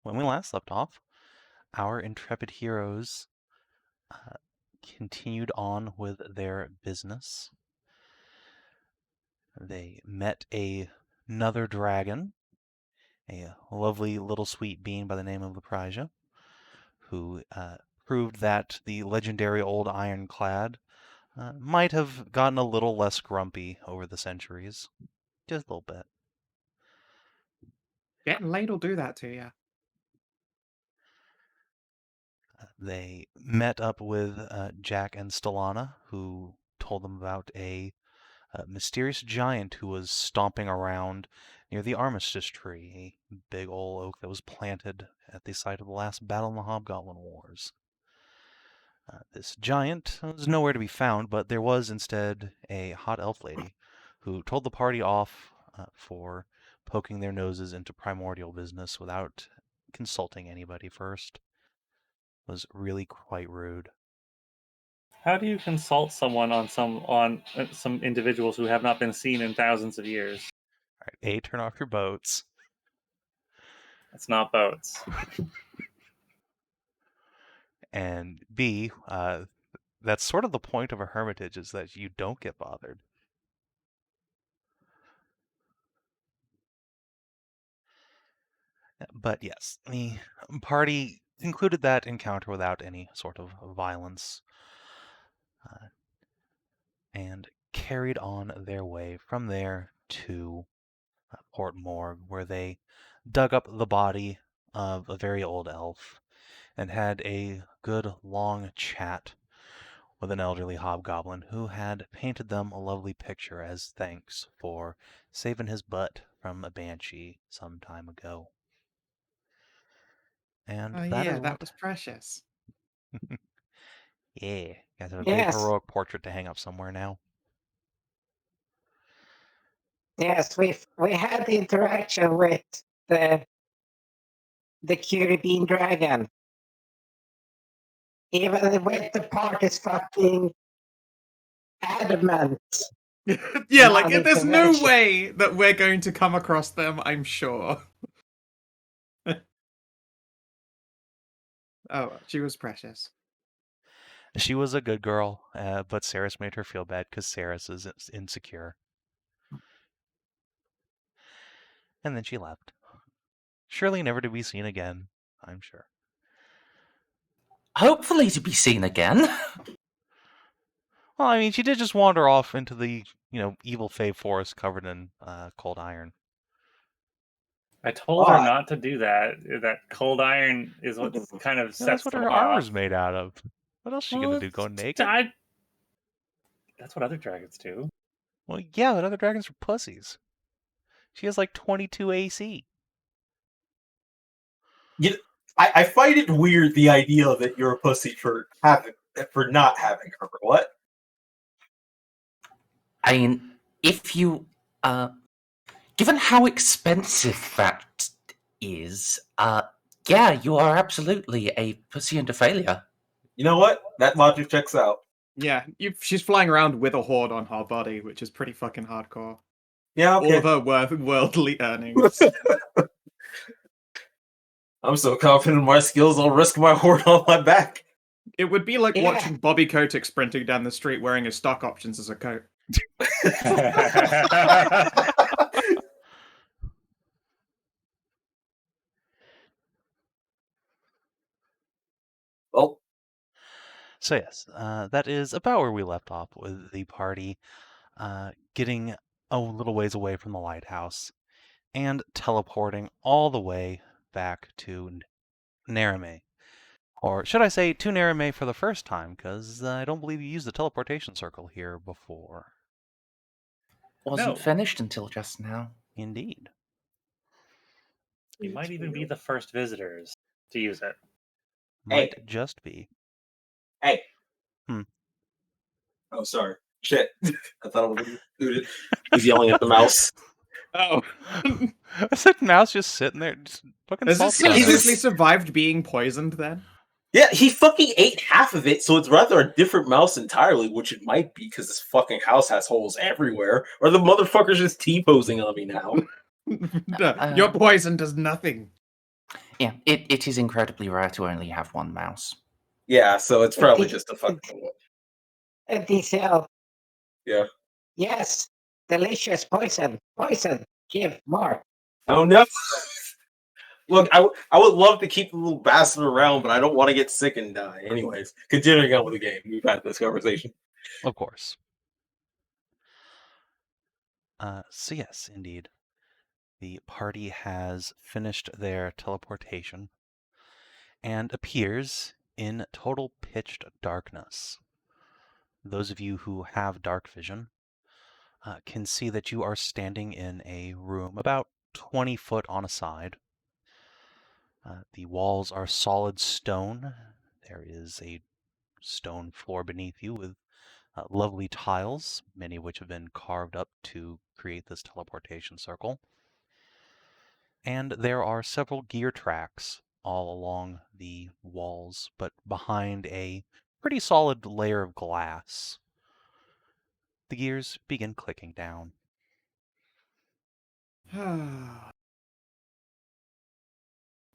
when we last left off, our intrepid heroes continued on with their business. They met another dragon, a lovely little sweet being by the name of Leprasia, who proved that the legendary old ironclad might have gotten a little less grumpy over the centuries. Just a little bit. Getting laid will do that to you. They met up with Jack and Stellana, who told them about a mysterious giant who was stomping around near the Armistice Tree, a big old oak that was planted at the site of the last battle in the Hobgoblin Wars. This giant was nowhere to be found, but there was instead a hot elf lady who told the party off for poking their noses into primordial business without consulting anybody first. It was really quite rude. How do you consult someone on some individuals who have not been seen in thousands of years? All right, A, turn off your boats. It's not boats. And B, that's sort of the point of a hermitage, is that you don't get bothered. But yes, the party concluded that encounter without any sort of violence and carried on their way from there to Port Morgue, where they dug up the body of a very old elf and had a good long chat with an elderly hobgoblin who had painted them a lovely picture as thanks for saving his butt from a banshee some time ago. And that was precious. Yeah, you guys have a big heroic portrait to hang up somewhere now. Yes, we had the interaction with the cutie bean dragon. Even with the part is fucking adamant. Yeah, like there's no way that we're going to come across them, I'm sure. Oh, she was precious. She was a good girl, but Sarris made her feel bad because Sarris is insecure. And then she left. Surely never to be seen again, I'm sure. Hopefully to be seen again. Well, I mean, she did just wander off into the, evil Fey forest covered in cold iron. I told her not to do that. That cold iron is what kind of sets That's what them her off. armor's made out of. What else is she going to do, go naked? That's what other dragons do. Well, yeah, but other dragons are pussies. She has like 22 AC. I find it weird, the idea that you're a pussy for not having her. What? I mean, if you, given how expensive that is, yeah, you are absolutely a pussy and a failure. You know what? That logic checks out. Yeah, she's flying around with a horde on her body, which is pretty fucking hardcore. Yeah, okay. All of her worldly earnings. I'm so confident in my skills, I'll risk my horde on my back. It would be like watching Bobby Kotick sprinting down the street wearing his stock options as a coat. Well, so yes, that is about where we left off with the party getting a little ways away from the lighthouse and teleporting all the way back to Neremy. Or should I say to Neremy for the first time, because I don't believe you used the teleportation circle here before. Wasn't finished until just now. Indeed. You might even be the first visitors to use it. Might just be. Hey. Oh, sorry. Shit. I thought I would have included. He's yelling at the mouse. Oh. Is that mouse just sitting there? Just fucking Has it seriously survived being poisoned then? Yeah, he fucking ate half of it, so it's rather a different mouse entirely, which it might be because this fucking house has holes everywhere, or the motherfucker's just T-posing on me now. Your poison does nothing. Yeah, it is incredibly rare to only have one mouse. Yeah, so it's probably just a fucking Diesel. Yeah. Yes. Delicious poison. Poison. Give more. Oh no! Look, I would love to keep the little bastard around, but I don't want to get sick and die. Anyways, continuing on with the game, we've had this conversation. Of course. So yes, indeed. The party has finished their teleportation and appears in total pitched darkness. Those of you who have dark vision can see that you are standing in a room about 20 foot on a side. The walls are solid stone. There is a stone floor beneath you with lovely tiles, many of which have been carved up to create this teleportation circle. And there are several gear tracks all along the walls, but behind a pretty solid layer of glass. The gears begin clicking down.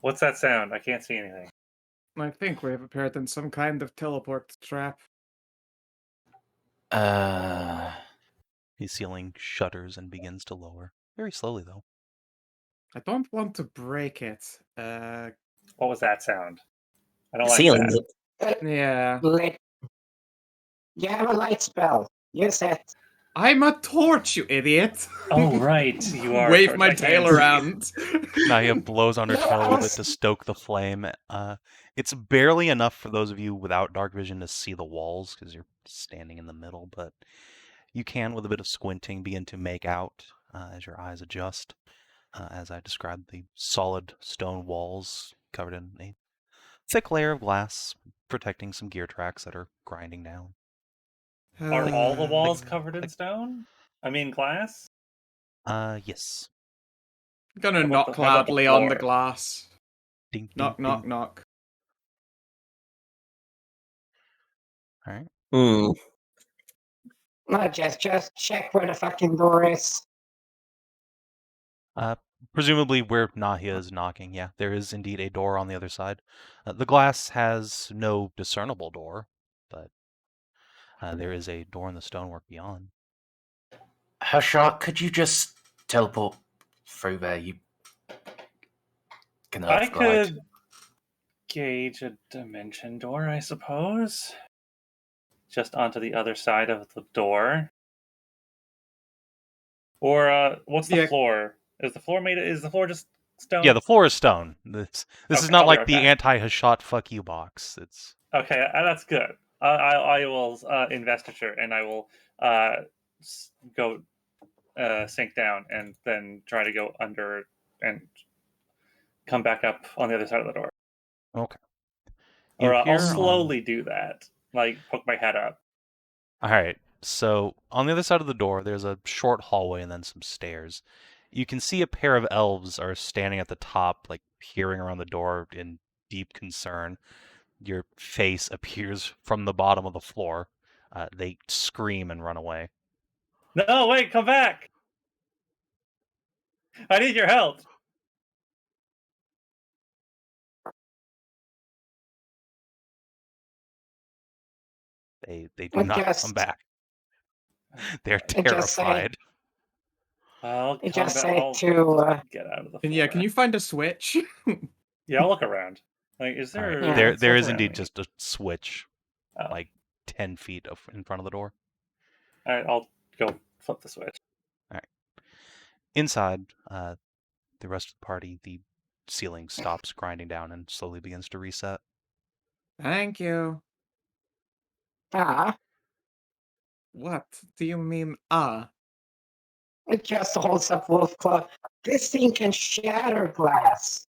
What's that sound? I can't see anything. I think we have appeared in some kind of teleport trap. The ceiling shudders and begins to lower. Very slowly, though. I don't want to break it. What was that sound? I don't The like ceiling's that. Yeah. Lit. You have a light spell. Use it. I'm a torch, you idiot! Oh, right. You are. Wave my I can't tail see. around. Nahia blows on her tail a little bit Yes. to stoke the flame. It's barely enough for those of you without dark vision to see the walls because you're standing in the middle, but you can, with a bit of squinting, begin to make out as your eyes adjust. As I described, the solid stone walls covered in a thick layer of glass, protecting some gear tracks that are grinding down. Are all the walls Click, covered in click. stone? I mean, glass? Yes. Gonna How knock about the- how about the loudly on the floor? glass. Ding, Knock, ding, knock, ding. knock. All right. No, just check where the fucking door is. Presumably where Nahia is knocking, yeah, there is indeed a door on the other side. The glass has no discernible door, but there is a door in the stonework beyond. Hashat, could you just teleport through there? You can I earth glide. could gauge a dimension door, I suppose. Just onto the other side of the door. Or what's the Yeah. floor? Is the floor just stone? Yeah, the floor is stone. This is Okay, not I'll be like right the back. anti-Hashat fuck you box. It's Okay, that's good. I will investiture and I will go sink down and then try to go under and come back up on the other side of the door. okay. You Or I'll appear on- slowly do that, like poke my head up. All right. So on the other side of the door, there's a short hallway and then some stairs. You can see a pair of elves are standing at the top, like peering around the door in deep concern. Your face appears from the bottom of the floor. They scream and run away. No, wait, come back! I need your help. They do not come back. They're terrified. I'll You come just back. say I'll to get out of the floor. And yeah, can you find a switch? Yeah, I'll look around. Like, is All there? right. Yeah. There what's is around indeed me? just a switch, Oh. like 10 feet in front of the door. All right, I'll go flip the switch. Inside, the rest of the party, the ceiling stops grinding down and slowly begins to reset. Thank you. What do you mean, It just holds up wolf claw. This thing can shatter glass.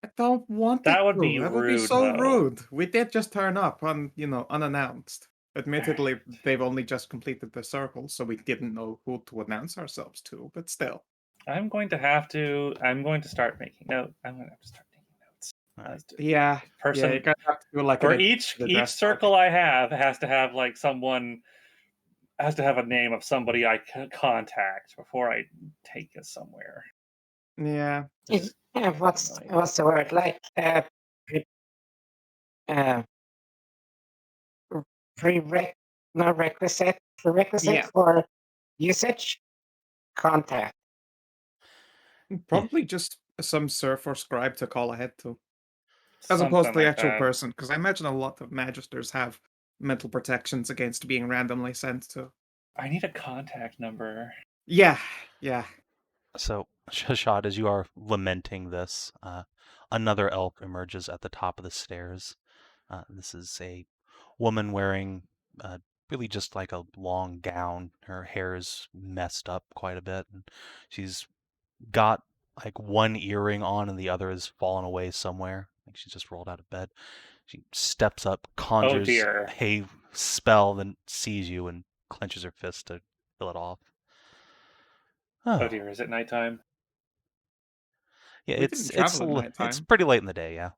I don't want That it would to. be That would be rude, so though. rude. We did just turn up unannounced. Admittedly, they've only just completed the circle, so we didn't know who to announce ourselves to, but still. I'm going to start making notes. I'm going to have to start taking notes. Alright. Yeah, Person you're gonna have to do like for an each address circle I have has to have like someone has to have a name of somebody I can contact before I take us somewhere. Yeah. Is Yeah, what's the word? Like uh, prerequisite Yeah. for usage? Contact. Probably just some serf or scribe to call ahead to, as opposed to Something the like actual that. person. Because I imagine a lot of magisters have mental protections against being randomly sent to. I need a contact number. Yeah. So, Hashat, as you are lamenting this, another elk emerges at the top of the stairs. This is a woman wearing really just like a long gown. Her hair is messed up quite a bit, and she's got like one earring on and the other has fallen away somewhere. Like she's just rolled out of bed. She steps up, conjures dear. a spell, then sees you and clenches her fist to kill it off. Oh dear, is it nighttime? Yeah, We it's didn't travel at it's nighttime. pretty late in the day. Yeah,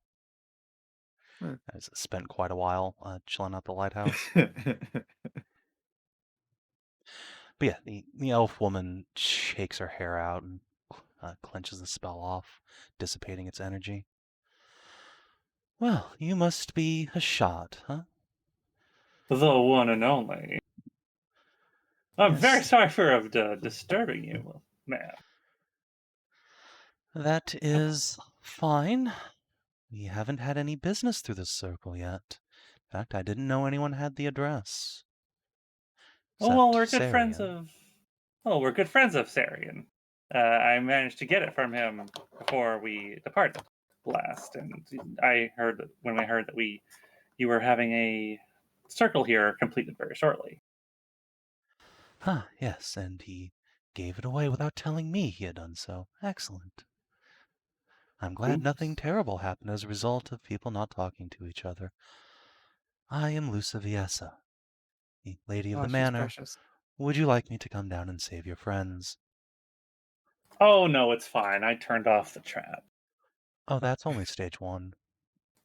Hmm. I spent quite a while chilling out the lighthouse. But yeah, the elf woman shakes her hair out and clenches the spell off, dissipating its energy. Well, you must be Hashat, huh? The one and only. I'm very Yes. sorry for disturbing you, ma'am. That is fine. We haven't had any business through this circle yet. In fact, I didn't know anyone had the address. Oh well, we're Except good friends Sarian. of. Oh, we're good friends of Sarian. I managed to get it from him before we departed last, and I heard that when I heard that you were having a circle here completed very shortly. Ah, yes, and he gave it away without telling me he had done so. Excellent. I'm glad nothing Oops. terrible happened as a result of people not talking to each other. I am Viessa, the lady of Oh, the she's manor. precious. Would you like me to come down and save your friends? Oh no, it's fine. I turned off the trap. Oh, that's only stage 1.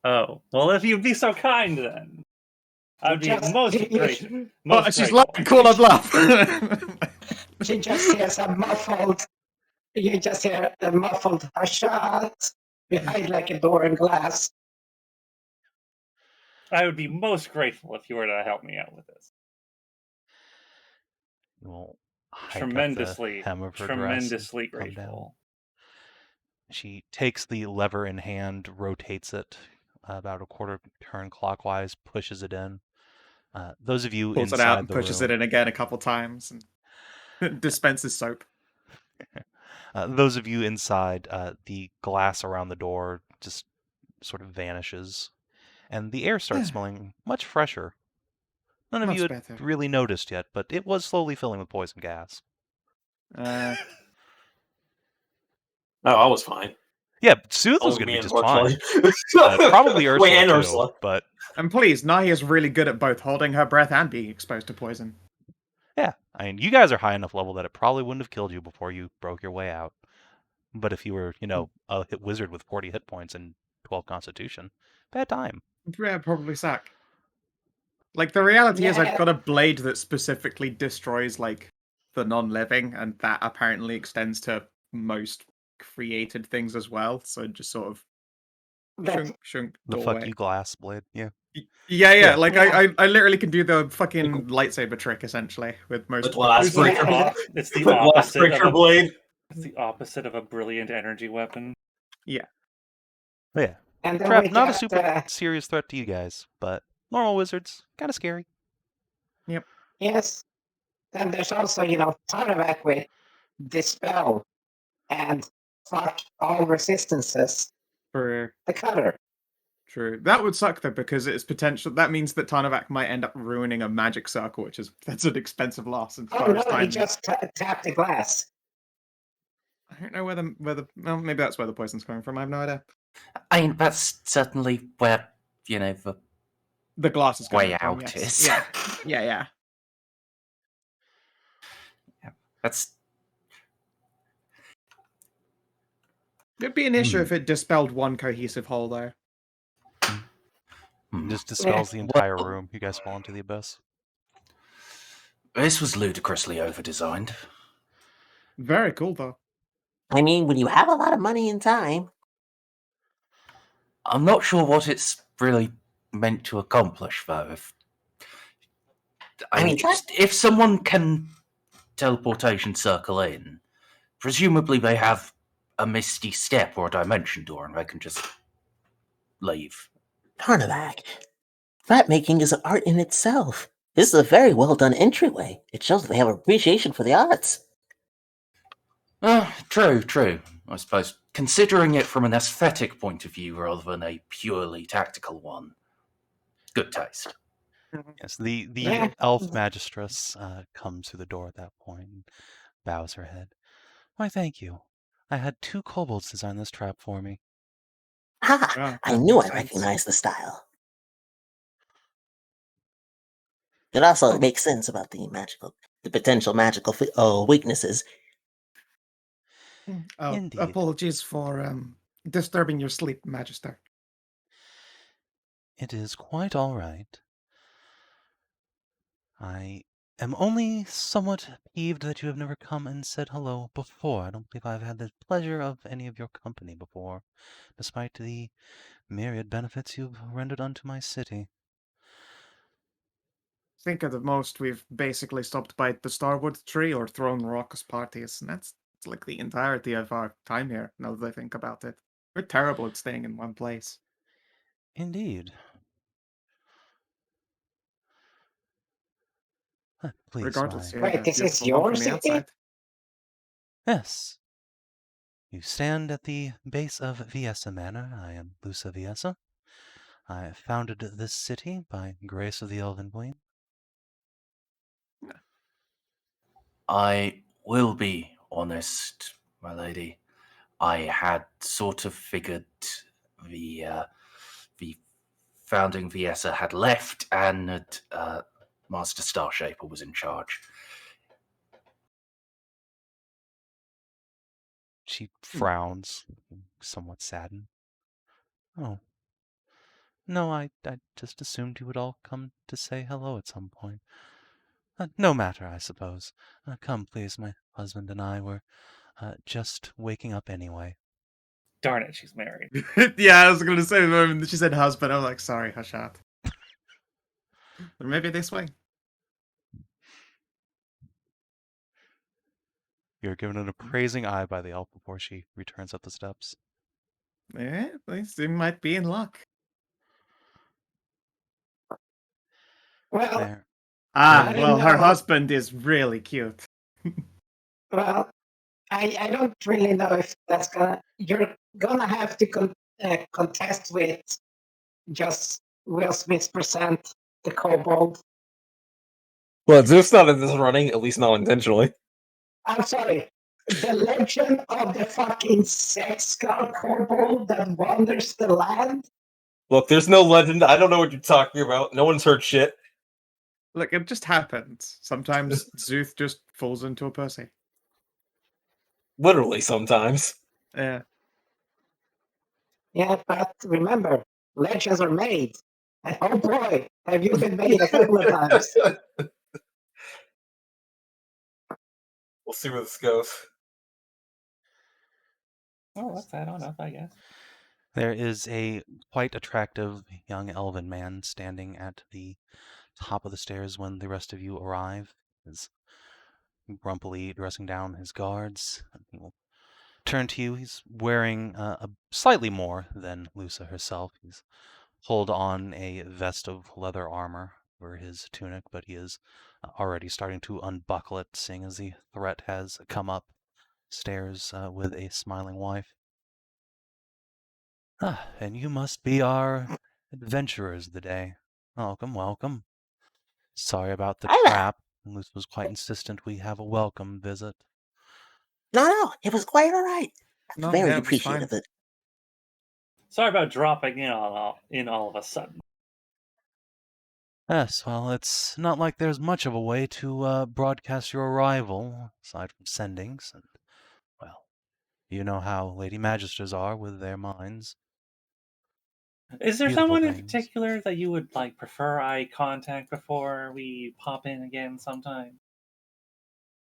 Oh well, if you'd be so kind, then I'd be Just- most grateful. Oh, she's laughing. Call up laugh. She just hears a muffled. You just hear a muffled Hashat behind like a door and glass. I would be most grateful if you were to help me out with this. You will hike up the Tremendously, hem of her tremendously dress and come down. grateful. She takes the lever in hand, rotates it about a quarter turn clockwise, pushes it in. Those of you Pulls it inside out and the pushes room, it in again a couple times and dispenses soap. those of you inside, the glass around the door just sort of vanishes, and the air starts smelling much fresher. None of Much you had better. really noticed yet, but it was slowly filling with poison gas. Oh, I was fine. Yeah, Szooth was Only going to me be and just fine. unfortunately. Probably Ursula Wait, and too, Ursula. but And please, Nahia's really good at both holding her breath and being exposed to poison. yeah, I mean, you guys are high enough level that it probably wouldn't have killed you before you broke your way out. But if you were, a wizard with 40 hit points and 12 constitution, bad time. Yeah, probably sack. Like, the reality is I've Yeah. got a blade that specifically destroys, like, the non-living, and that apparently extends to most created things as well, so just sort of That, shunk The doorway. fuck you glass blade, yeah. Yeah, like, Yeah. I literally can do the fucking lightsaber trick, essentially, with most... The glass It's, like breaker. it's the The glass opposite of breaker a, blade. it's the opposite of a brilliant energy weapon. But yeah, and then trap, we not a got, super serious threat to you guys, but normal wizards, kind of scary. yes. And there's also, Tarnavak with Dispel and fuck all resistances. For... The cutter. True. That would suck though, because it's potential. That means that Tarnavak might end up ruining a magic circle, that's an expensive loss. As Oh far no, as he time. just tapped the glass. I don't know whether. Well, maybe that's where the poison's coming from. I have no idea. I mean, that's certainly where, the The glass is way coming from, out yes. is. Yeah. That's It'd be an issue if it dispelled one cohesive whole, though. It just dispels the entire room. You guys fall into the abyss. This was ludicrously over-designed. Very cool, though. I mean, when you have a lot of money and time, I'm not sure what it's really meant to accomplish, though. If someone can teleportation circle in, presumably they have a misty step or a dimension door, and they can just leave. Tarnavak, map making is an art in itself. This is a very well done entryway. It shows that they have appreciation for the arts. True. I suppose, considering it from an aesthetic point of view rather than a purely tactical one, good taste. Yes, the Yeah. elf magistress comes through the door at that point and bows her head. Why, thank you. I had 2 kobolds design this trap for me. Ah, Yeah, I that knew makes I sense. recognized the style. It also makes sense about the potential magical weaknesses. Oh, Indeed. apologies for disturbing your sleep, Magister. It is quite all right. I am only somewhat peeved that you have never come and said hello before. I don't believe I've had the pleasure of any of your company before, despite the myriad benefits you've rendered unto my city. I think at the most we've basically stopped by the Starwood Tree or thrown raucous parties, and that's like the entirety of our time here, now that I think about it. We're terrible at staying in one place. Indeed. Please, Regardless, my... you have Wait, a this is beautiful home your from the city? outside. Yes. You stand at the base of Viessa Manor. I am Lusa Viessa. I founded this city by grace of the Elven Queen. I will be honest, my lady. I had sort of figured the founding Viessa had left and that Master Starshaper was in charge. She frowns, somewhat saddened. Oh. No, I just assumed you would all come to say hello at some point. No matter, I suppose. Come, please, my husband and I were just waking up anyway. Darn it, she's married. Yeah, I was going to say the moment that she said husband, I'm like, sorry, Hashat. Or maybe this way. You're given an appraising eye by the elf before she returns up the steps. Yeah, at least you might be in luck. Well, There. Ah, I don't well, her know. husband is really cute. Well, I don't really know if that's gonna. You're gonna have to contest with just Will Smith's present the Kobold. Well, Zeus not in this running, at least not intentionally. I'm sorry. The legend of the fucking sex skull Kobold that wanders the land. Look, there's no legend. I don't know what you're talking about. No one's heard shit. Look, it just happens. Sometimes Szooth just falls into a pussy. Literally, sometimes. Yeah. Yeah, but remember, legends are made. And oh boy, have you been made a couple of times. We'll see where this goes. Oh, what's that on up, I guess? There is a quite attractive young elven man standing at the top of the stairs when the rest of you arrive. He's grumpily dressing down his guards. He will turn to you. He's wearing a slightly more than Lusa herself. He's pulled on a vest of leather armor over his tunic, but he is already starting to unbuckle it, seeing as the threat has come up stairs with a smiling wife. Ah, and you must be our adventurers of the day. Welcome, welcome. Sorry about the trap. Luce was quite insistent we have a welcome visit. No, it was quite all right. No, Very yeah, it was appreciative fine. of it. Sorry about dropping in all of a sudden. Yes, well, it's not like there's much of a way to broadcast your arrival, aside from sendings, and, well, you know how Lady Magisters are with their minds. Is there Beautiful someone in things. particular that you would like prefer eye contact before we pop in again sometime?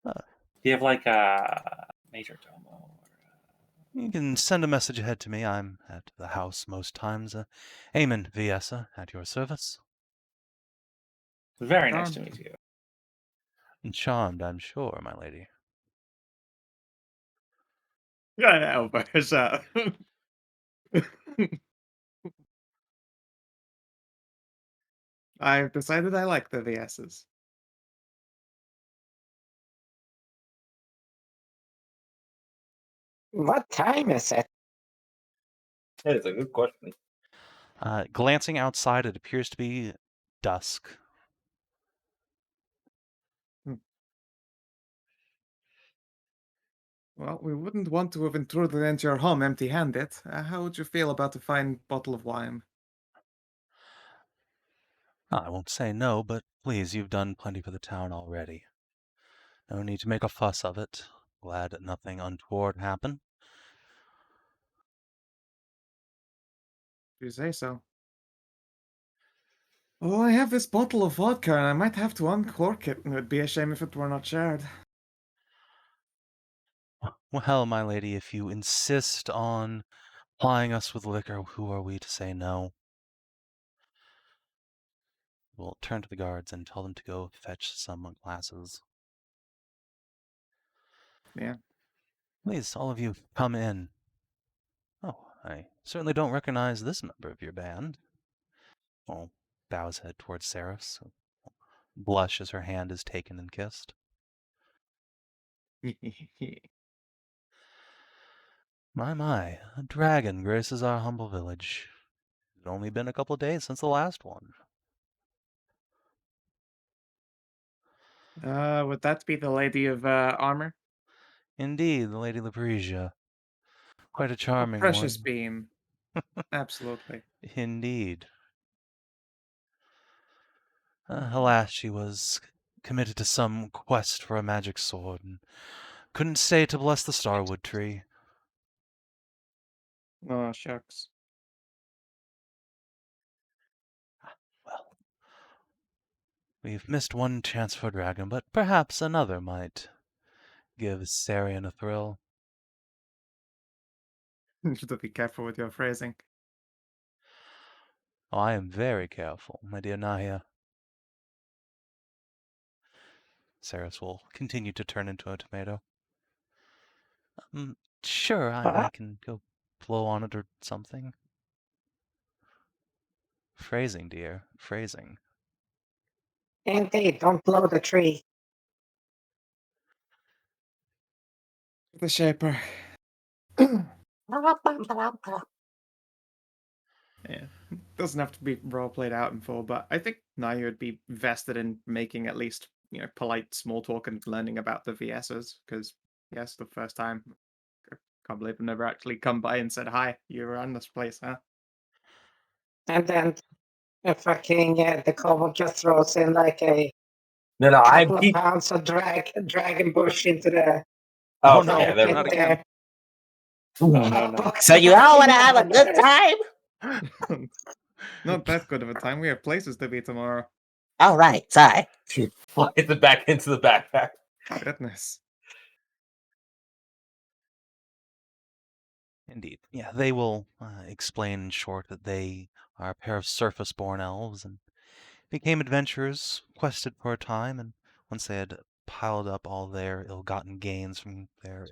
Uh. Do you have like a major domo? You can send a message ahead to me. I'm at the house most times. Amen, Viessa, at your service. Very nice Charmed. to meet you. Charmed, I'm sure, my lady. Yeah, elbows out. I've decided I like the VSs. What time is it? That is a good question. Glancing outside, it appears to be dusk. Well, we wouldn't want to have intruded into your home empty-handed. How would you feel about a fine bottle of wine? I won't say no, but please, you've done plenty for the town already. No need to make a fuss of it. Glad that nothing untoward happened. If you say so. Oh, I have this bottle of vodka, and I might have to uncork it. It would be a shame if it were not shared. Well, my lady, if you insist on plying us with liquor, who are we to say no? We'll turn to the guards and tell them to go fetch some glasses. Yeah. Please, all of you, come in. Oh, I certainly don't recognize this member of your band. Oh, bows head towards Sarris. Blush as her hand is taken and kissed. My, a dragon graces our humble village. It's only been a couple of days since the last one. Would that be the Lady of Armor? Indeed, the Lady Lapresia. Quite a A charming precious one. beam. Absolutely. Indeed. Alas, she was committed to some quest for a magic sword, and couldn't stay to bless the Starwood Tree. Oh, shucks. Well, we've missed one chance for a dragon, but perhaps another might give Sarian a thrill. You should be careful with your phrasing. Oh, I am very careful, my dear Nahia. Sarris will continue to turn into a tomato. Sure, I can go blow on it or something. Phrasing, dear, phrasing. Indeed, don't blow the tree. The Shaper. Yeah. Doesn't have to be role played out in full, but I think Naya would be vested in making at least, polite small talk and learning about the VSs, because, yes, the first time, I can't believe I've never actually come by and said, hi, you run this place, huh? And then the Kobold just throws in like a No, I couple of keep. pounds of dragon bush into the Oh, no, yeah, there we not go. again. No. So you all want to have a good time? Not that good of a time. We have places to be tomorrow. All right, sorry. Fly the back into the backpack. Goodness. Indeed. Yeah, they will explain in short that they are a pair of surface-born elves and became adventurers, quested for a time, and once they had piled up all their ill-gotten gains from their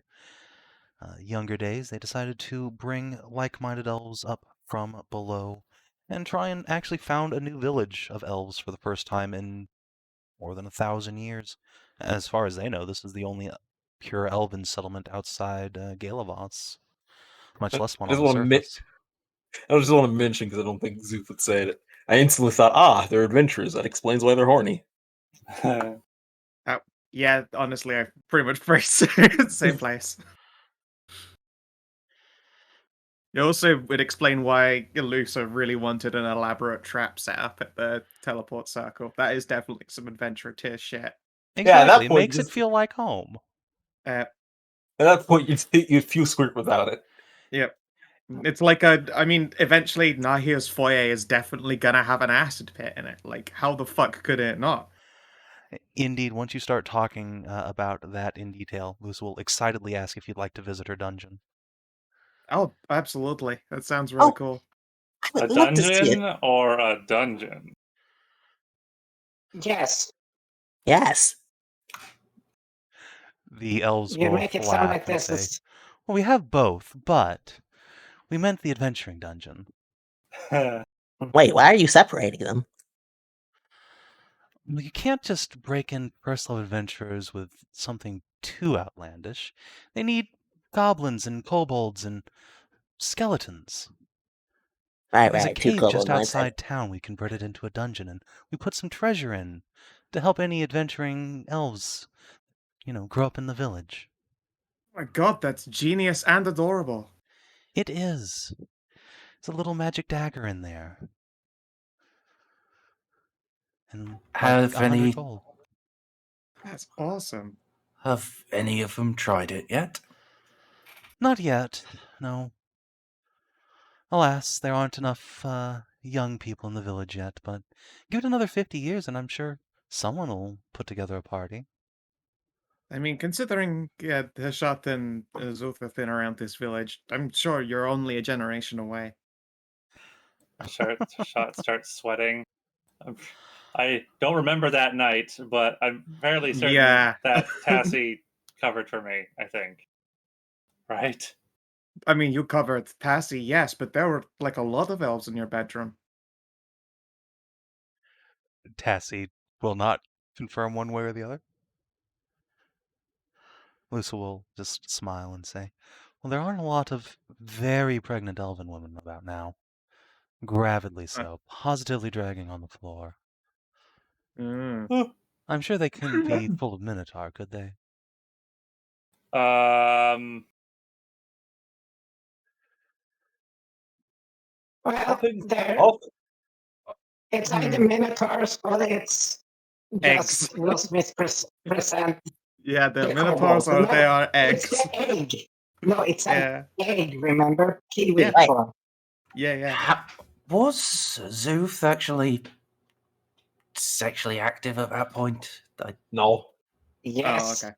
younger days, they decided to bring like-minded elves up from below and try and actually found a new village of elves for the first time in more than 1,000 years. As far as they know, this is the only pure elven settlement outside Galavos, much less one on the surface. I just want to mention, because I don't think Szooth would say it. I instantly thought, they're adventurers. That explains why they're horny. Yeah, honestly, I pretty much phrased it. Same place. It also would explain why Elusa really wanted an elaborate trap set up at the teleport circle. That is definitely some adventure tier shit. at that Exactly, point, makes it just- feel like home. Uh, At that point, you'd feel squirt without it. Yep. It's like eventually Nahia's foyer is definitely gonna have an acid pit in it. Like, how the fuck could it not? Indeed, once you start talking about that in detail, Luce will excitedly ask if you'd like to visit her dungeon. Oh, absolutely. That sounds really Oh. cool. I A would love to see it. dungeon or a dungeon? Yes, Yes. The elves you both make it sound laugh like and this say, is. "Well, we have both, but we meant the adventuring dungeon." Wait, why are you separating them? Well, you can't just break in first-level adventurers with something too outlandish. They need goblins and kobolds and skeletons. Right, There's a right. Two cave just kobold mindset. outside town we converted into a dungeon, and we put some treasure in to help any adventuring elves, grow up in the village. Oh my god, that's genius and adorable. It is. There's a little magic dagger in there. And like Have 100 any gold. That's awesome. have any of them tried it yet? Not yet, no. Alas, there aren't enough young people in the village yet, but give it another 50 years and I'm sure someone will put together a party. I mean, considering Hashat and Szooth have been around this village, I'm sure you're only a generation away. Shot starts sweating. I don't remember that night, but I'm fairly certain Yeah. that Tassie covered for me, I think. Right? I mean, you covered Tassie, yes, but there were like a lot of elves in your bedroom. Tassie will not confirm one way or the other. Lusa will just smile and say, "Well, there aren't a lot of very pregnant elven women about now. Gravidly so, positively dragging on the floor. Mm. I'm sure they couldn't be full of Minotaur, could they?" Um, Well, think- there. I'll- It's either Minotaurs or it's Eggs. just Will Smith present. Yeah, the The Minotaurs kobolds. they are It's eggs. the egg. No, it's an Yeah, egg, remember? Kiwi Yeah. form. yeah. Was Szooth actually sexually active at that point? No. Yes. Oh, okay.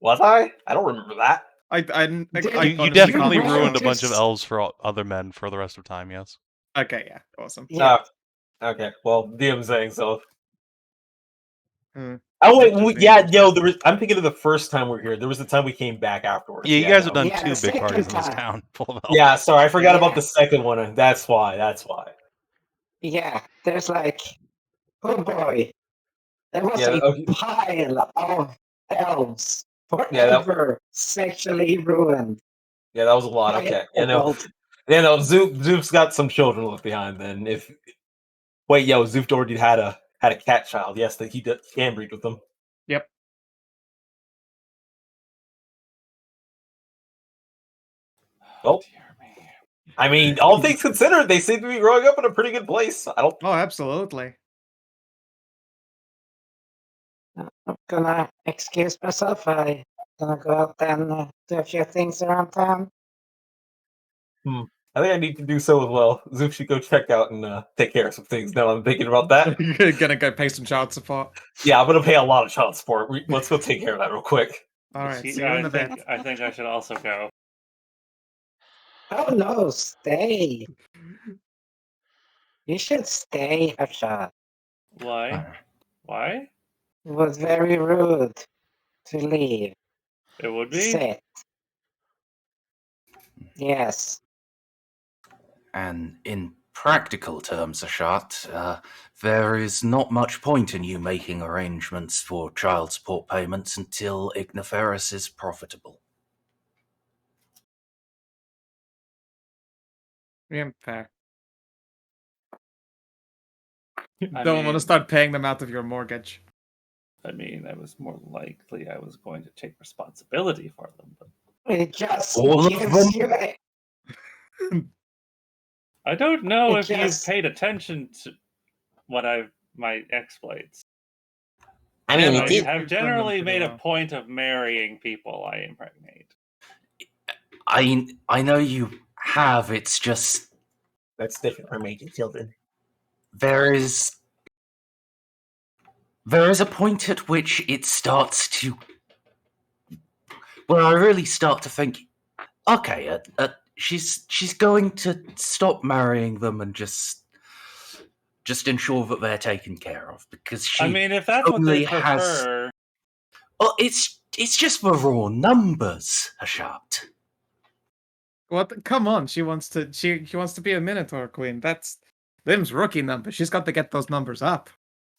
Was I? I don't remember that. I You honestly definitely can't ruined a remember. bunch of elves for other men for the rest of time, yes. Okay, yeah, awesome. Yeah. Okay. Well, DM saying so. Hmm. Oh wait, Interesting, yeah, interesting. there was. I'm thinking of the first time we were here. There was the time we came back afterwards. Yeah, you guys have no. done Yeah, two the big parties in this second town full of elves. Yeah, sorry, I forgot about Yeah. the second one, and that's why. That's why. Yeah, there's like, oh boy, there was Yeah, a okay. pile of elves Yeah, that- forever sexually ruined. Yeah, that was a lot. by Okay. a Yeah, no. kobold. Yeah, no. Zoof's got some children left behind. Then if wait, yo, Zoof already had a cat child. Yes, that he can breed with them. Yep. Oh, dear me. I mean, all things considered, they seem to be growing up in a pretty good place. I don't. Oh, absolutely. I'm gonna excuse myself. I'm gonna go out and do a few things around town. I think I need to do so as well. Zoof should go check out and take care of some things. Now I'm thinking about that. You're gonna go pay some child support. Yeah, I'm gonna pay a lot of child support. Let's go take care of that real quick. All right, See, see you in I a bit. think I should also go. Oh no, stay. You should stay, Hashat. Why? Why? It was very rude to leave. It would be? Sit. Yes. And in practical terms, Hashat, there is not much point in you making arrangements for child support payments until Igniferus is profitable. Yeah, fair. I Don't want mean- to start paying them out of your mortgage. I mean, I was more likely I was going to take responsibility for them, but It just All of gives them? you I don't know It if you've just- paid attention to my exploits. I mean, Yeah, it I did. have You've done them generally pretty made a well. point of marrying people I impregnate. I know you have, it's just That's different from making children. there is a point at which it starts to, where I really start to think, okay, she's going to stop marrying them and just ensure that they're taken care of, because she I mean, if that's what they only has. prefer, Well, it's just the raw numbers, Hashat. What? Come on, she wants to be a Minotaur queen. That's them's rookie numbers. She's got to get those numbers up.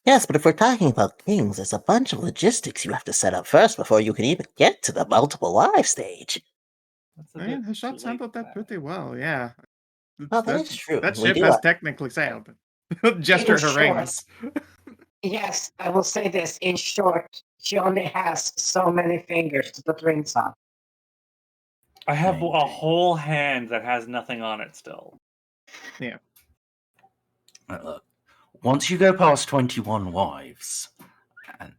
Yes, but if we're talking about kings, there's a bunch of logistics you have to set up first before you can even get to the multiple live stage. that's a I mean, bit Hashat's too late handled for that pretty well. Yeah. Well, that is true. That We ship do has have- technically sailed. Gesture In her short. rings. Yes, I will say this. In short, she only has so many fingers to put rings on. I have a Maybe. whole hand that has nothing on it still. Look, once you go past 21 wives, and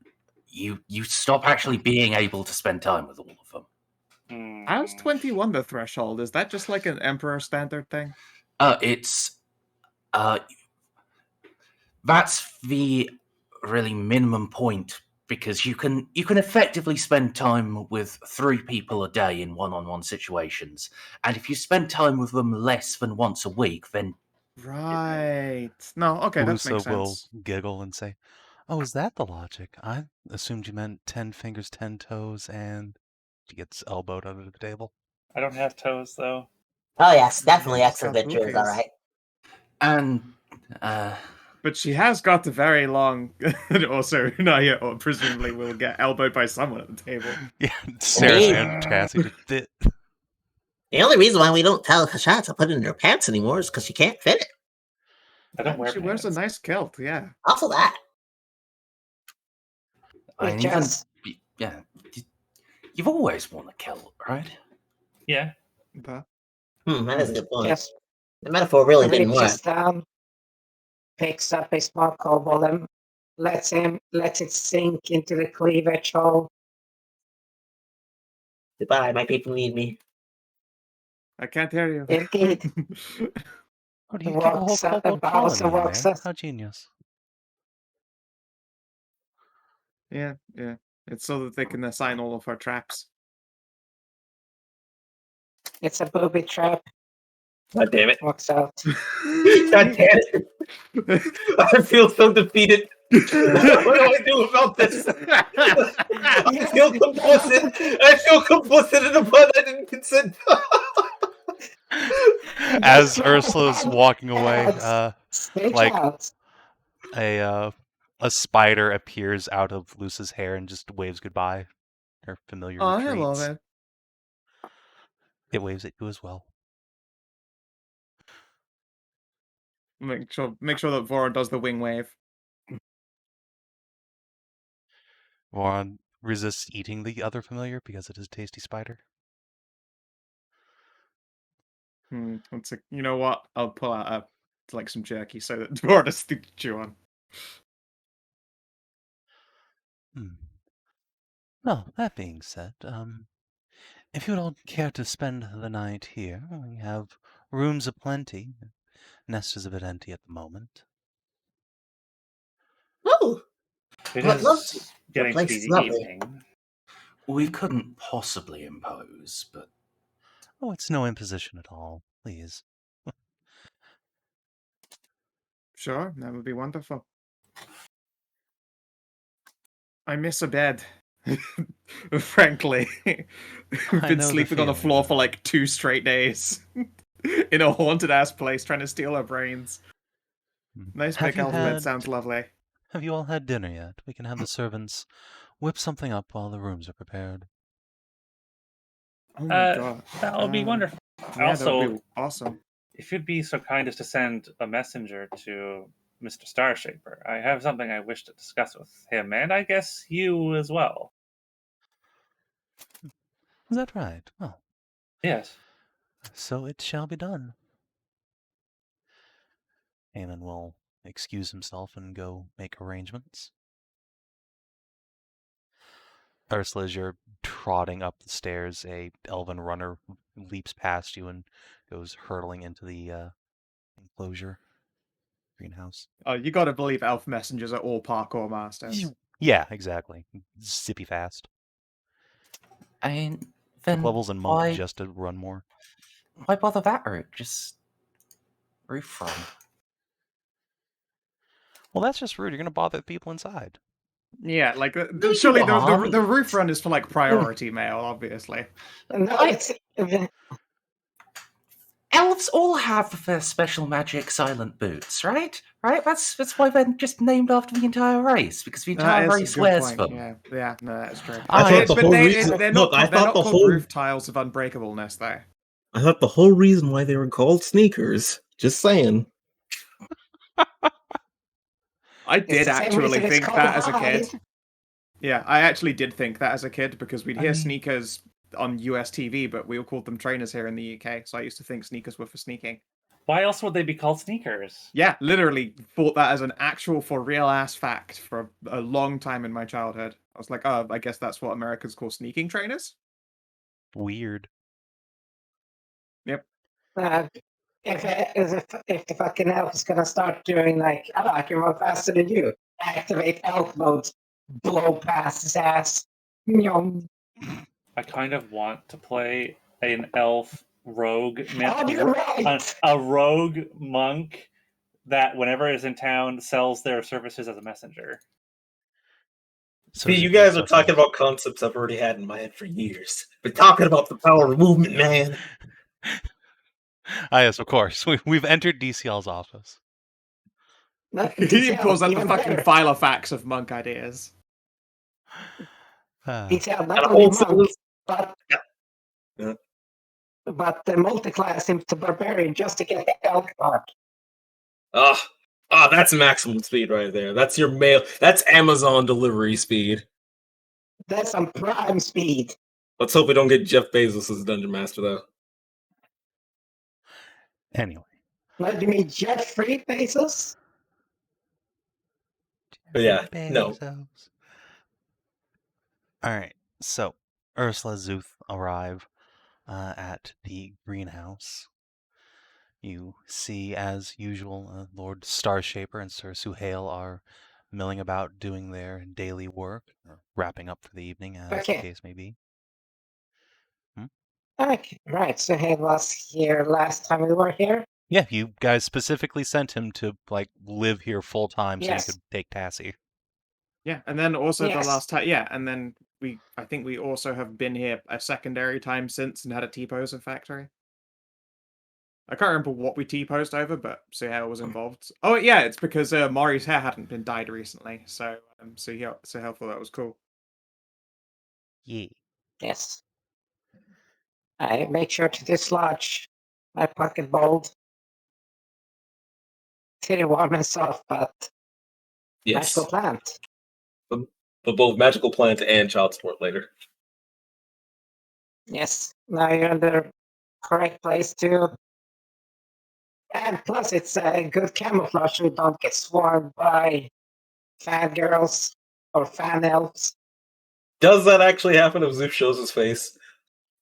you stop actually being able to spend time with all of them. How's 21 the threshold? Is that just like an Emperor standard thing? It's that's the really minimum point, because you can effectively spend time with 3 people a day in one-on-one situations, and if you spend time with them less than once a week, then Right. No, okay, that makes Usa will sense. giggle and say, "Oh, is that the logic? I assumed you meant 10 fingers, 10 toes," and she gets elbowed under the table. I don't have toes though. Oh yes, definitely She's extra got victory is all boobies. right. and But she has got the very long. And also, Nahia presumably will get elbowed by someone at the table. Yeah, Sarris Indeed. and Cassie just fit. The only reason why we don't tell Hashat to put it in her pants anymore is because she can't fit it. I don't wear She wears a pants. nice kilt, yeah. Also that. I It mean, even just yeah, you've always worn a kilt, right? Yeah. But That is a good point. just The metaphor really didn't work. reaches down, picks up a small kobold and lets it sink into the cleavage hole. Goodbye, my people need me. I can't hear you. Indeed. Oh, do you keep a whole Walks up kobold and bows colony and in walks there? up. How genius. Yeah. It's so that they can assign all of her traps. It's a booby trap. God damn it. Walks out. God damn it. I feel so defeated. What do I do about this? I feel complicit. I feel complicit in a pun I didn't consent. As Ursula's walking away, Stage like- out. a spider appears out of Luce's hair and just waves goodbye. Her familiar Oh, retreats. hello there. It waves at you as well. Make sure that Voron does the wing wave. Voron resists eating the other familiar because it is a tasty spider. It's like, you know what? I'll pull out like some jerky so that Voron has to chew on. Well, that being said, if you would all care to spend the night here, we have rooms aplenty. Nest is a bit empty at the moment. Oh, It I'd love is to. getting to place be is the lovely. evening. We couldn't possibly impose, but Oh, it's no imposition at all. Please. Sure, that would be wonderful. I miss a bed. Frankly. We've I been know the sleeping on the feeling, floor for though. like 2 straight days. In a haunted ass place trying to steal our brains. Nice Have big you elf bed had- sounds lovely. Have you all had dinner yet? We can have the servants whip something up while the rooms are prepared. Oh my god. That would be wonderful. Yeah, that would Also, be awesome. if you'd be so kind as to send a messenger to Mr. Starshaper, I have something I wish to discuss with him, and I guess you as well. Is that right? Well, Yes. so it shall be done. Eamon will excuse himself and go make arrangements. Ursula, as you're trotting up the stairs, a elven runner leaps past you and goes hurtling into the enclosure greenhouse. You gotta believe elf messengers are all parkour masters. Yeah, exactly. Zippy fast. I mean, then Levels and monk why just to run more. why bother that route? Just roof front. Well, that's just rude. You're going to bother the people inside. Yeah, like do surely harm. the roof run is for like priority mail, obviously. No, it's Elves all have their special magic silent boots, right? Right? That's why they're just named after the entire race, because the entire That is a race good wears point. them. Yeah, no, that's true. I thought the But whole reason. they're Look, not, I they're thought not the called whole. roof tiles of unbreakableness, though. I thought the whole reason why they were called sneakers. Just saying. I it's did the same actually reason it's think called that as a hide. kid. Yeah, I actually did think that as a kid because we'd I hear mean- sneakers on US TV, but we all called them trainers here in the UK. So I used to think sneakers were for sneaking. Why else would they be called sneakers? Yeah, literally thought that as an actual for real ass fact for a long time in my childhood. I was like, oh, I guess that's what Americans call sneaking trainers. Weird. If the fucking elf is gonna start doing like, oh, I can run faster than you, activate elf mode, blow past his ass. Nyom. I kind of want to play an elf rogue, Oh, you're right. a rogue monk that whenever is in town sells their services as a messenger. So See, you guys are talking about concepts I've already had in my head for years. Been talking about the power of movement, man. Ah, yes, of course. We've entered DCL's office. He calls that the Even fucking better. Filofax of monk ideas. Ah, Detail And not a only whole monk, but Yeah. but the multi-class him to barbarian just to get the elk part. That's maximum speed right there. That's your mail. That's Amazon delivery speed. That's some prime speed. Let's hope we don't get Jeff Bezos as Dungeon Master, though. anyway. What do you mean, Jeffrey Bezos? But yeah, no. Bezos. All right. So Ursula Szooth arrive at the greenhouse. You see, as usual, Lord Starshaper and Sir Suhail are milling about doing their daily work, or wrapping up for the evening, as Okay. the case may be. Okay, right. So he was here last time we were here. Yeah, you guys specifically sent him to live here full time so Yes. you could take Tassie. Yeah, and then also Yes. the last time, yeah, and then I think we also have been here a secondary time since and had a T-poser factory. I can't remember what we T-posed over, but Suhail was involved. Oh yeah, it's because Maury's hair hadn't been dyed recently, so Suhail thought that was cool. Yeah. Yes. I make sure to dislodge my pocket bold. Titty warm and soft, but Yes. magical plant. But both magical plant and child support later. Yes. Now you're in the correct place too. And plus, it's a good camouflage so you don't get swarmed by fangirls or fan elves. Does that actually happen if Zoop shows his face?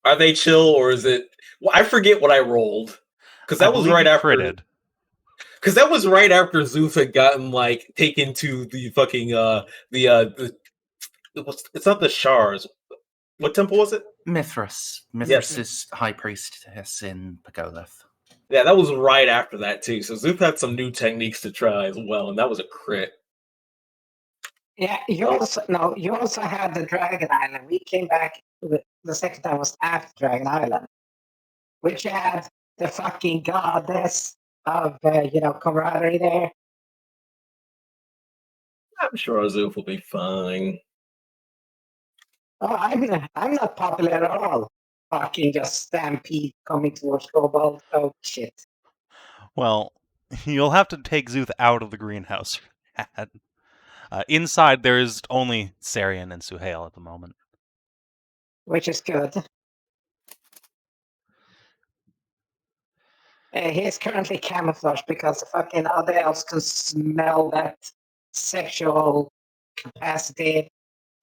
Are they chill or is it? Well, I forget what I rolled because that was right after. Critted. Because that was right after Szooth had gotten taken to the fucking it's not the Shars. What temple was it? Mithras. Yes. Mithras is high priestess in Pagoleth. Yeah, that was right after that too. So Szooth had some new techniques to try as well, and that was a crit. Yeah, you also had the Dragon Island. We came back. The second time was after Dragon Island, which had the fucking goddess of camaraderie there. I'm sure Szooth will be fine. Oh, I'm not popular at all. Fucking just stampede coming towards Kobold. Oh shit. Well, you'll have to take Szooth out of the greenhouse for that. Inside, there is only Sarian and Suhail at the moment. Which is good. He is currently camouflaged because the fucking other elves can smell that sexual capacity,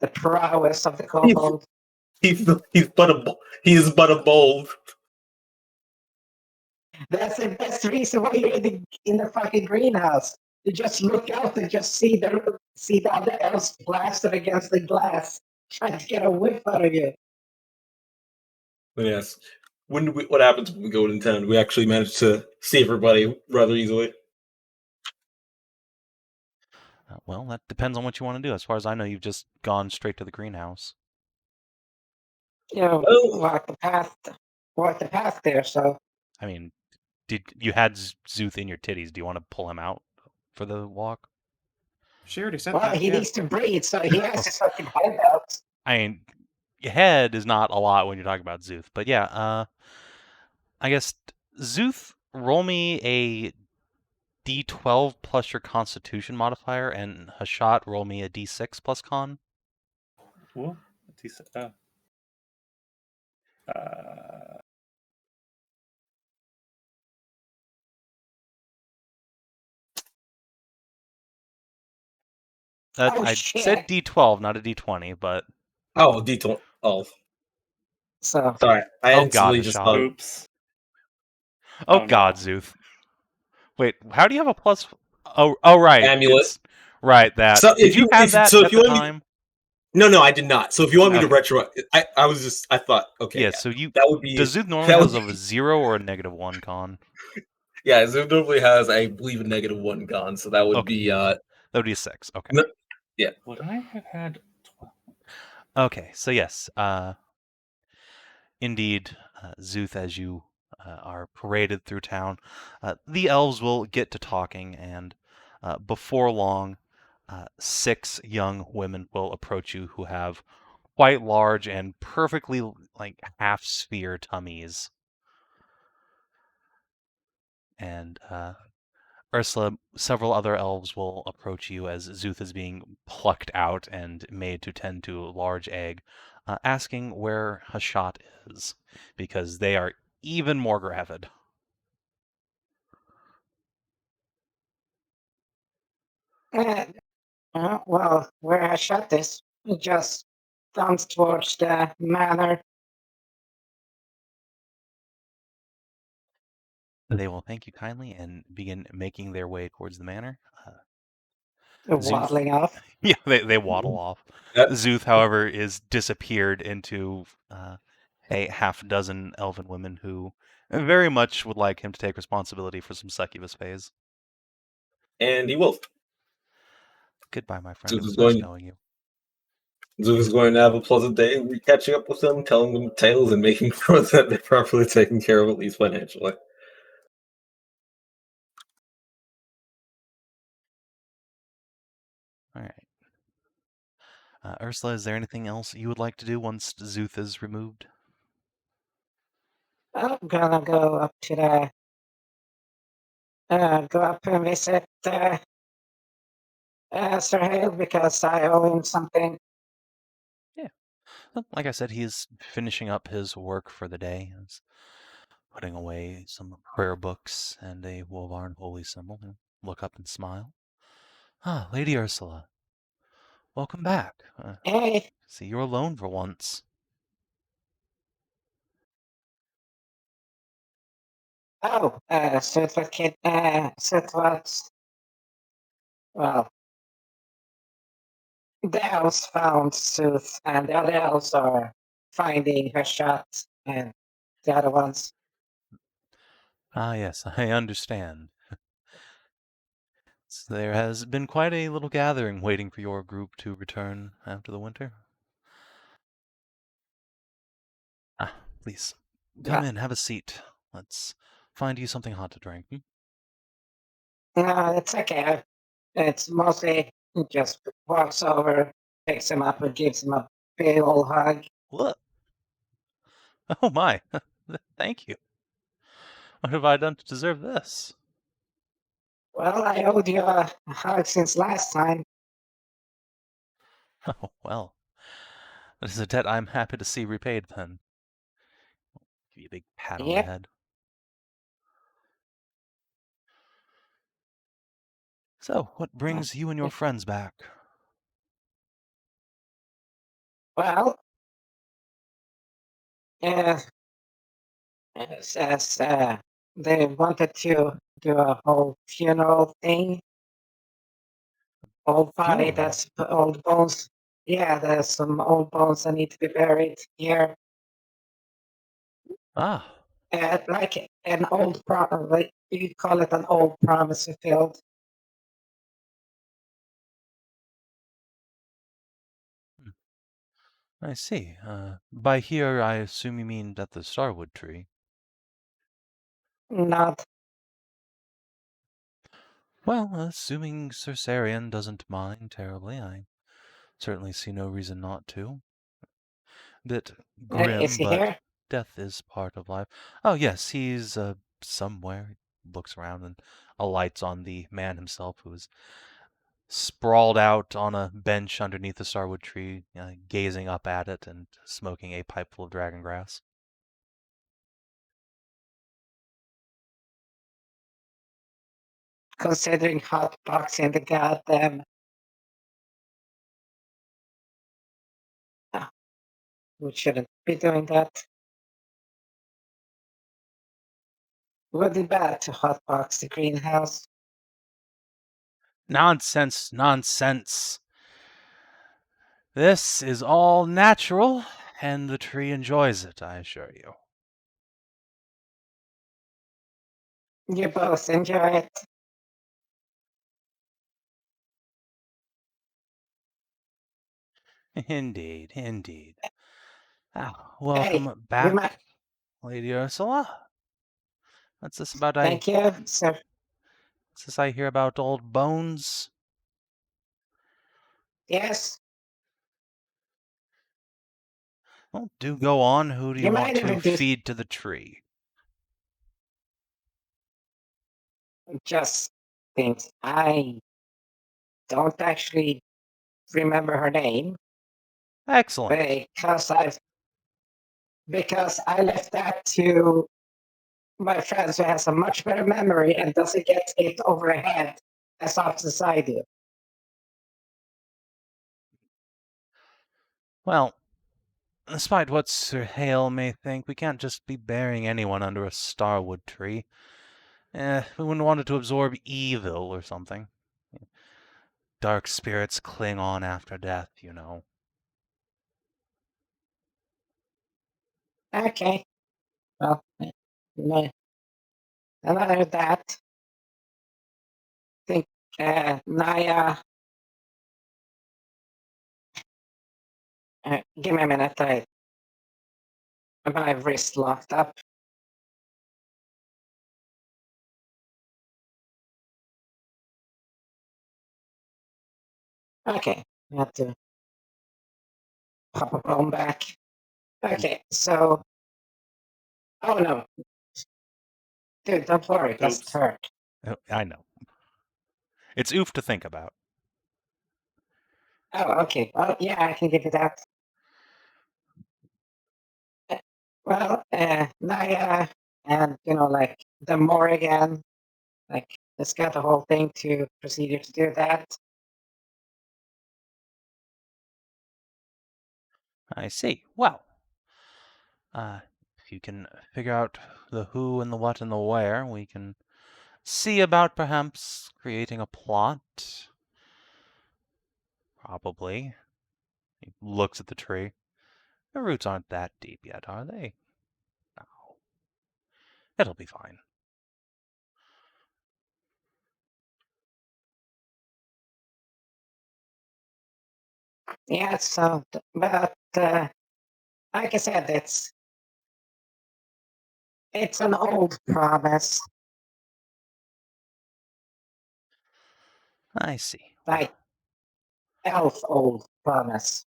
the prowess of the kobold. He is but a bold. That's the best reason why you're in the fucking greenhouse. You just look out and just see the other elves blasted against the glass, trying to get a whiff out of you. Yes. what happens when we go into town? We actually manage to see everybody rather easily. Well, that depends on what you want to do. As far as I know, you've just gone straight to the greenhouse. You know, Well, walk the path there. So I mean, you had Szooth in your titties? Do you want to pull him out for the walk? She already said well, that. he Yeah. needs to breathe, so he has to fucking head out. I mean, your head is not a lot when you're talking about Szooth, but yeah. I guess Szooth, roll me a D12 plus your Constitution modifier, and Hashat, roll me a D6 plus Con. Ooh, decent. I shit. said D12, not a D20, but oh, D20. Oh, So sorry. I Oh, God, instantly just Hashat. thought. Oops. oh Oh, God, no. Szooth. Wait, how do you have a plus? Oh, right. Amulet. It's right that. So Did you have that at the want me, time? no, I did not. So if you want me to Okay. retro, I thought, okay, Yeah. So you that would be. does Szooth normally that would has a 0 or a -1 Con? Yeah, Zoom normally has, I believe, a -1 gone, so that would Okay. be That would be a 6. Okay. no, Would I have had 12? Okay. So yes. Indeed, Szooth, as you are paraded through town, the elves will get to talking, and before long, 6 young women will approach you who have quite large and perfectly like half-sphere tummies. And Ursula, several other elves will approach you as Szooth is being plucked out and made to tend to a large egg, asking where Hashat is, because they are even more gravid. well, where I shot this, just comes towards the manor. They will thank you kindly and begin making their way towards the manor. Waddling off. Yeah, they waddle off. Yep. Szooth, however, is disappeared into a half dozen elven women who very much would like him to take responsibility for some succubus phase. and he will. Goodbye, my friend. Szooth It was is nice going- knowing you. Zoom is going to have a pleasant day, catching up with them, telling them tales, and making sure that they're properly taken care of, at least financially. All right. Ursula, is there anything else you would like to do once Szooth is removed? I'm gonna go up to the go up and visit Sir Hale because I owe him something. Well, like I said, he is finishing up his work for the day. He's putting away some prayer books and a Wolvarn holy symbol. He'll look up and smile. Ah, Lady Ursula. Welcome back. Hey, See, you're alone for once. oh, Szooth was Szooth was, well, the elves found Szooth, and the other elves are finding Hashat and the other ones. Ah, yes, I understand. So there has been quite a little gathering waiting for your group to return after the winter. Ah, please, come in, have a seat. Let's find you something hot to drink. No, it's okay. It's mostly just walks over, picks him up, and gives him a big old hug. What? Oh my, thank you. What have I done to deserve this? Well, I owed you a hug since last time. Oh, well. That is a debt I'm happy to see repaid, then. Give you a big pat on the Yep. head. So, what brings you and your friends back? Well, as they wanted to do a whole funeral thing. Old body, Funeral? that's old bones. Yeah, there's some old bones that need to be buried here. Ah, like an old like you call it an old promise fulfilled. I see. By here, I assume you mean at the Starwood Tree. Not Well, assuming Sorcerian doesn't mind terribly, I certainly see no reason not to. Bit is grim, he but here? death is part of life. Oh, yes, he's somewhere. He looks around and alights on the man himself, who is sprawled out on a bench underneath the Starwood Tree, gazing up at it and smoking a pipe full of dragon grass. Considering hotboxing the goddamn. Ah, we shouldn't be doing that. Would be bad to hotbox the greenhouse. Nonsense, nonsense. This is all natural, and the tree enjoys it, I assure you. You both enjoy it. Indeed, indeed. Ah, Hey, welcome you back, might. Lady Ursula. What's this about? Thank you, sir. What's this I hear about old bones? Yes, Well, do go on. Who do you you want might to even do feed to the tree? just things. I don't actually remember her name Excellent. because I left that to my friends who has a much better memory and doesn't get it over her head as often as I do. Well, despite what Sir Hale may think, we can't just be burying anyone under a Starwood tree. We wouldn't want it to absorb evil or something. Dark spirits cling on after death, you know. Okay, well, another that. I think Nahia. Give me a minute. My wrist locked up. Okay, I have to pop a bone back. Okay, so. Oh no. Dude, don't worry, it doesn't Oops. hurt. Oh, I know. It's oof to think about. Oh, okay. Well, yeah, I can give you that. Well, Nahia and, like, the more again, like, let's get the whole thing to procedure to do that. I see. Well, if you can figure out the who and the what and the where, we can see about perhaps creating a plot. Probably. He looks at the tree. The roots aren't that deep yet, are they? No. It'll be fine. Yeah, so, but, like I said, it's an old promise. I see. Like, elf old promise.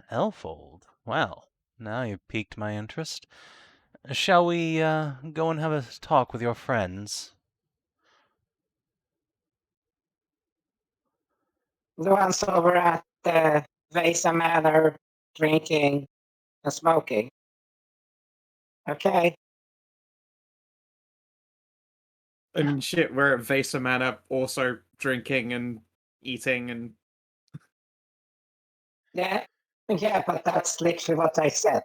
Elfold. Well, now you've piqued my interest. Shall we go and have a talk with your friends? The ones over at the Viessa Manor drinking and smoking. Okay. I mean, shit, we're at Viessa Manor also drinking and eating and. Yeah, but that's literally what I said.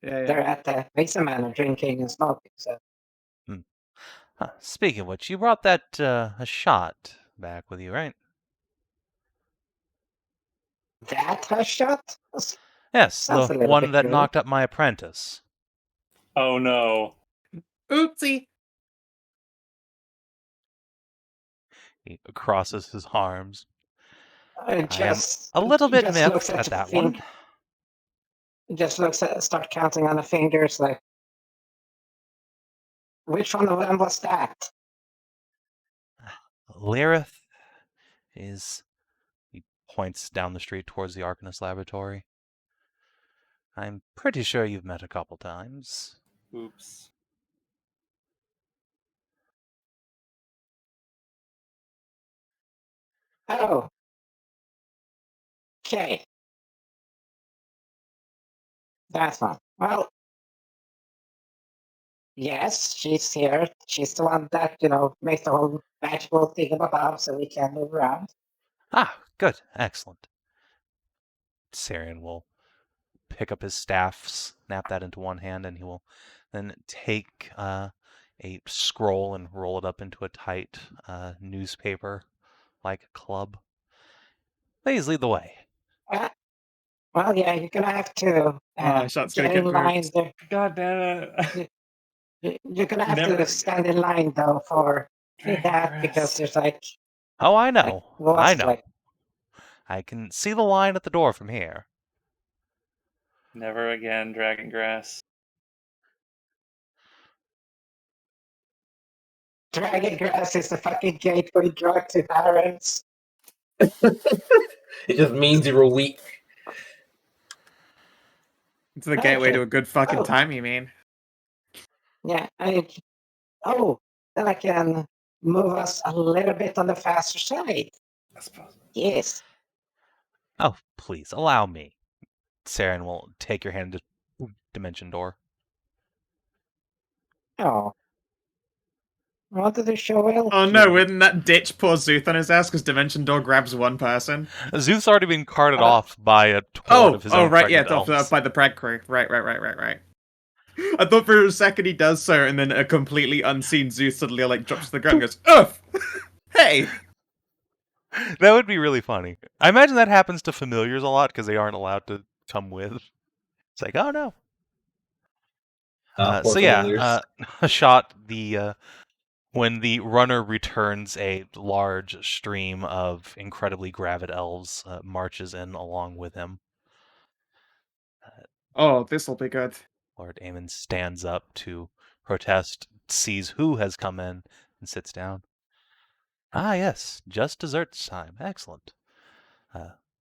Yeah, They're yeah. at the Viessa Manor drinking and smoking, so. Speaking of which, you brought that Hashat back with you, right? That Hashat? Yes, Sounds the a little one bit that cool. knocked up my apprentice. Oh no. Oopsie. He crosses his arms. I am Just a little bit just looks miffed at at the that one. Just looks at, start counting on the fingers, like, which one of them was that? Lyrith is... He points down the street towards the Arcanist laboratory. I'm pretty sure you've met a couple times. Oops. Oh. Okay. That's one. Well, yes, she's here. She's the one that, makes the whole magical thing above so we can move around. Ah, good. Excellent. Sarian will pick up his staff, snap that into one hand, and he will then take a scroll and roll it up into a tight newspaper-like club. Please lead the way. Well, yeah, you're gonna have to Hashat's gonna get in get line moved. there. God damn it. You're gonna have Never to stand in line though for Dragon that because grass. there's like Oh, I know. well, I what's it know. like? I can see the line at the door from here. Never again, dragon grass. Dragon grass is the fucking gateway drug to barons. It just means you're weak. It's the gateway Okay. to a good fucking Oh. time, you mean? Yeah, then I can move us a little bit on the faster side. I suppose. Yes. Oh, please, allow me. Saren will take your hand to dimension door. Oh. Wanted to show well. Oh no, wouldn't that ditch poor Szooth on his ass because Dimension Door grabs one person? Szooth's already been carted Uh, off by a torrent of his own right, yeah, pregnant elves. by the Preg crew. Right. I thought for a second he does so, and then a completely unseen Szooth suddenly like drops to the ground and goes, "Ugh! Hey!" That would be really funny. I imagine that happens to familiars a lot because they aren't allowed to come with. It's like, oh no. Poor familiars. Hashat, when the runner returns, a large stream of incredibly gravid elves marches in along with him. Oh, this'll be good. Lord Aemon stands up to protest, sees who has come in, and sits down. Ah, yes, just desserts time. Excellent.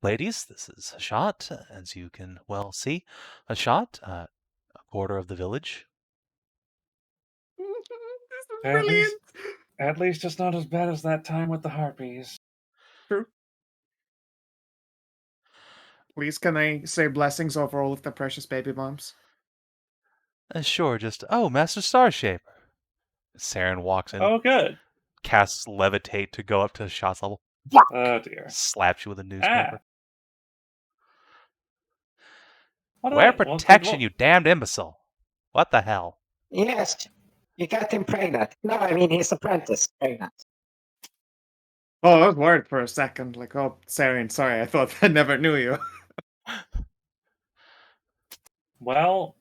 Ladies, this is Hashat, as you can well see. Hashat, a quarter of the village. This is At brilliant. least, at least it's not as bad as that time with the harpies. True. Please, can I say blessings over all of the precious baby moms? Sure, Master Starshaper. Saren walks in, Oh, good. casts Levitate to go up to Hashat's level, Oh dear. slaps you with a newspaper. Wear protection, you damned imbecile. What the hell? Yes. You got him pregnant. No, I mean his apprentice pregnant. Oh, I was worried for a second. Like, oh, Sarian, sorry, I thought I never knew you. Well,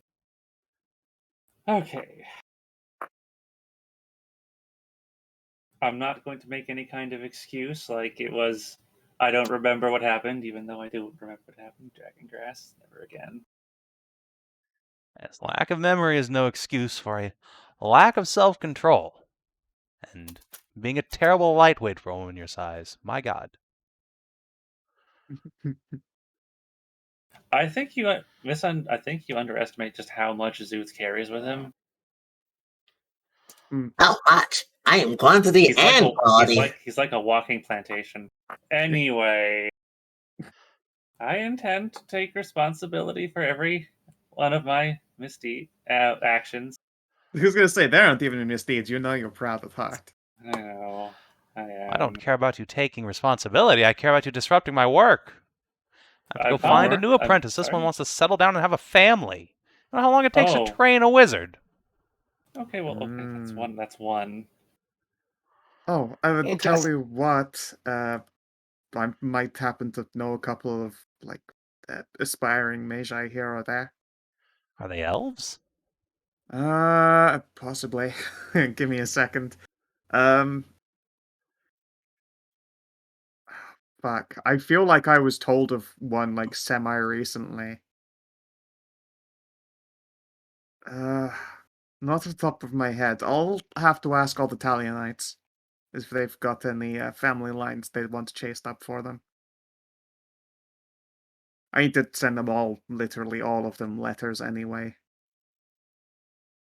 okay. I'm not going to make any kind of excuse like it was. I don't remember what happened, even though I do remember what happened. Dragon grass, never again. Yes, lack of memory is no excuse for a lack of self-control. And being a terrible lightweight for a woman your size. My God. I think you underestimate just how much Szooth carries with him. How much? I am quantity He's and like quality. he's like a walking plantation. Anyway, I intend to take responsibility for every one of my actions. Who's gonna say there aren't even misdeeds? You know you're proud at heart. I know. I am. I don't care about you taking responsibility. I care about you disrupting my work. I have to go find a new apprentice. This one wants to settle down and have a family. You know how long it takes to train a wizard. Okay, well, okay, that's one. Oh, I would tell you what. I might happen to know a couple of aspiring magi hero there. Are they elves? Possibly. Give me a second. Um, Fuck. I feel like I was told of one like semi recently. Uh, Not off the top of my head. I'll have to ask all the Talionites if they've got any family lines they want chased up for them. I need to send them all, literally all of them, letters anyway.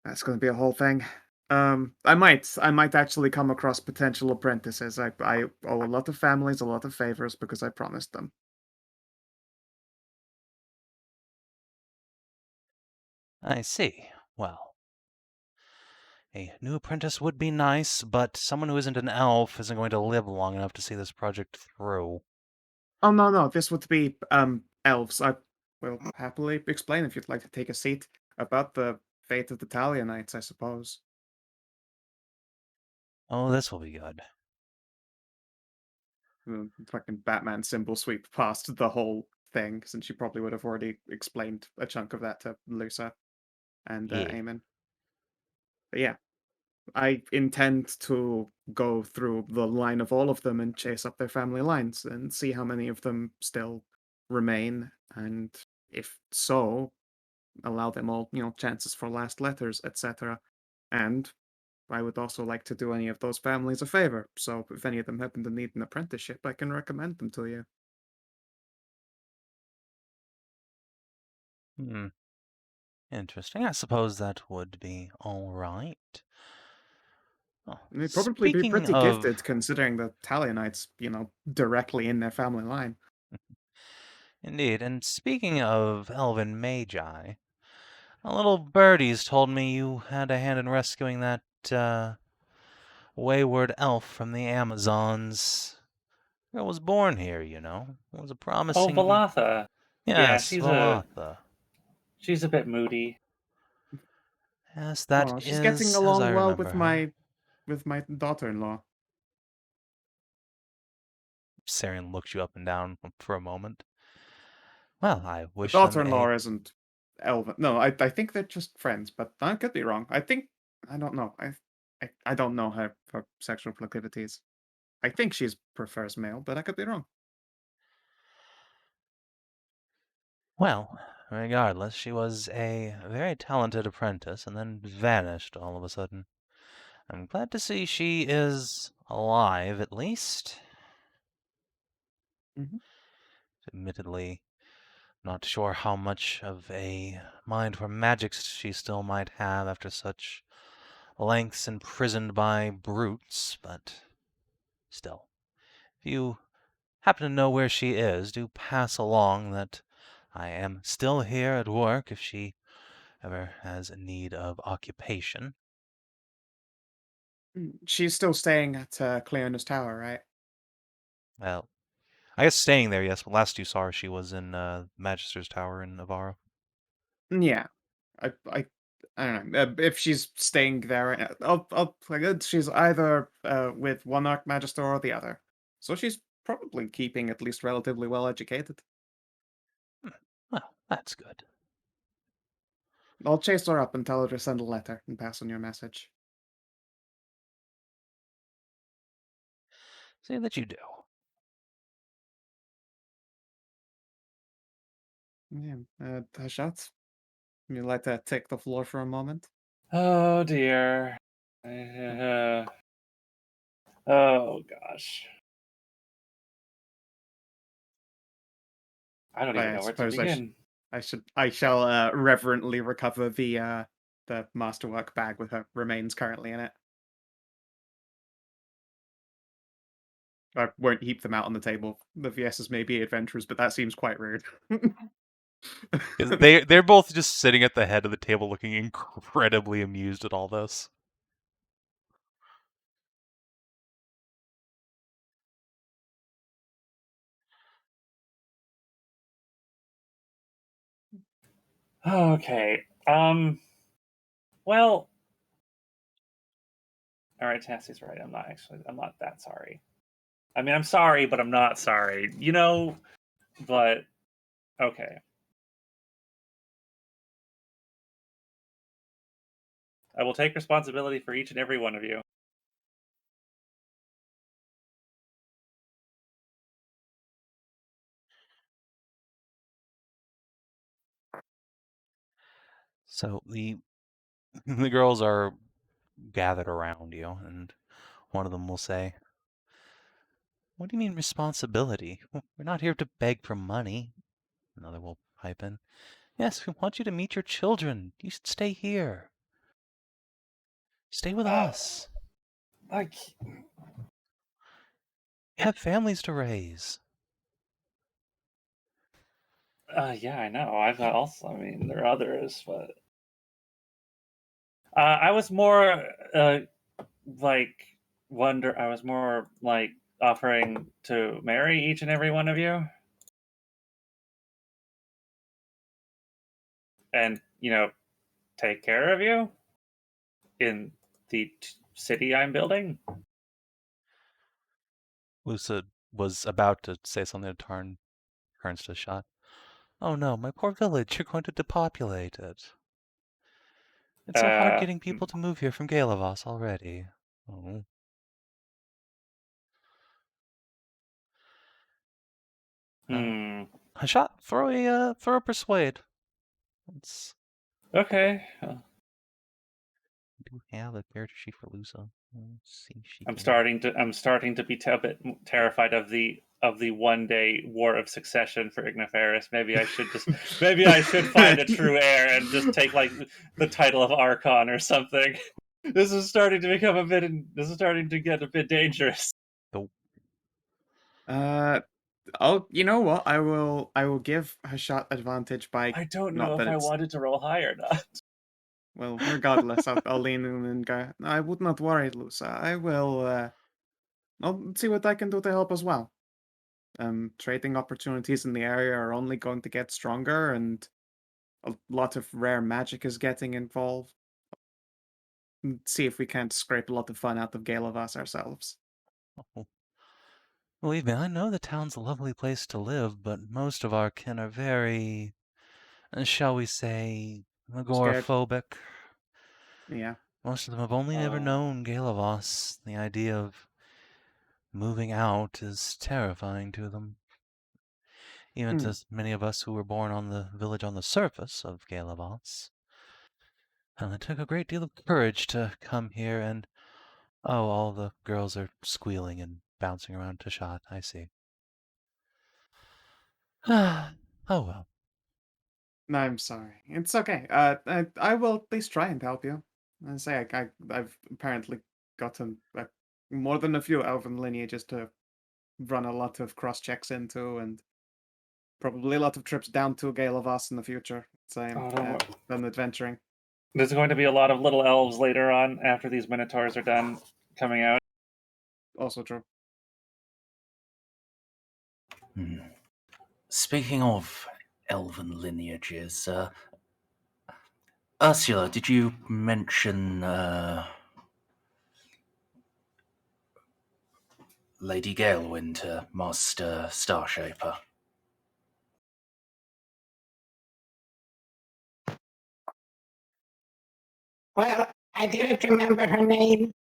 That's going to be a whole thing. I might actually come across potential apprentices. I owe a lot of families a lot of favors because I promised them. I see. Well, a new apprentice would be nice, but someone who isn't an elf isn't going to live long enough to see this project through. Oh no, this would be elves. I will happily explain if you'd like to take a seat about the fate of the Talionites, I suppose. Oh, this will be good. Fucking Batman symbol sweep past the whole thing, since you probably would have already explained a chunk of that to Lusa and Yeah. Eamon. But yeah, I intend to go through the line of all of them and chase up their family lines and see how many of them still remain, and if so, allow them all, chances for last letters, etc. And I would also like to do any of those families a favor, so if any of them happen to need an apprenticeship, I can recommend them to you. Interesting. I suppose that would be all right. Oh, They'd probably be speaking pretty of... gifted, considering the Talionites, directly in their family line. Indeed, and speaking of elven magi, a little birdie's told me you had a hand in rescuing that, wayward elf from the Amazons. Girl was born here, you know. It was a Oh, promising... Valatha. Yeah, Yes, Valatha. she's a bit moody. Yes, that Oh, she's getting is as I along well remember her. with my daughter-in-law. Sarian looked you up and down for a moment. Well, I The wish them daughter-in-law a... isn't Elven. No, I think they're just friends, but I could be wrong. I don't know. I don't know her sexual proclivities. I think she prefers male, but I could be wrong. Well, regardless, she was a very talented apprentice and then vanished all of a sudden. I'm glad to see she is alive, at least. Mhm. Admittedly, not sure how much of a mind for magics she still might have after such lengths imprisoned by brutes, but still. If you happen to know where she is, do pass along that I am still here at work if she ever has need of occupation. She's still staying at Cleona's Tower, right? Well, I guess staying there, yes, but last you saw her, she was in Magister's Tower in Navarro. Yeah. I don't know. If she's staying there, I'll play good. She's either with one Archmagister or the other. So she's probably keeping at least relatively well educated. Well, that's good. I'll chase her up and tell her to send a letter and pass on your message. See that you do. Yeah. Hashat, you like to take the floor for a moment? Oh dear. Oh gosh. I don't even I know where to suppose begin. I shall reverently recover the masterwork bag with her remains currently in it. I won't heap them out on the table. The Viessas may be adventurers, but that seems quite rude. They're both just sitting at the head of the table looking incredibly amused at all this. Okay. Well. All right, Tassie's right. I'm not that sorry. I mean, I'm sorry, but I'm not sorry. But Okay. I will take responsibility for each and every one of you. So the girls are gathered around you, and one of them will say, "What do you mean responsibility? We're not here to beg for money." Another will pipe in, "Yes, we want you to meet your children. You should stay here. Stay with us. Like, You have families to raise." yeah, I know. I've got also. I mean, there are others, but I was more like I was more like offering to marry each and every one of you, and take care of you in the city I'm building. Lusa was about to say something to turns to Shot. "Oh no, my poor village, you're going to depopulate it. It's so hard Uh, getting people to move here from Galavos already." Oh. hmm. Hashat, throw a persuade. Let's Okay. do have a character sheet for Lusa. Let's see if she I'm can. starting to be a bit terrified of the 1-day war of succession for Ignaferis. Maybe I should find a true heir and just take like the title of Archon or something. This is starting to get a bit dangerous. Nope. Oh, you know what? I will give Hashat advantage by I don't know not if that I it's wanted to roll high or not. well. Regardless, I'll lean in and go. "No, I would not worry, Lusa. I will. I'll see what I can do to help as well. Trading opportunities in the area are only going to get stronger, and a lot of rare magic is getting involved. See if we can't scrape a lot of fun out of Galavas ourselves." Oh. Believe me, I know the town's a lovely place to live, but most of our kin are very, shall we say, Scared. agoraphobic. Yeah. Most of them have only ever known Galavos. The idea of moving out is terrifying to them. Even Hmm. to many of us who were born on the village on the surface of Galavos. And it took a great deal of courage to come here, and all the girls are squealing and bouncing around Tashat. I see. Oh well. No, I'm sorry. It's okay. I will at least try and help you. I say I've apparently gotten more than a few elven lineages to run a lot of cross checks into, and probably a lot of trips down to Galavas in the future. Same. Oh, don't worry. Than adventuring. There's going to be a lot of little elves later on after these minotaurs are done coming out. Also true. Speaking of elven lineages, Ursula, did you mention Lady Galewind to Master Starshaper? Well, I didn't remember her name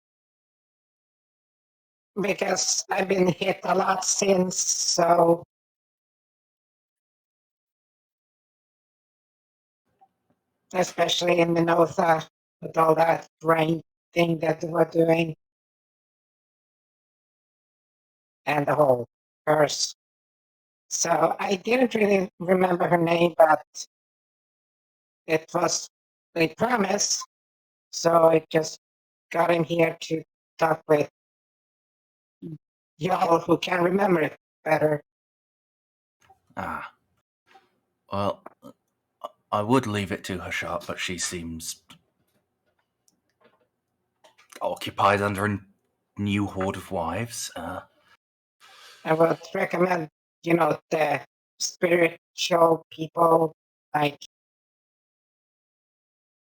because I've been hit a lot since, so especially in Minotha with all that rain thing that they were doing and the whole curse. So I didn't really remember her name, but it was a promise. So I just got in here to talk with y'all who can remember it better. Ah. Well, I would leave it to Hashat, but she seems occupied under a new horde of wives. I would recommend, the spiritual people, like,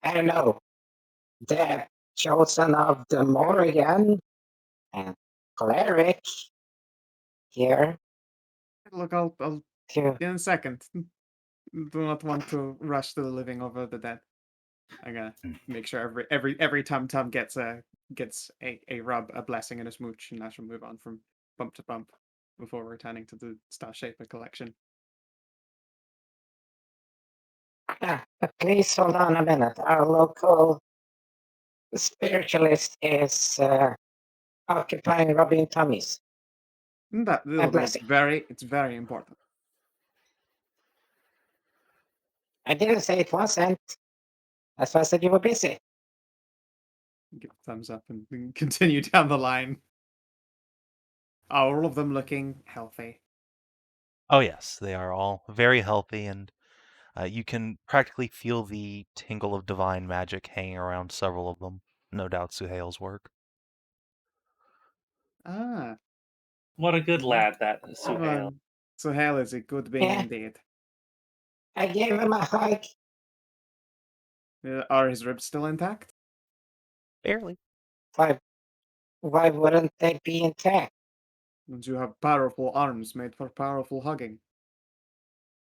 I don't know, the chosen of the Morrigan and cleric here Look, I'll to in a second. do not want to rush the living over the dead. I'm gonna make sure every Tum Tum gets a rub, a blessing, and a smooch, and that should move on from bump to bump before returning to the Star Shaper collection. But please hold on a minute. Our local spiritualist is occupying rubbing tummies. That blessing. it's very important. I didn't say it wasn't. I just said you were busy. Give a thumbs up and continue down the line. Are all of them looking healthy? Oh yes, they are all very healthy, and you can practically feel the tingle of divine magic hanging around several of them. No doubt Suhail's work. Ah, What a good lad that Suhail. Suhail is a good being Yeah. indeed. I gave him a hug. Are his ribs still intact? Barely. Why wouldn't they be intact? And you have powerful arms made for powerful hugging.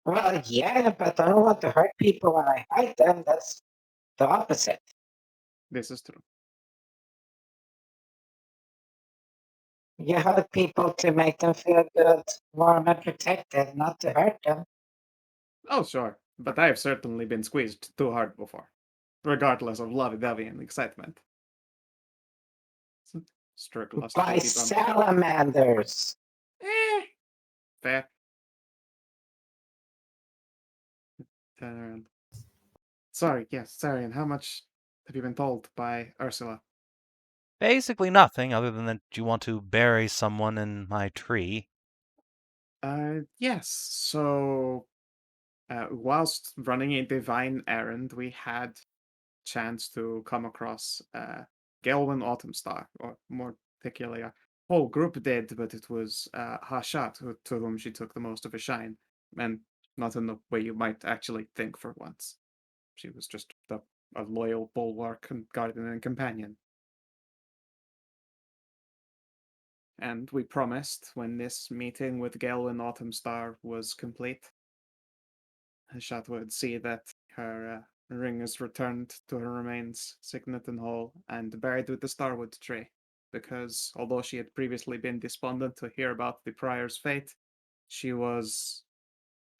Well, yeah, but I don't want to hurt people when I hug them. That's the opposite. This is true. You hug people to make them feel good, warm, and protected, not to hurt them. Oh, sure. But I have certainly been squeezed too hard before, regardless of lovey-dovey and excitement. Stroke lost By salamanders. Fair. Turn around. Sorry, and how much have you been told by Ursula? Basically nothing, other than that you want to bury someone in my tree. Yes. So, whilst running a divine errand, we had chance to come across Gelwyn Autumnstar, or more particularly, a whole group did, but it was Hashat to whom she took the most of a shine, and not in the way you might actually think for once. She was just a loyal bulwark and guardian and companion. And we promised when this meeting with Gelwyn Autumnstar was complete, Hashat would see that her ring is returned to her remains, signet and whole, and buried with the Starwood Tree. Because although she had previously been despondent to hear about the prior's fate, she was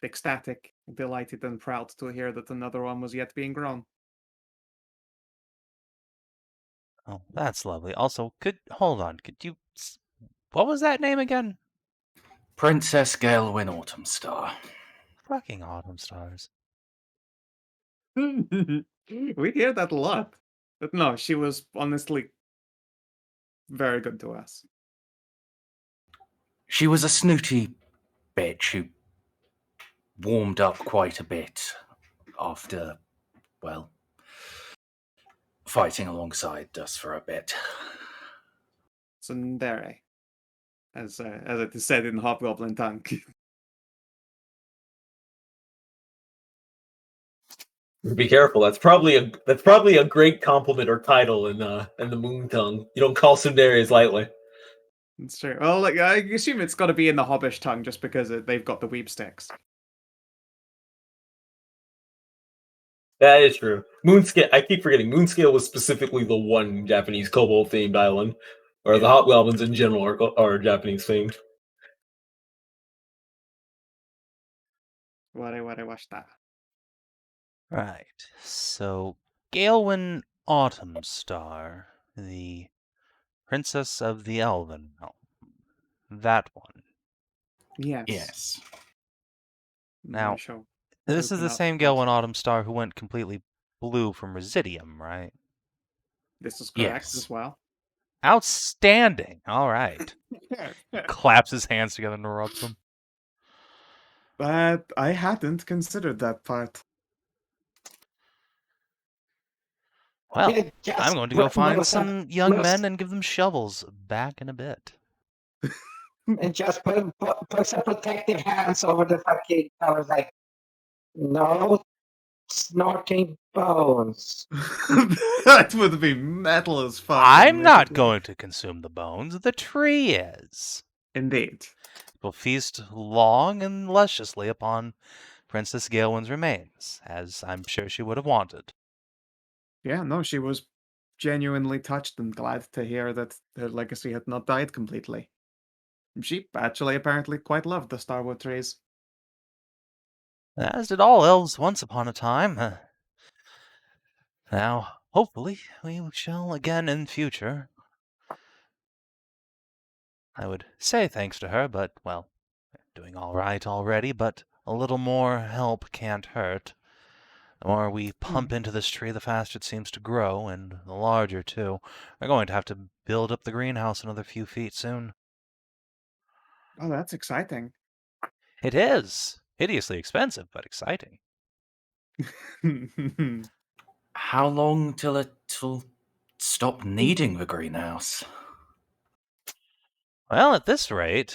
ecstatic, delighted, and proud to hear that another one was yet being grown. Oh, that's lovely. Also, hold on, what was that name again? Princess Gelwyn Autumnstar. Fucking Autumn Stars. We hear that a lot. But no, she was honestly very good to us. She was a snooty bitch who warmed up quite a bit after, well, fighting alongside us for a bit. Tsundere, as it is said in Hobgoblin tongue. Be careful. That's probably a great compliment or title in the Moon tongue. You don't call Sundaries lightly. It's true. Well, like, I assume it's got to be in the Hobbish tongue just because they've got the weeb sticks. That is true. Moonscale. I keep forgetting. Moonscale was specifically the one Japanese kobold themed island, or the hobgoblins in general are Japanese themed. Watch that. Right. So, Gelwyn Autumnstar, the Princess of the Elven. Oh, that one. Yes. Now, Show. This is Open the up same first. Gelwyn Autumnstar who went completely blue from Residium, right? This is correct Yes. as well. Outstanding. All right. Claps his hands together and rubs them. But I hadn't considered that part. Well, You just I'm going to go find move some young move- men and give them shovels back in a bit. and just put some protective hands over the fucking. I was like, no snorting bones. That would be metal as fuck. I'm not going to consume the bones. The tree is. Indeed. It will feast long and lusciously upon Princess Galewin's remains, as I'm sure she would have wanted. Yeah, no, she was genuinely touched and glad to hear that her legacy had not died completely. She actually apparently quite loved the Starwood trees. As did all elves once upon a time. Now, hopefully, we shall again in future. I would say thanks to her, but, well, doing all right already, but a little more help can't hurt. The more we pump into this tree, the faster it seems to grow, and the larger, too. We're going to have to build up the greenhouse another few feet soon. Oh, that's exciting. It is. Hideously expensive, but exciting. How long till it'll stop needing the greenhouse? Well, at this rate,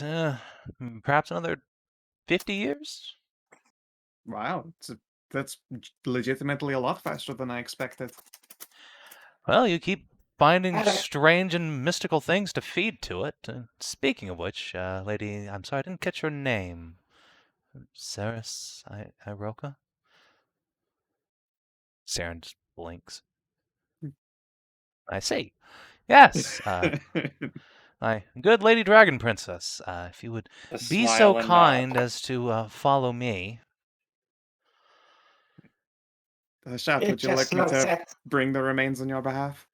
perhaps another 50 years? Wow, that's legitimately a lot faster than I expected. Well, you keep finding Hello. strange and mystical things to feed to it. Speaking of which, lady, I'm sorry, I didn't catch your name. Sarris, Iroka? Saren just blinks. I see. Yes, my good Lady Dragon Princess. If you would The be smile so and kind nod. as to follow me. Hashat, It would you just like me looks to at bring the remains on your behalf?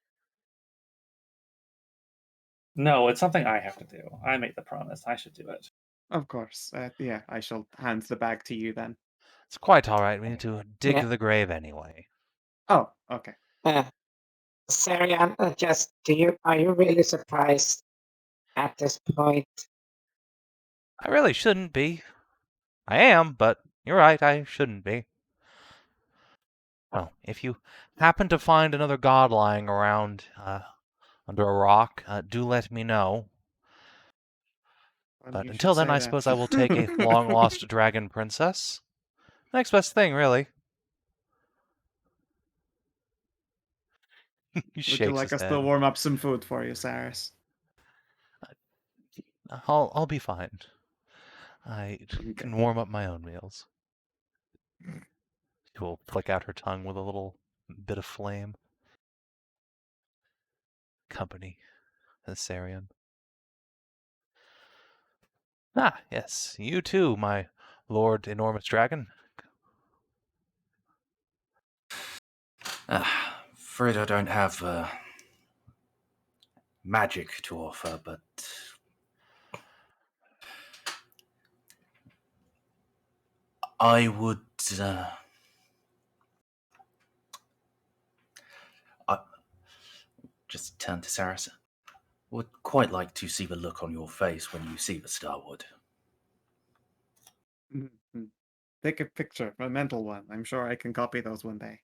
No, it's something I have to do. I made the promise. I should do it. Of course. Yeah, I shall hand the bag to you then. It's quite all right. We need to dig Yeah. the grave anyway. Oh, okay. Sarian, just are you really surprised at this point? I really shouldn't be. I am, but you're right, I shouldn't be. Well, if you happen to find another god lying around under a rock, do let me know. Well, But you until should then, say I that. suppose I will take a long-lost dragon princess. Next best thing, really. He Would you shakes like his us to head. warm up some food for you, Sarris? I'll be fine. I Okay. can warm up my own meals. She will flick out her tongue with a little bit of flame. Company, Sarian. Ah, yes, you too, my Lord Enormous Dragon. Afraid I don't have magic to offer, but I would. I just turn to Sarris. Would quite like to see the look on your face when you see the Starwood. Mhm. Take a picture, a mental one. I'm sure I can copy those one day.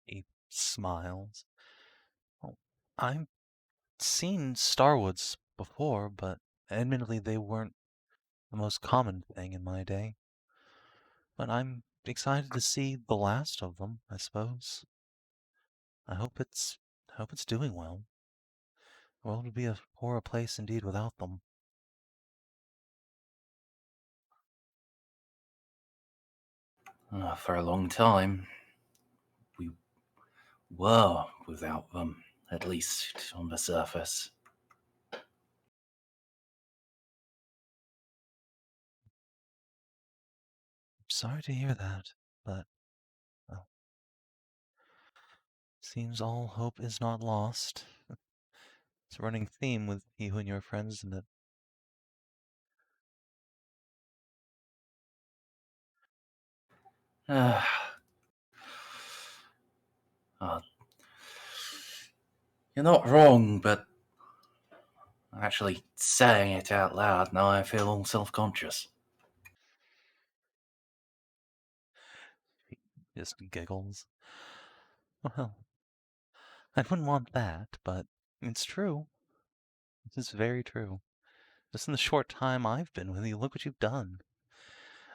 He smiles. Oh, I've seen Starwoods before, but admittedly they weren't the most common thing in my day. But I'm excited to see the last of them, I suppose. I hope it's doing well. The world would be a poorer place indeed without them. For a long time, we were without them, at least on the surface. Sorry to hear that, but well, seems all hope is not lost. It's a running theme with you and your friends, isn't it? Uh, you're not wrong, but actually saying it out loud, now I feel all self-conscious. He just giggles. Well, I wouldn't want that, but it's true. This is very true. Just in the short time I've been with you, look what you've done.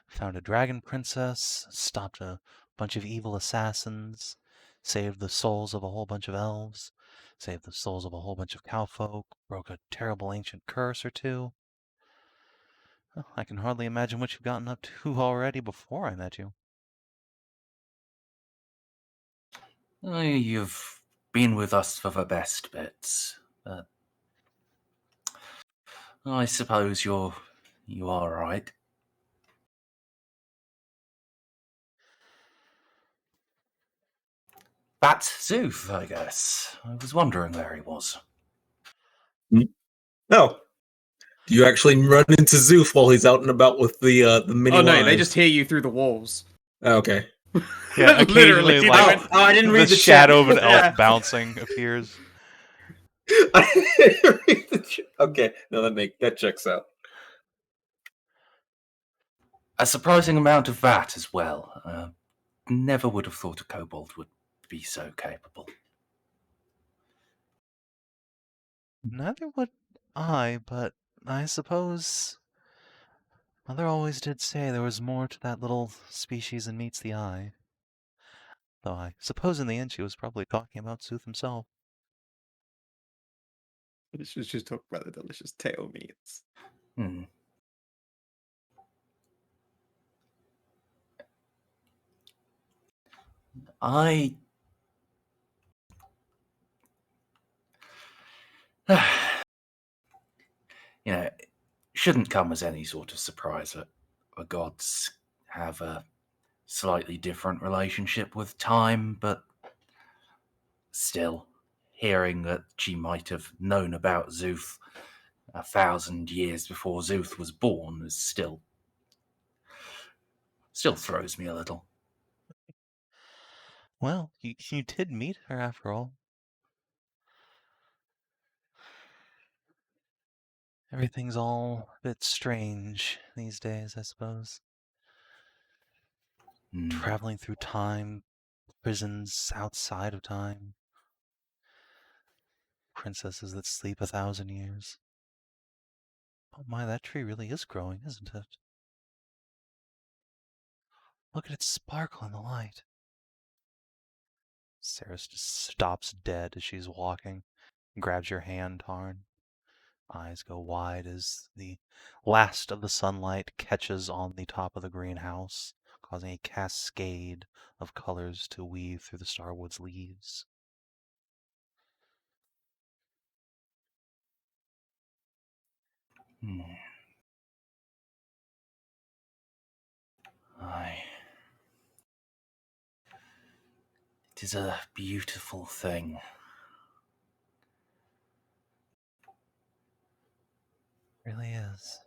Found a dragon princess, stopped a bunch of evil assassins, saved the souls of a whole bunch of elves, saved the souls of a whole bunch of cowfolk, broke a terrible ancient curse or two. Well, I can hardly imagine what you've gotten up to already before I met you. You've been with us for the best bits, but I suppose you are right. That's Szooth, I guess. I was wondering where he was. No. Do you actually run into Szooth while he's out and about with the mini Oh no, they lions? just hear you through the walls. Okay. Yeah, Literally, occasionally, they like, went- I didn't the read the shadow chat. of an elf Yeah. bouncing appears. I didn't read the chat. Okay, no, that checks out. A surprising amount of that as well. Never would have thought a kobold would be so capable. Neither would I, but I suppose Mother always did say there was more to that little species than meets the eye. Though I suppose in the end she was probably talking about Szooth himself. Let's just talk about the delicious tail meats. Hmm. I shouldn't come as any sort of surprise that the gods have a slightly different relationship with time, but still, hearing that she might have known about Szooth 1,000 years before Szooth was born is still throws me a little. Well, you did meet her after all. Everything's all a bit strange these days, I suppose. Traveling through time, prisons outside of time, princesses that sleep 1,000 years. Oh my, that tree really is growing, isn't it? Look at it sparkle in the light. Sarris just stops dead as she's walking, grabs your hand, Tarn. Eyes go wide as the last of the sunlight catches on the top of the greenhouse, causing a cascade of colors to weave through the Starwood's leaves. Aye. It is a beautiful thing. It really is.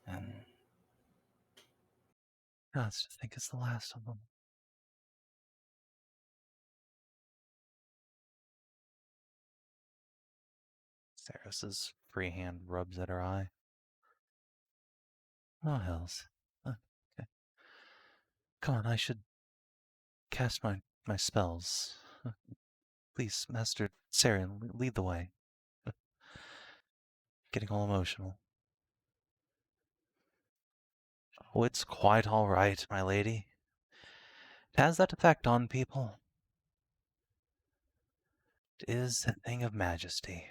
And Gods to think it's the last of them. Sarris's free hand rubs at her eye. Oh, hells. Okay. Come on, I should cast my spells. Please, Master Sarian, lead the way. Getting all emotional. Oh, it's quite all right, my lady. It has that effect on people. It is a thing of majesty.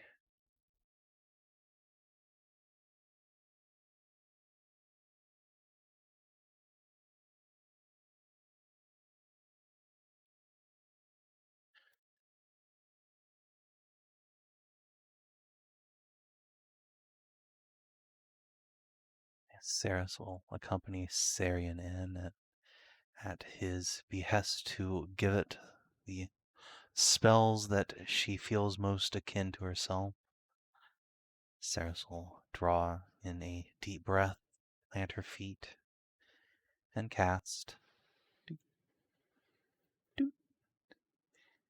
Sarris will accompany Sarian in at his behest to give it the spells that she feels most akin to herself. Sarris will draw in a deep breath, plant her feet, and cast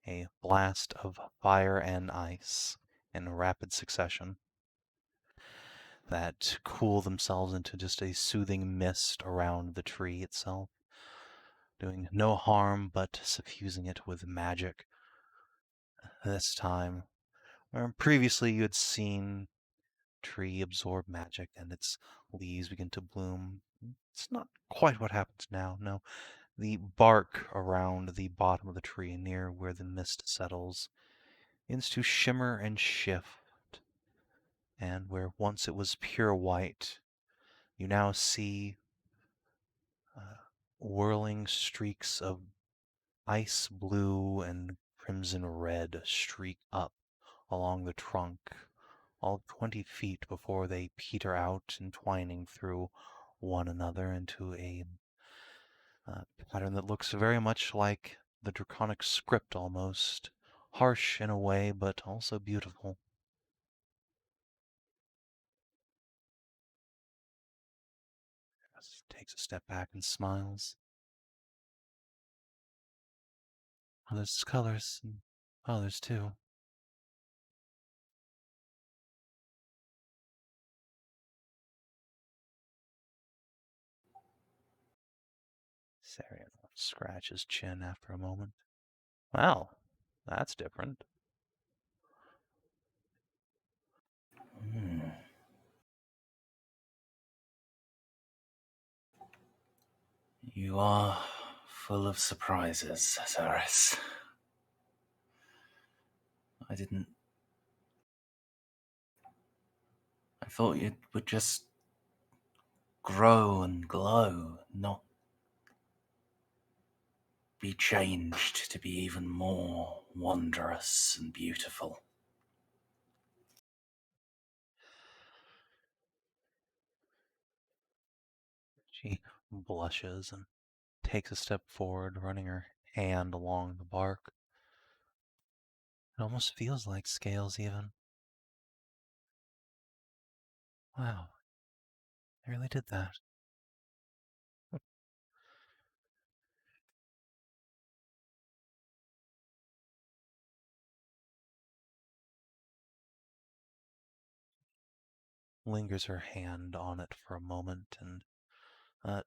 a blast of fire and ice in rapid succession that cool themselves into just a soothing mist around the tree itself, doing no harm but suffusing it with magic. This time, where previously you had seen tree absorb magic and its leaves begin to bloom, it's not quite what happens now. No, the bark around the bottom of the tree near where the mist settles begins to shimmer and shift, and where once it was pure white, You now see whirling streaks of ice blue and crimson red streak up along the trunk, all 20 feet before they peter out, entwining through one another into a pattern that looks very much like the draconic script almost. Harsh in a way, but also beautiful. Takes a step back and smiles. Oh, there's colors and others too. Sarian will scratch his chin after a moment. Wow, that's different. Hmm. You are full of surprises, Sarris. I thought it would just grow and glow, not be changed to be even more wondrous and beautiful. She blushes and takes a step forward, running her hand along the bark. It almost feels like scales, even. Wow, they really did that. Lingers her hand on it for a moment, and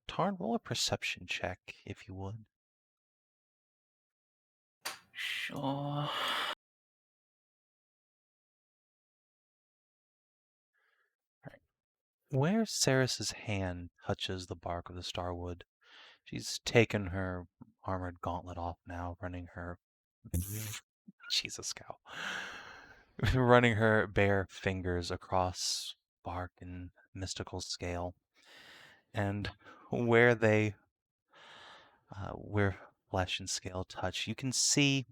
Tarn, roll a perception check, if you would. Sure. Where Sarris's hand touches the bark of the Starwood, she's taken her armored gauntlet off now, running her... Jesus, cow. Running her bare fingers across bark and mystical scale. And where where flesh and scale touch, you can see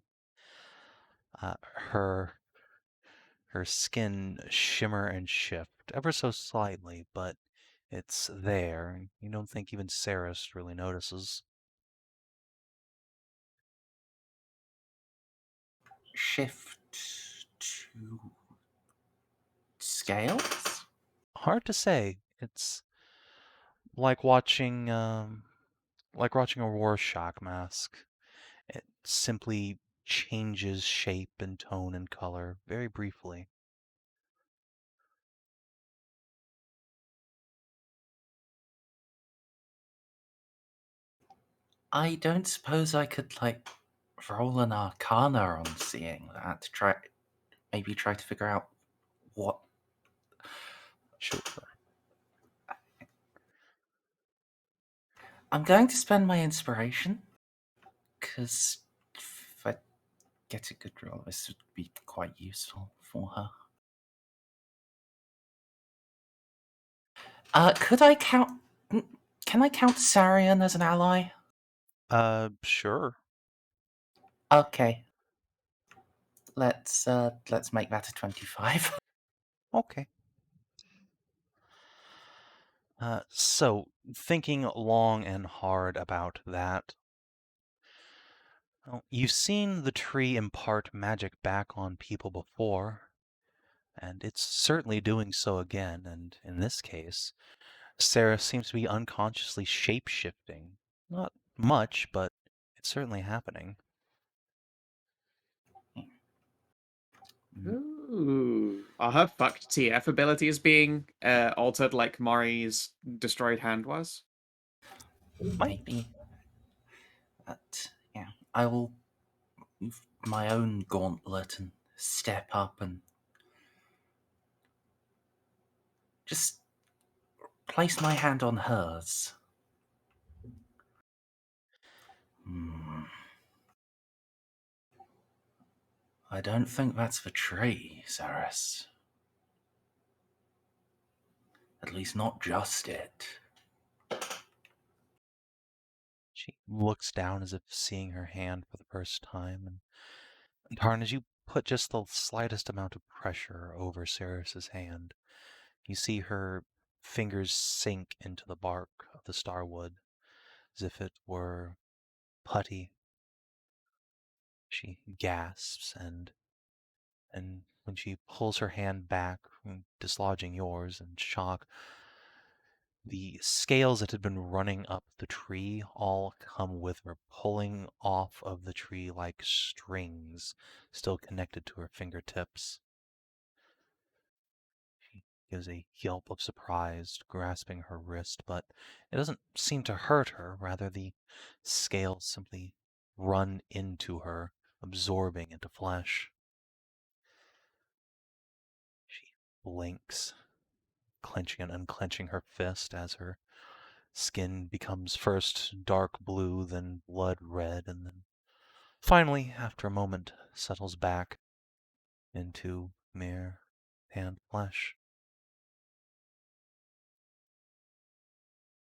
her skin shimmer and shift ever so slightly, but it's there. You don't think even Sarris really notices. Shift to scales? Hard to say. It's like watching a Rorschach mask. It simply changes shape and tone and color very briefly. I don't suppose I could, roll an arcana on seeing that. Maybe try to figure out what... Sure. I'm going to spend my inspiration, because if I get a good roll, this would be quite useful for her. Could I count... Can I count Sarian as an ally? Sure. Okay. Let's make that a 25. Okay. So, thinking long and hard about that, well, you've seen the tree impart magic back on people before, and it's certainly doing so again, and in this case, Sarah seems to be unconsciously shape-shifting. Not much, but it's certainly happening. Ooh. Are her fucked TF abilities being altered like Mari's destroyed hand was? Maybe. But, yeah, I will move my own gauntlet and step up and just place my hand on hers. I don't think that's the tree, Sarris. At least not just it. She looks down as if seeing her hand for the first time, and Tarn, as you put just the slightest amount of pressure over Sarris's hand, you see her fingers sink into the bark of the starwood as if it were putty. She gasps, and when she pulls her hand back, dislodging yours in shock, the scales that had been running up the tree all come with her, pulling off of the tree like strings, still connected to her fingertips. She gives a yelp of surprise, grasping her wrist, but it doesn't seem to hurt her. Rather, the scales simply run into her, absorbing into flesh. She blinks, clenching and unclenching her fist as her skin becomes first dark blue, then blood red, and then finally, after a moment, settles back into mere tanned flesh.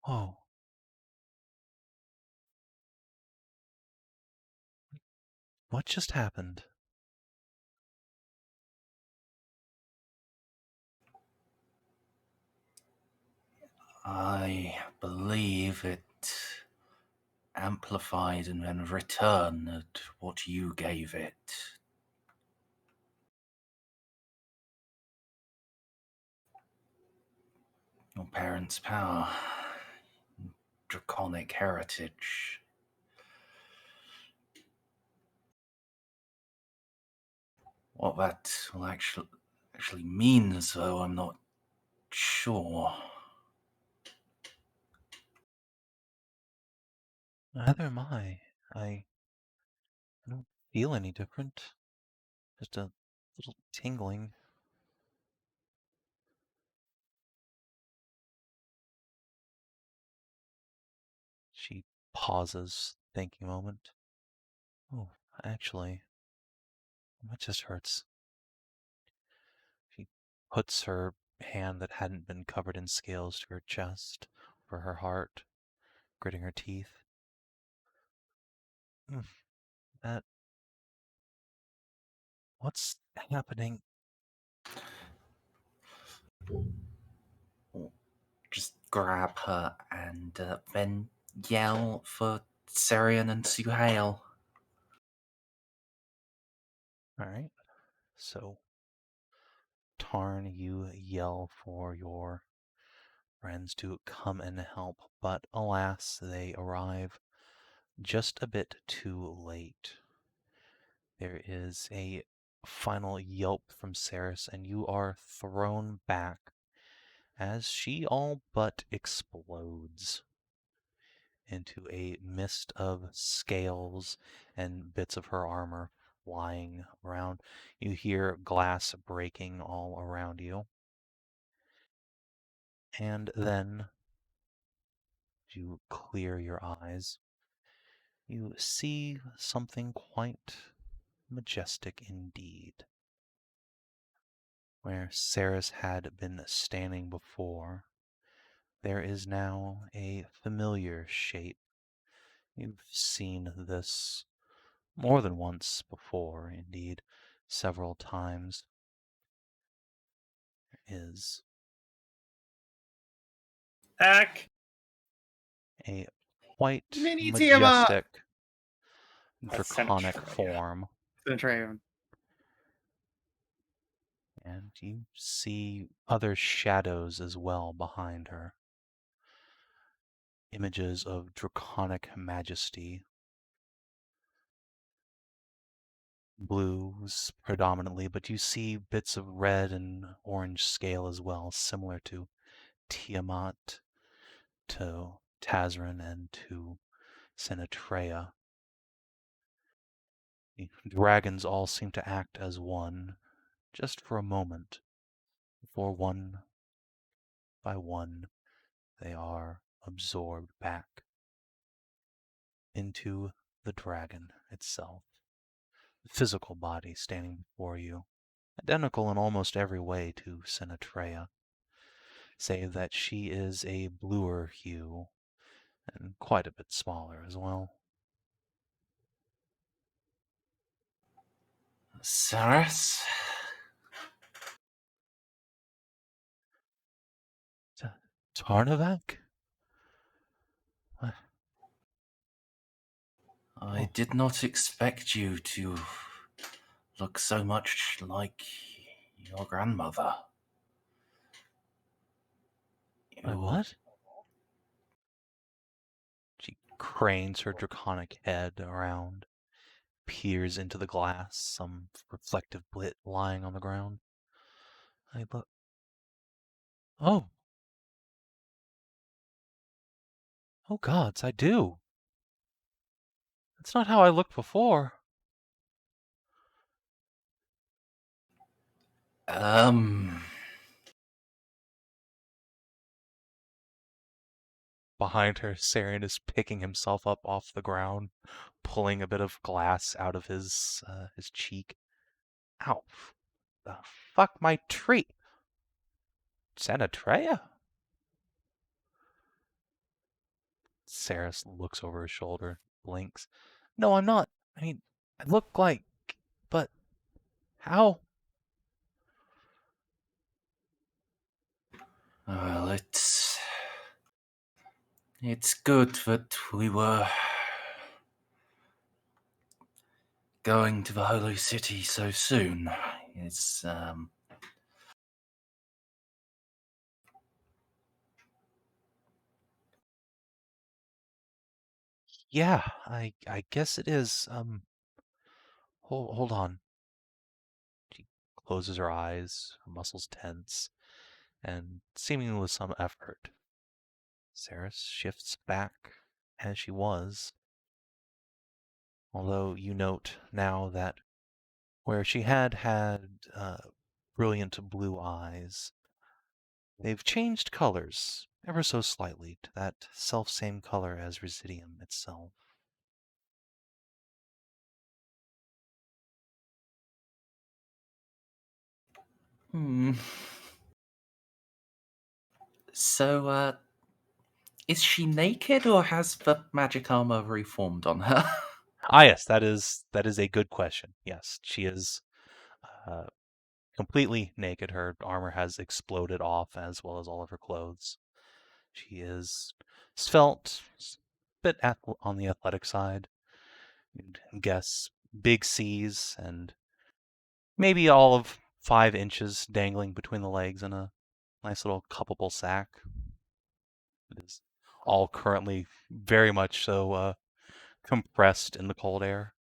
Oh. What just happened? I believe it amplified and then returned what you gave it. Your parents' power, draconic heritage. What that will actually means, though, I'm not sure. Neither am I. I don't feel any different. Just a little tingling. She pauses, thinking a moment. Oh, actually, my chest hurts. She puts her hand that hadn't been covered in scales to her chest, for her heart, gritting her teeth. That... What's happening? Just grab her and then yell for Sarian and Suhail. Alright, so Tarn, you yell for your friends to come and help, but alas, they arrive just a bit too late. There is a final yelp from Sarris, and you are thrown back as she all but explodes into a mist of scales and bits of her armor flying around. You hear glass breaking all around you. And then, as you clear your eyes, you see something quite majestic indeed. Where Sarris had been standing before, there is now a familiar shape. You've seen this more than once before, indeed, several times. There is Ack! a quite Mini Tiamat! majestic That's draconic Senatria. form. Centurion. And you see other shadows as well behind her. Images of draconic majesty. Blues predominantly, but you see bits of red and orange scale as well, similar to Tiamat, to Tazrin, and to Senatria. The dragons all seem to act as one, just for a moment, before one by one they are absorbed back into the dragon itself. The physical body standing before you, identical in almost every way to Senatria. save that she is a bluer hue and quite a bit smaller as well. Sarris? Tarnavak? What? I Oh. did not expect you to look so much like your grandmother. My You- what? She cranes her draconic head around, peers into the glass, some reflective blit lying on the ground. I look. Oh. Oh gods, I do. That's not how I looked before. Behind her, Sarian is picking himself up off the ground, pulling a bit of glass out of his cheek. Ow. The fuck my tree. Sanatreya? Sarris looks over his shoulder, blinks. No, I'm not. I mean, I look like... But... How? Well, it's good that we were going to the Holy City so soon. It's, Yeah, I guess it is. Hold on. She closes her eyes, her muscles tense, and seemingly with some effort, Sarris shifts back as she was. Although you note now that where she had brilliant blue eyes, they've changed colors ever so slightly to that self-same color as Residium itself. So, is she naked or has the magic armor reformed on her? Ah, yes, that is a good question. Yes, she is completely naked. Her armor has exploded off, as well as all of her clothes. She is svelte, bit on the athletic side. You'd guess big C's and maybe all of 5 inches dangling between the legs in a nice little cuppable sack. It is all currently very much so compressed in the cold air.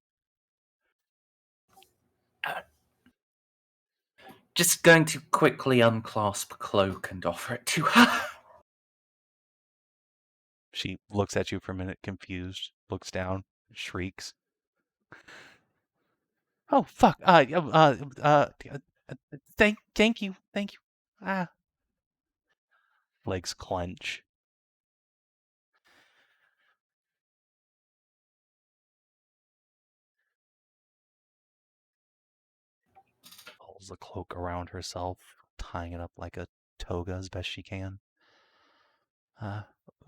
Just going to quickly unclasp cloak and offer it to her. She looks at you for a minute, confused, looks down, shrieks. Oh fuck! Thank you. Ah. Legs clench. Pulls the cloak around herself, tying it up like a toga as best she can.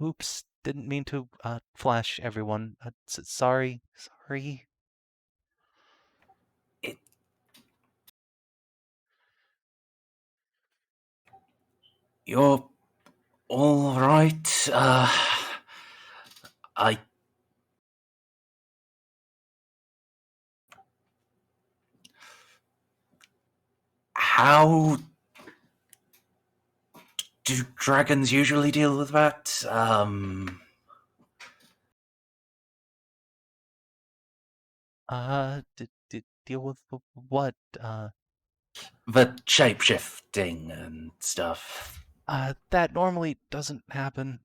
Oops, didn't mean to flash everyone. Sorry. You're all right. I. How do dragons usually deal with that? Deal with what? The shapeshifting and stuff. That normally doesn't happen.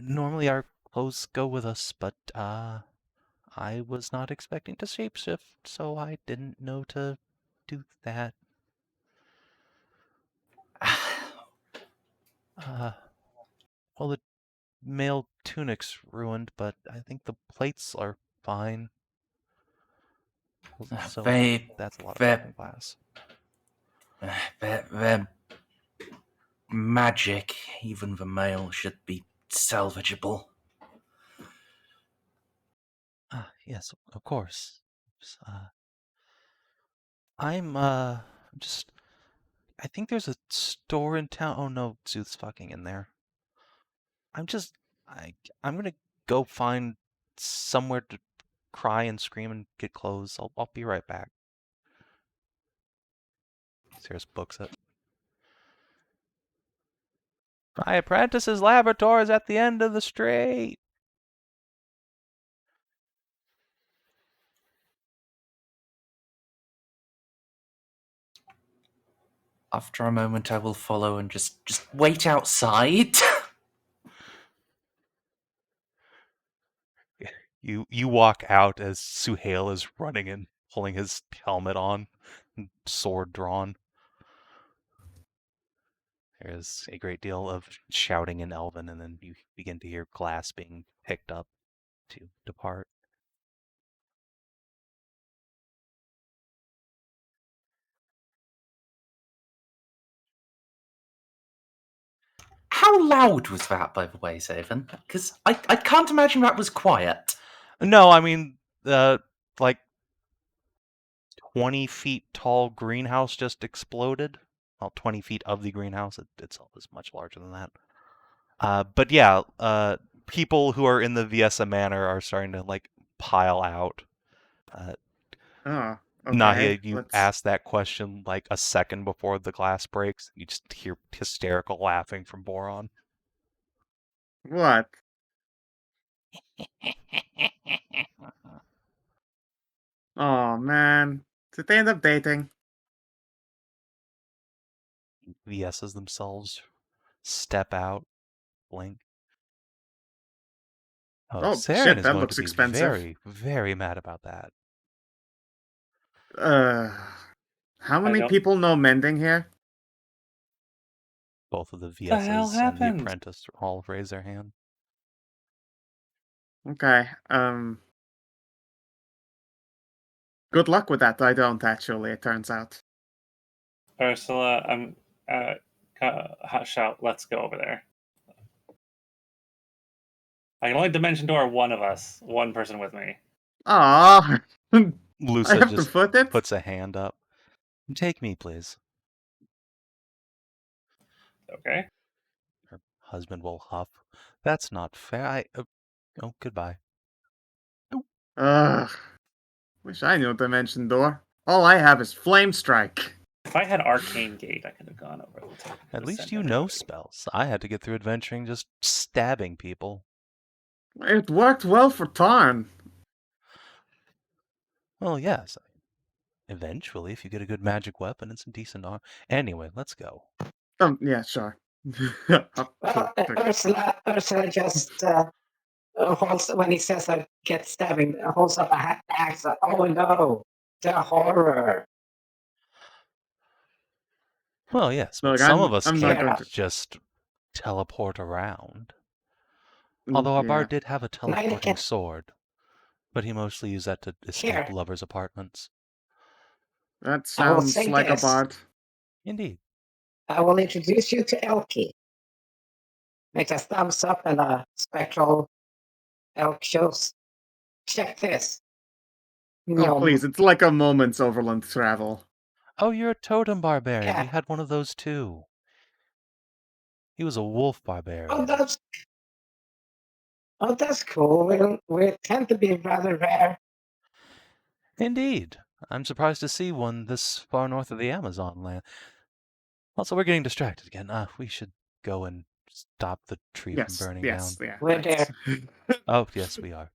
Normally our clothes go with us, but I was not expecting to shapeshift, so I didn't know to do that. Well, the male tunic's ruined, but I think the plates are fine. So that's a lot of fucking glass. They're magic, even the mail, should be salvageable. Yes, of course. I'm just. I think there's a store in town. Oh no, Szooth's fucking in there. I'm gonna go find somewhere to cry and scream and get clothes. I'll be right back. Sarris books it. My apprentice's laboratory is at the end of the street. After a moment, I will follow and just wait outside. You walk out as Suhail is running and pulling his helmet on, and sword drawn. There's a great deal of shouting in Elven, and then you begin to hear glass being picked up to depart. How loud was that, by the way, Savin? Because I can't imagine that was quiet. No, I mean, like 20 feet tall greenhouse just exploded. Well, 20 feet of the greenhouse itself is much larger than that. But yeah, people who are in the Viessa manor are starting to like pile out. Oh, Nahia, okay. you asked that question like a second before the glass breaks. You just hear hysterical laughing from Boron. What? Oh man, did they end up dating? Viessas themselves step out, blink. Oh, Saren shit, is that going looks to be expensive. very, very mad about that. How many don't- people know mending here? Both of the the hell Viessas and the happened? apprentice all raise their hand. Okay, good luck with that. I don't actually, it turns out. Ursula, I'm Hashat, let's go over there. I can only dimension door one of us, one person with me. Ah, I Lusa have to just foot it. puts a hand up. Take me, please. Okay. Her husband will huff. That's not fair. Oh, goodbye. Ugh. Wish I knew a dimension door. All I have is flame strike. If I had Arcane Gate, I could have gone over the top. At and least sent you know everybody. spells. I had to get through adventuring just stabbing people. It worked well for Tarn. Well, yes. Eventually, if you get a good magic weapon and some decent armor. Anyway, let's go. Yeah, sure. Well, Ursula just holds, when he says I get stabbing, holds up a axe. Oh no, the horror. Well, yes, but Look, some of us I'm not can't going to. just teleport around. Although our Yeah, bard did have a Neither teleporting can- sword, but he mostly used that to escape Here. lovers' apartments. that I will sounds say like a this. bard. Indeed. I will introduce you to Elkie. Makes a thumbs up and a spectral elk shows. Check this. Oh, Nyom. please, it's like a moment's overland travel. Oh, you're a totem barbarian. We Yeah. had one of those too. He was a wolf barbarian. Oh, that's cool. We tend to be rather rare. Indeed. I'm surprised to see one this far north of the Amazon land. Also, we're getting distracted again. We should go and stop the tree from burning down. Yeah. We're there. Oh, yes, we are.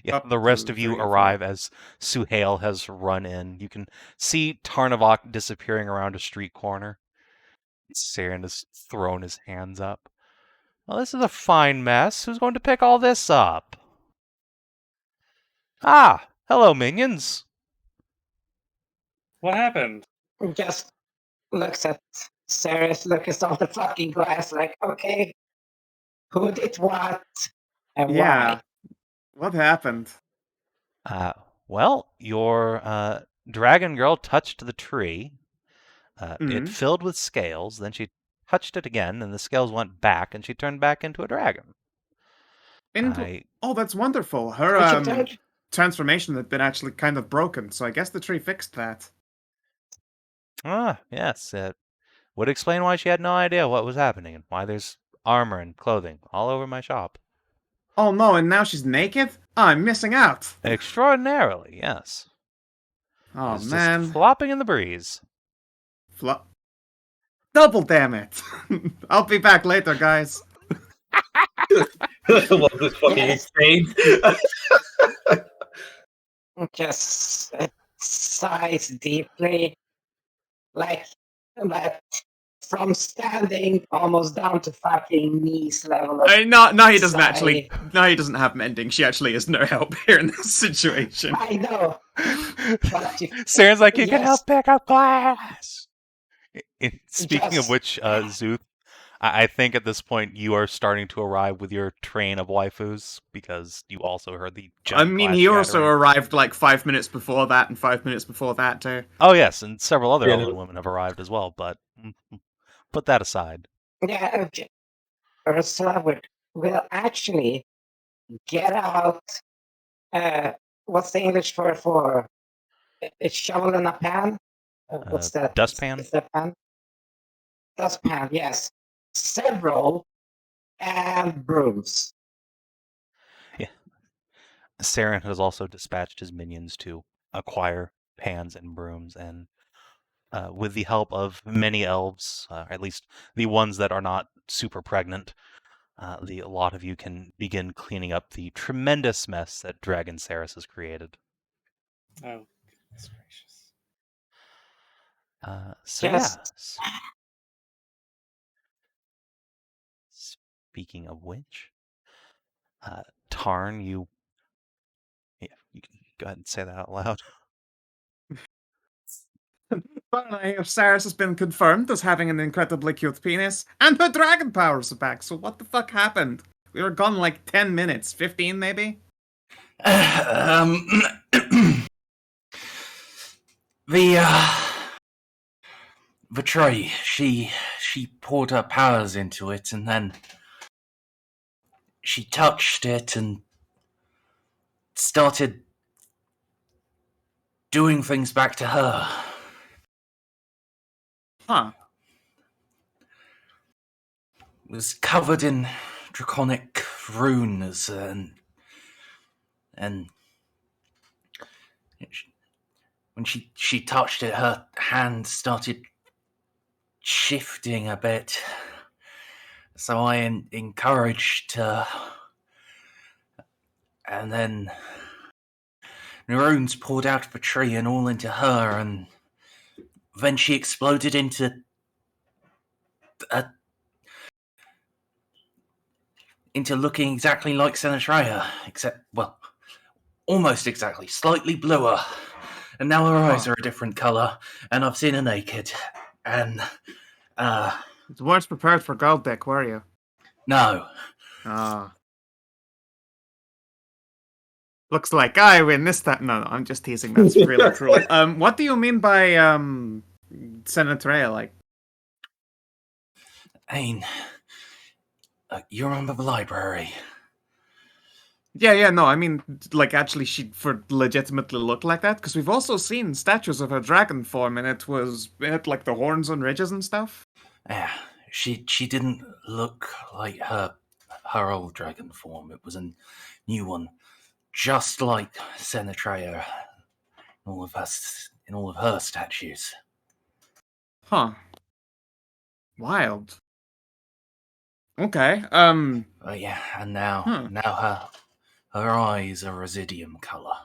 Yeah, Up the rest to of you 3 or 4. arrive as Suhail has run in. You can see Tarnavak disappearing around a street corner. Saren has thrown his hands up. Well, this is a fine mess. Who's going to pick all this up? Ah, hello, minions. What happened? Just looks at Sarris, looks at all the fucking glass, like, okay, who did what and Yeah. why? What happened? Well, your Dragon Girl touched the tree. It Mhm. filled with scales. Then she touched it again, and the scales went back, and she turned back into a dragon. Oh, that's wonderful. Her Which it did. transformation had been actually kind of broken, so I guess the tree fixed that. Yes, it would explain why she had no idea what was happening and why there's armor and clothing all over my shop. Oh no, and now she's naked? Oh, I'm missing out. Extraordinarily, yes. Oh It's man. just flopping in the breeze. Double damn it. I'll be back later, guys. Well, this fucking Yes. insane. Just sighs deeply, like from standing almost down to fucking knees level. No, he doesn't Sigh. actually. No, he doesn't have mending. She actually is no help here in this situation. I know. But you- Saren's like, you can Yes. help pick up glass. Speaking of Just- which, Szooth, I think at this point you are starting to arrive with your train of waifus because you also heard the I giant mean, glass he also shattering. arrived like 5 minutes before that and 5 minutes before that, too. Oh yes, and several other Yeah, Elven no. women have arrived as well, but put that aside. Yeah, okay. Ursula will actually get out. What's the English for a shovel in a pan? What's that? Dustpan? Is that pan? Dustpan, yes. Several and brooms. Saren has also dispatched his minions to acquire pans and brooms, and with the help of many elves, at least the ones that are not super pregnant, a lot of you can begin cleaning up the tremendous mess that Dragon Sarris has created. Oh, goodness gracious. So Just- yeah. Speaking of which, Tarn, you can go ahead and say that out loud. Sarris has been confirmed as having an incredibly cute penis, and her dragon powers are back, so what the fuck happened? We were gone like 10 minutes, 15 maybe? The tree, she poured her powers into it, and then she touched it and started doing things back to her. Huh. It was covered in draconic runes, and when she touched it, her hand started shifting a bit. So I encouraged her, and then the runes poured out of the tree and all into her, and then she exploded into looking exactly like Senetraya, except, well, almost exactly, slightly bluer. And now her eyes are a different colour, and I've seen her naked. And, You weren't prepared for Gold Deck, were you? no. Ah. Looks like I win this time. No, I'm just teasing. That's really cruel. What do you mean by Senator? Like, I mean, you remember the library? yeah, no, I mean, like, actually, she legitimately looked like that, because we've also seen statues of her dragon form, and it had, like, the horns and ridges and stuff. Yeah, she didn't look like her old dragon form. It was a new one, just like Senetraya in all of her statues. Huh. Wild. Okay, Oh yeah, and now her eyes are residium color.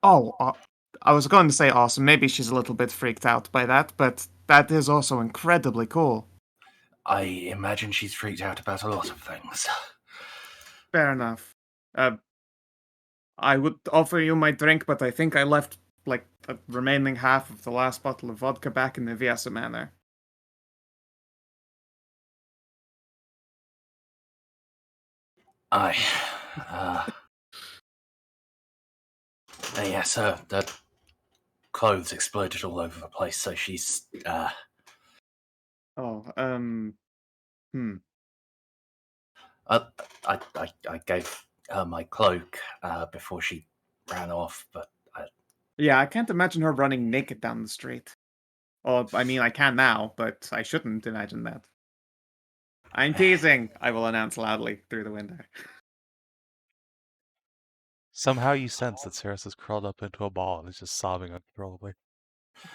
I was going to say awesome. Maybe she's a little bit freaked out by that, but that is also incredibly cool. I imagine she's freaked out about a lot of things. Fair enough. I would offer you my drink, but I think I left, like, the remaining half of the last bottle of vodka back in the Viessa manor. Yes, sir. clothes exploded all over the place, so she's Oh, I gave her my cloak before she ran off, but yeah, I can't imagine her running naked down the street. Or, I mean, I can now, but I shouldn't imagine that. I'm teasing, I will announce loudly through the window. Somehow you sense that Sarris is curled up into a ball and is just sobbing uncontrollably.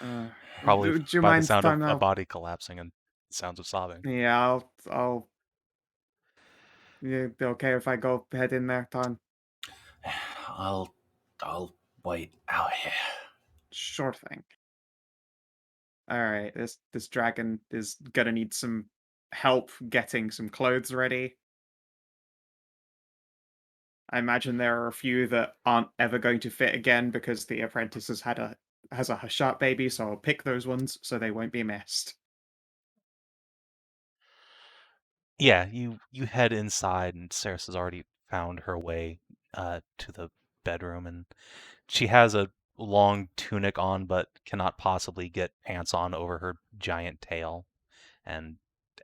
Do you By the mind sound of time a now? body collapsing and sounds of sobbing. Yeah, I'll. Yeah, be okay if I go head in there, Tarn? I'll wait out here. Sure thing. All right, this dragon is gonna need some help getting some clothes ready. I imagine there are a few that aren't ever going to fit again because the apprentice has a Hashat baby, so I'll pick those ones so they won't be missed. Yeah, you head inside, and Sarris has already found her way to the bedroom, and she has a long tunic on, but cannot possibly get pants on over her giant tail, and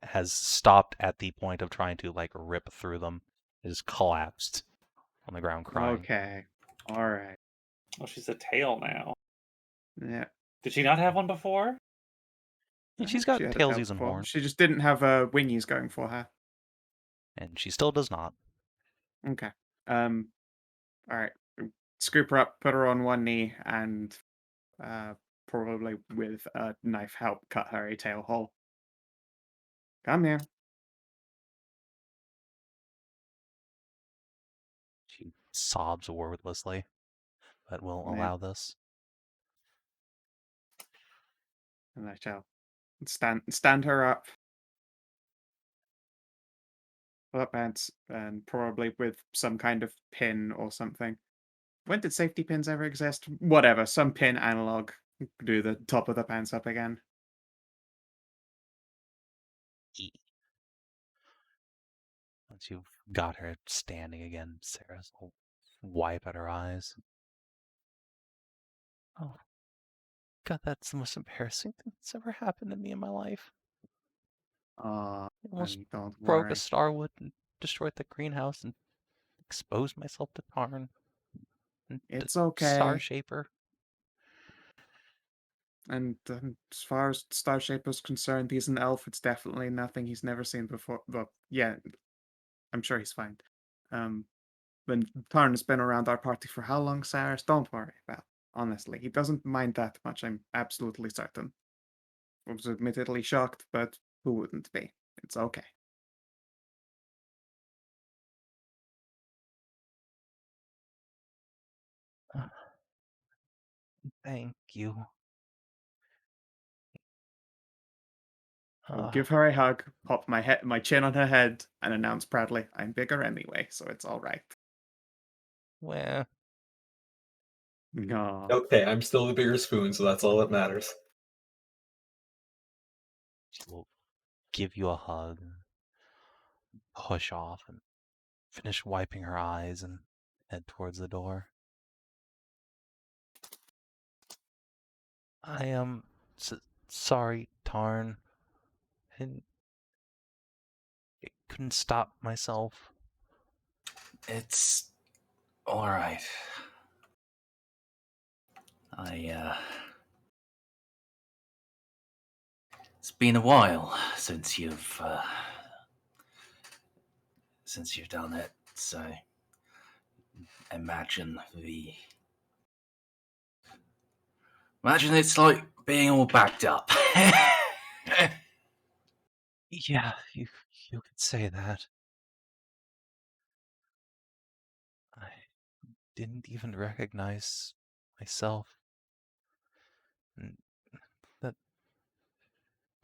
has stopped at the point of trying to like rip through them. Is collapsed on the ground crying. Okay. All right. Well, she's a tail now. Yeah. Did she not have one before? She's She got had a tail tailsies and before. horns, She just didn't have wingies going for her. and she still does not. Okay. All right. Scoop her up, put her on one knee, and probably with a knife help cut her a tail hole. Come here. She sobs wordlessly, but will Yeah. allow this. And I shall stand her up. Pull up pants, and probably with some kind of pin or something. When did safety pins ever exist? Whatever, some pin analog. Do the top of the pants up again. Once you've got her standing again, Sarah's will wipe at her eyes. Oh, God, that's the most embarrassing thing that's ever happened to me in my life. I almost Don't broke a worry. Starwood and destroyed the greenhouse and exposed myself to Tarn and It's Star okay. Shaper. And as far as Starshaper's concerned, he's an elf. It's definitely nothing he's never seen before. Well, yeah, I'm sure he's fine. When Tarn has been around our party for how long, Sarris? Don't worry about it. Honestly, he doesn't mind that much. I'm absolutely certain. I was admittedly shocked, but who wouldn't be? It's okay. Thank you. I'll give her a hug, pop my chin on her head, and announce proudly, "I'm bigger anyway, so it's all right." Well, Aw. Okay, I'm still the bigger spoon, so that's all that matters. she will give you a hug, push off, and finish wiping her eyes and head towards the door. I am sorry, Tarn. I couldn't stop myself. It's all right. It's been a while since you've done it, so imagine it's like being all backed up. Yeah, you could say that. I didn't even recognize myself. And that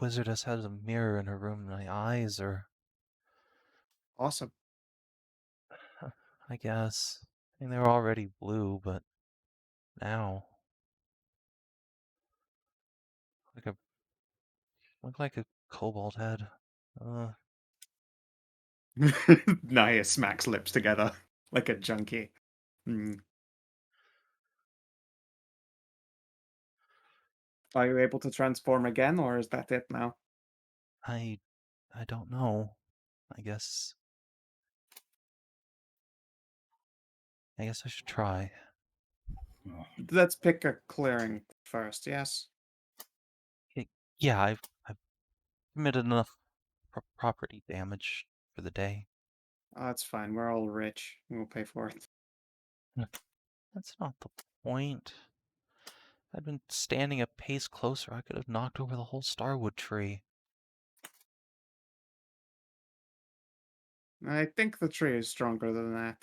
wizardess has a mirror in her room. My eyes are, Awesome. I guess. I mean, they were already blue, but now look like a kobold head. Nahia smacks lips together like a junkie. Are you able to transform again, or is that it now? I don't know. I guess I should try. Let's pick a clearing first, yes? Yeah, I've committed enough property damage for the day. Oh, that's fine. We're all rich. We'll pay for it. That's not the point. If I'd been standing a pace closer, I could have knocked over the whole Starwood Tree. I think the tree is stronger than that.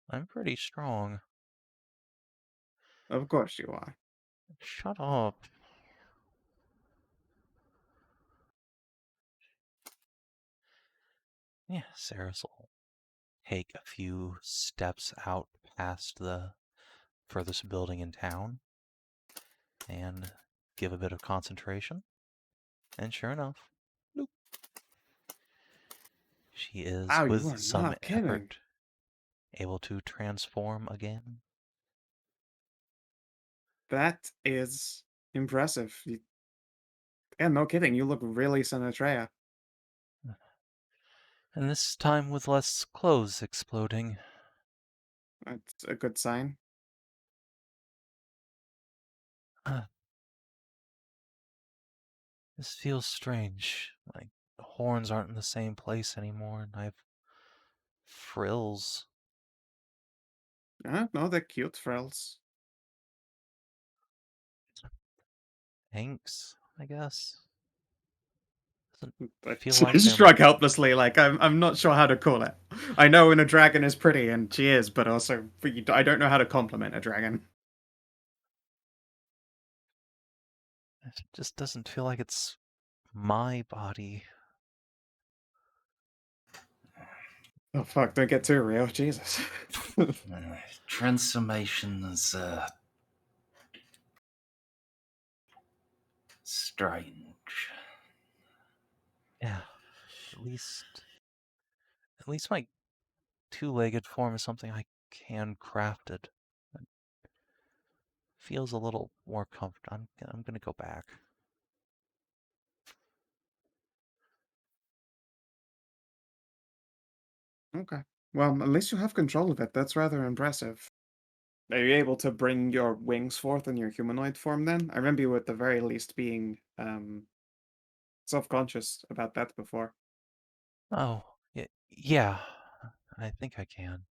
I'm pretty strong. Of course you are. Shut up. Yeah, Sarris will take a few steps out past the furthest building in town and give a bit of concentration. And sure enough, bloop, she is, Wow, you with are some not kidding. effort, able to transform again. That is impressive. Yeah, no kidding. You look really Sinatrea. And this time with less clothes exploding. That's a good sign. This feels strange. Like the horns aren't in the same place anymore, and I have frills. No, they're cute frills. Thanks, I guess. Doesn't I feel like they're... shrug helplessly, like I'm not sure how to call it. I know when a dragon is pretty, and she is, but also I don't know how to compliment a dragon. It just doesn't feel like it's my body. Oh fuck! Don't get too real, Jesus. Transformations strange. Yeah, at least my two-legged form is something I can craft it. It feels a little more comfortable. I'm gonna go back. Okay. Well, at least you have control of it. That's rather impressive. Are you able to bring your wings forth in your humanoid form then? I remember you at the very least being self-conscious about that before. Oh, yeah, I think I can.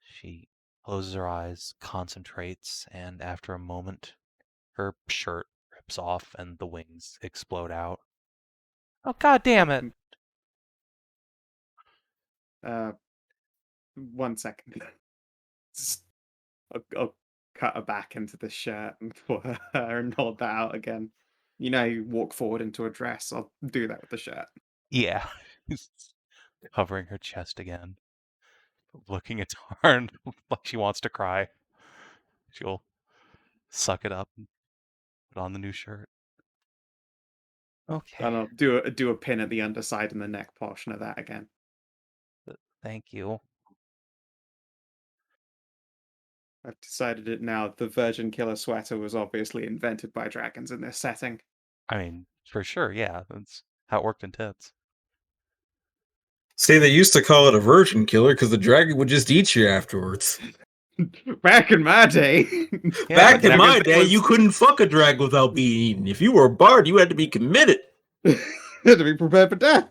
She closes her eyes, concentrates, and after a moment, her shirt rips off and the wings explode out. Oh, god damn it! 1 second. I'll cut her back into the shirt and put her and hold that out again. You know, you walk forward into a dress. I'll do that with the shirt. Yeah. Covering her chest again. Looking at Tarn like she wants to cry. She'll suck it up and put on the new shirt. Okay. And I'll do a pin at the underside and the neck portion of that again. Thank you. I've decided it now. The Virgin Killer sweater was obviously invented by dragons in this setting. I mean, for sure, yeah. That's how it worked in Tits. See, they used to call it a virgin killer because the dragon would just eat you afterwards. Back in my day. Yeah, Back in my everything day, was- you couldn't fuck a dragon without being eaten. If you were a bard, you had to be committed. You had to be prepared for death.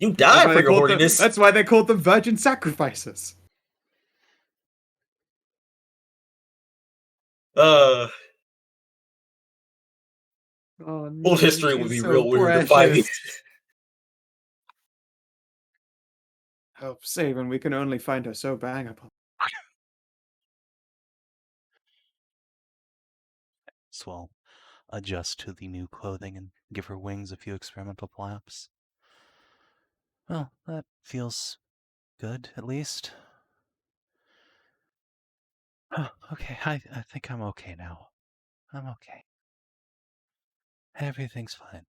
You That's die why for they your called them- horniness. That's why they called them virgin sacrifices. Uh, Oh, old no, history would she's be so real weird to find. precious. Oh, Savin, we can only find her so bangable. So I'll adjust to the new clothing and give her wings a few experimental flaps. Well, that feels good, at least. Okay, I think I'm okay now. I'm okay. Everything's fine.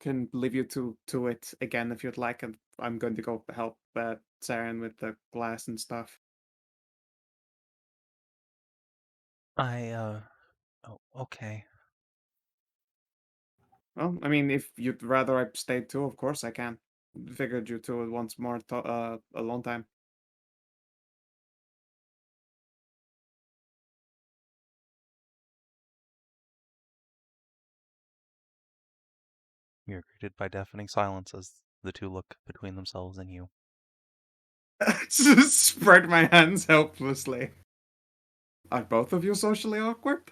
can leave you to it again if you'd like, and I'm going to go help Saren with the glass and stuff. Oh, okay. Well, I mean, if you'd rather I stayed too, of course I can. Figured you two once more a long time. You're greeted by deafening silence as the two look between themselves and you. Just spread my hands helplessly. Are both of you socially awkward?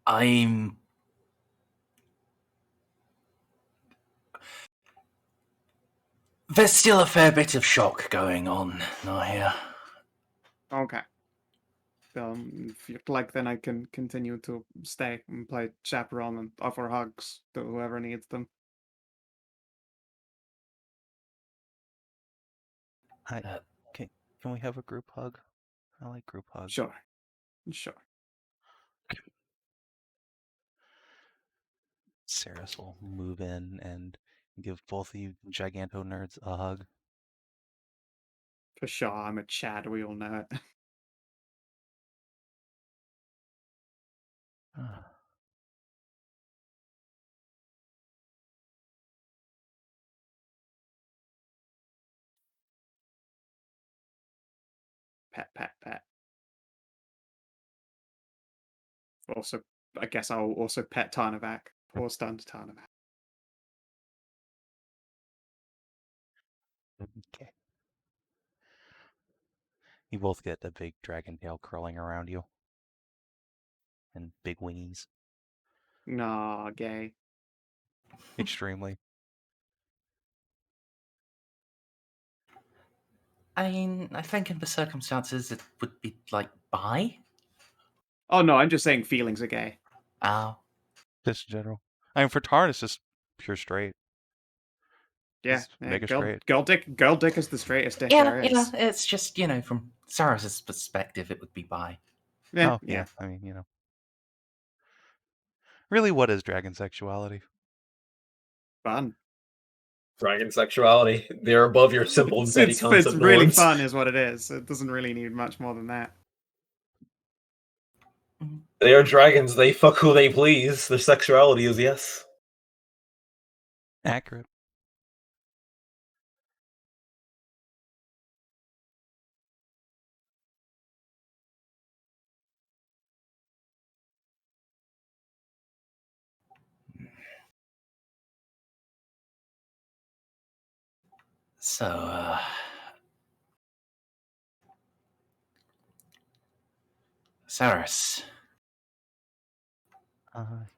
I'm There's still a fair bit of shock going on, Nahia. Okay. If you'd like, then I can continue to stay and play chaperone and offer hugs to whoever needs them. Can we have a group hug? I like group hugs. Sure. Sarris will move in and give both of you giganto nerds a hug. For sure, I'm a Chad, we all know it. Pet. Also, I guess I'll also pet Tarnavak. Poor stunned Tarnavak. Okay. You both get a big dragon tail curling around you. And big wings. Nah, gay. Extremely. I mean, I think in the circumstances it would be like bi. Oh no, I'm just saying feelings are gay. Oh. Just in general. I mean, for Tarn, it's just pure straight. Yeah, Just mega straight. girl dick is the straightest dick there is. Yeah, it's just, from Sarris's perspective, it would be bi. Yeah. I mean, Really, what is dragon sexuality? Fun. Dragon sexuality. They're above your simple and petty concept It's really norms. fun is what it is. It doesn't really need much more than that. They are dragons. They fuck who they please. Their sexuality is yes. Accurate. So, Sarris,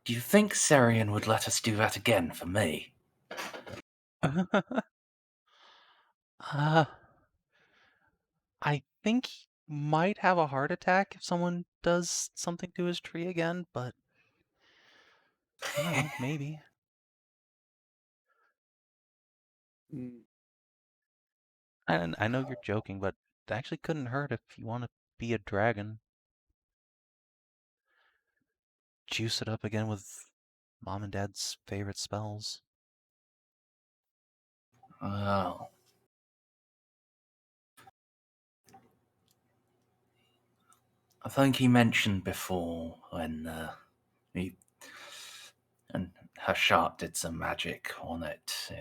do you think Sarian would let us do that again for me? I think he might have a heart attack if someone does something to his tree again, but I don't know, maybe. I know you're joking, but it actually couldn't hurt if you want to be a dragon. Juice it up again with Mom and Dad's favorite spells. Oh. I think he mentioned before when and Hashat did some magic on it.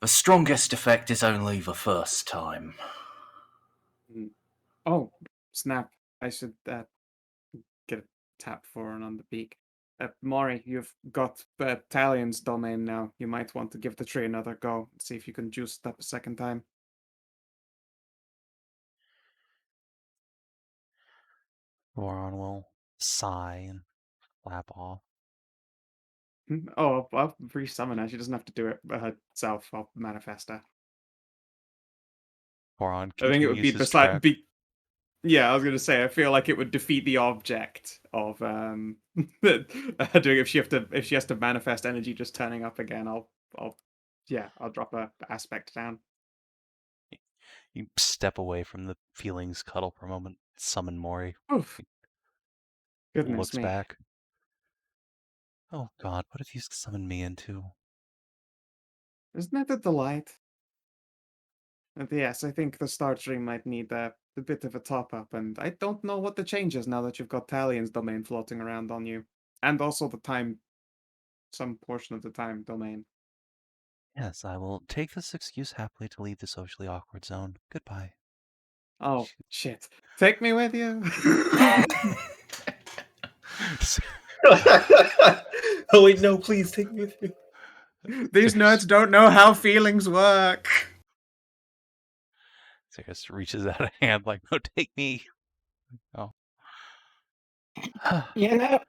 The strongest effect is only the first time. Oh, snap. I should get a tap for and on the beak. Maury, you've got Talion's domain now. You might want to give the tree another go. See if you can juice it up a second time. Voron will sigh and flap off. Oh, I'll re-summon her. She doesn't have to do it herself. I'll manifest her. Voron I think it would be continues his trek. Yeah, I was going to say, I feel like it would defeat the object of doing if she has to manifest energy just turning up again. I'll yeah, I'll drop a aspect down. You step away from the feelings cuddle for a moment, summon Mori, Oof. Goodness looks me. back. Oh god, what have you summoned me into? Isn't that a delight? And yes, I think the Star Tree might need a bit of a top-up, and I don't know what the change is now that you've got Talion's domain floating around on you. And also the time, some portion of the time domain. Yes, I will take this excuse happily to leave the socially awkward zone. Goodbye. Oh, shit. Take me with you? Oh wait, no, please take me with you. These nerds don't know how feelings work. Sarris reaches out a hand like, no, take me. Oh. You know,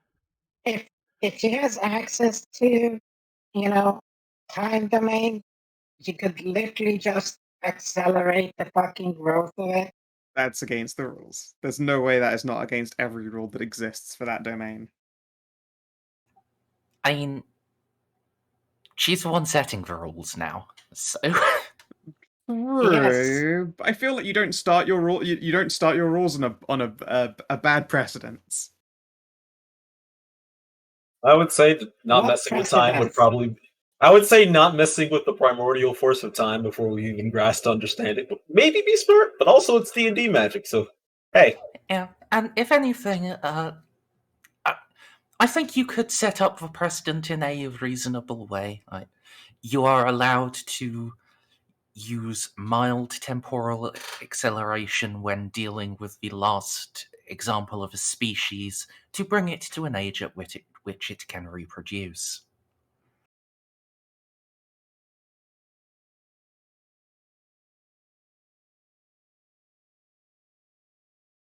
if he has access to, you know, time domain, you could literally just accelerate the fucking growth of it. That's against the rules. There's no way that is not against every rule that exists for that domain. I mean, she's the one setting the rules now, so True. I feel like you don't start your rule. You don't start your rules on a bad precedence. I would say that not What messing with time would precedence? probably. I would say not messing with the primordial force of time before we even grasp to understand it. But maybe be smart, but also it's D&D magic, so hey. yeah. And if anything, I think you could set up the precedent in a reasonable way. Like, you are allowed to use mild temporal acceleration when dealing with the last example of a species to bring it to an age at which it can reproduce.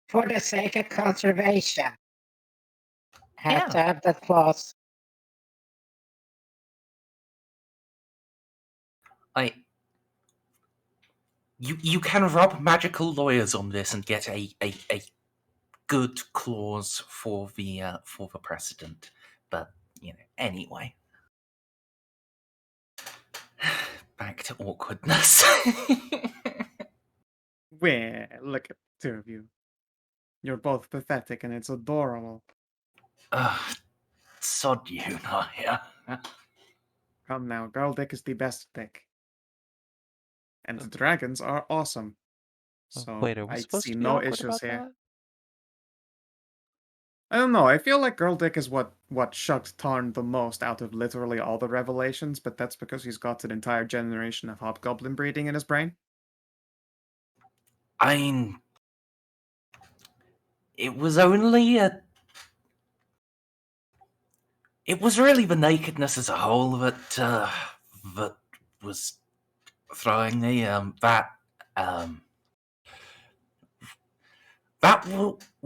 For the sake of conservation. Have to Yeah. have that clause. You can rob magical lawyers on this and get a good clause for the precedent. But anyway, back to awkwardness. Well, look at the two of you. You're both pathetic, and it's adorable. Sod you, Nahia. Come now, girl dick is the best dick. And the dragons are awesome. So Wait, are we I supposed see to be no awkward issues about here. that? I don't know. I feel like Girl Dick is what shocked Tarn the most out of literally all the revelations, but that's because he's got an entire generation of hobgoblin breeding in his brain. I mean, it was only it was really the nakedness as a whole that was throwing me. That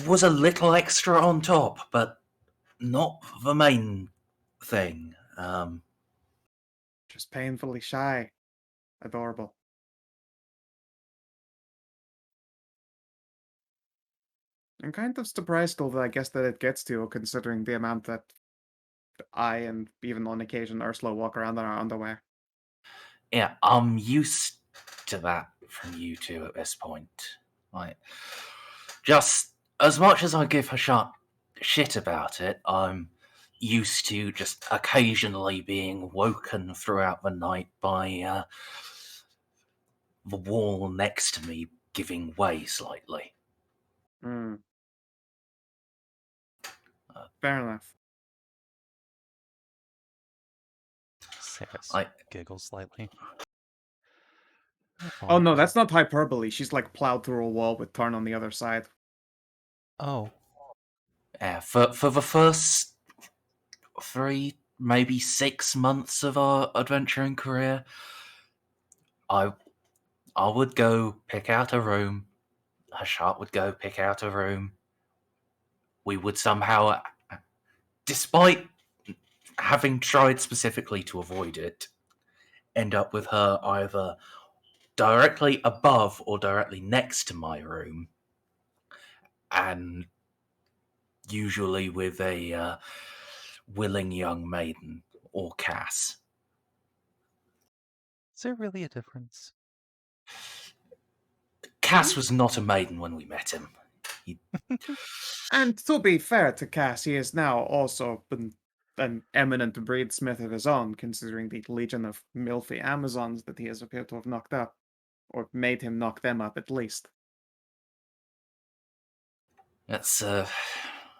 was a little extra on top, but not the main thing. Just painfully shy. Adorable. I'm kind of surprised, although I guess that it gets to you, considering the amount that I and even on occasion Ursula walk around in our underwear. Yeah, I'm used to that from you two at this point. Like, just as much as I give Hashat shit about it, I'm used to just occasionally being woken throughout the night by the wall next to me giving way slightly. Hmm. Fair enough. Sarris giggles slightly. Oh no, that's not hyperbole. She's like plowed through a wall with Tarn on the other side. Oh. Yeah, for the first 3, maybe 6 months of our adventuring career, I would go pick out a room. Hashat would go pick out a room. We would somehow, despite having tried specifically to avoid it, end up with her either directly above or directly next to my room, and usually with a willing young maiden or Cass. Is there really a difference? Cass was not a maiden when we met him. And to be fair to Cass, he is now also an eminent breedsmith of his own, considering the legion of milfy Amazons that he has appeared to have knocked up. Or made him knock them up, at least. That's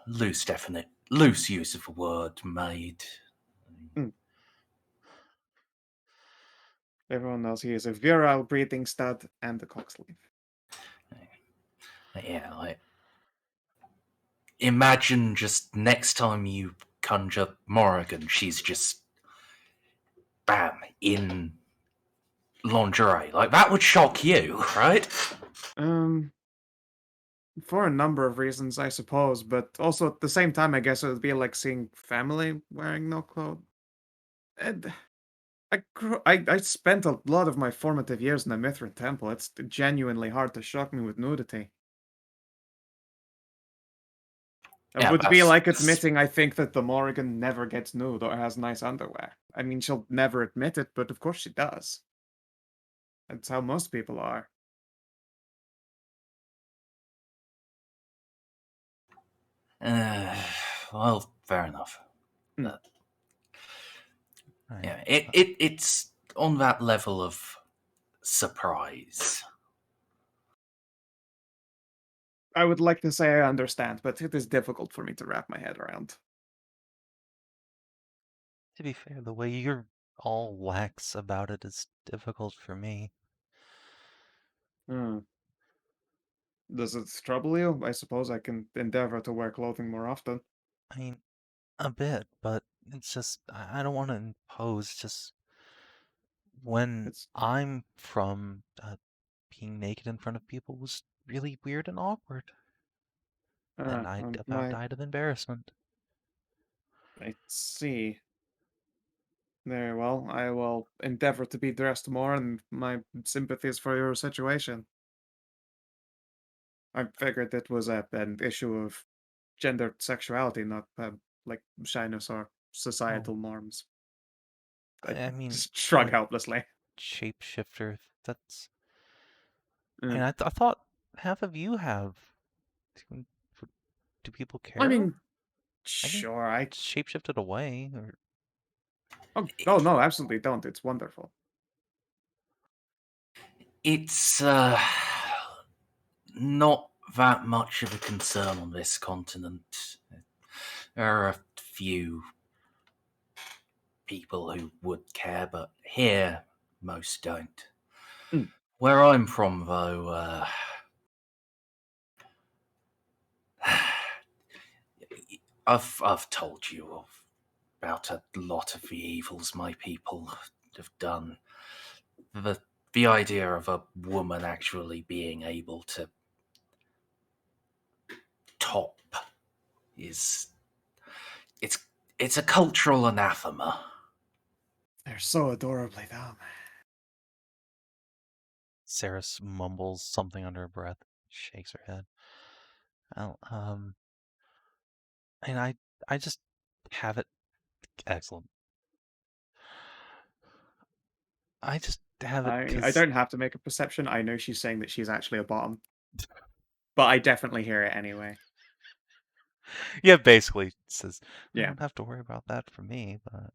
loose use of a word, maid. Everyone knows he is a virile breeding stud and a cocksleeve. Yeah, imagine just next time you conjure Morrigan, she's just bam in lingerie. Like that would shock you, right? For a number of reasons, I suppose, but also at the same time, I guess it would be like seeing family wearing no clothes. And I spent a lot of my formative years in the Mithrin Temple. It's genuinely hard to shock me with nudity. It Yeah, would be that's- like admitting I think that the Morrigan never gets nude or has nice underwear. I mean, she'll never admit it, but of course she does. That's how most people are. Well, fair enough. Mm. Right. Yeah, it's on that level of surprise. I would like to say I understand, but it is difficult for me to wrap my head around. To be fair, the way you're all lax about it is difficult for me. Hmm. Does it trouble you? I suppose I can endeavor to wear clothing more often. I mean, a bit, but it's just, I don't want to impose. Just when It's I'm from, being naked in front of people was really weird and awkward. And I about died of embarrassment. I see. Very well. I will endeavor to be dressed more, and my sympathies for your situation. I figured it was an issue of gender sexuality, not like shyness or societal norms. I mean, just shrug a helplessly. shapeshifter, that's... Mm. And I thought half of you have... Do people care? I mean, I can sure, I... shapeshifted away, or... Oh, no, absolutely don't. It's wonderful. It's not that much of a concern on this continent. There are a few people who would care, but here most don't. Mm. Where I'm from, though, I've told you about a lot of the evils my people have done. The idea of a woman actually being able to top is it's a cultural anathema. They're so adorably dumb. Sarris mumbles something under her breath, shakes her head. Well, and I just have it... Excellent. I just have it I because... don't have to make a perception. I know she's saying that she's actually a bottom. But I definitely hear it anyway. Yeah, basically, it says, you Yeah. don't have to worry about that for me, but...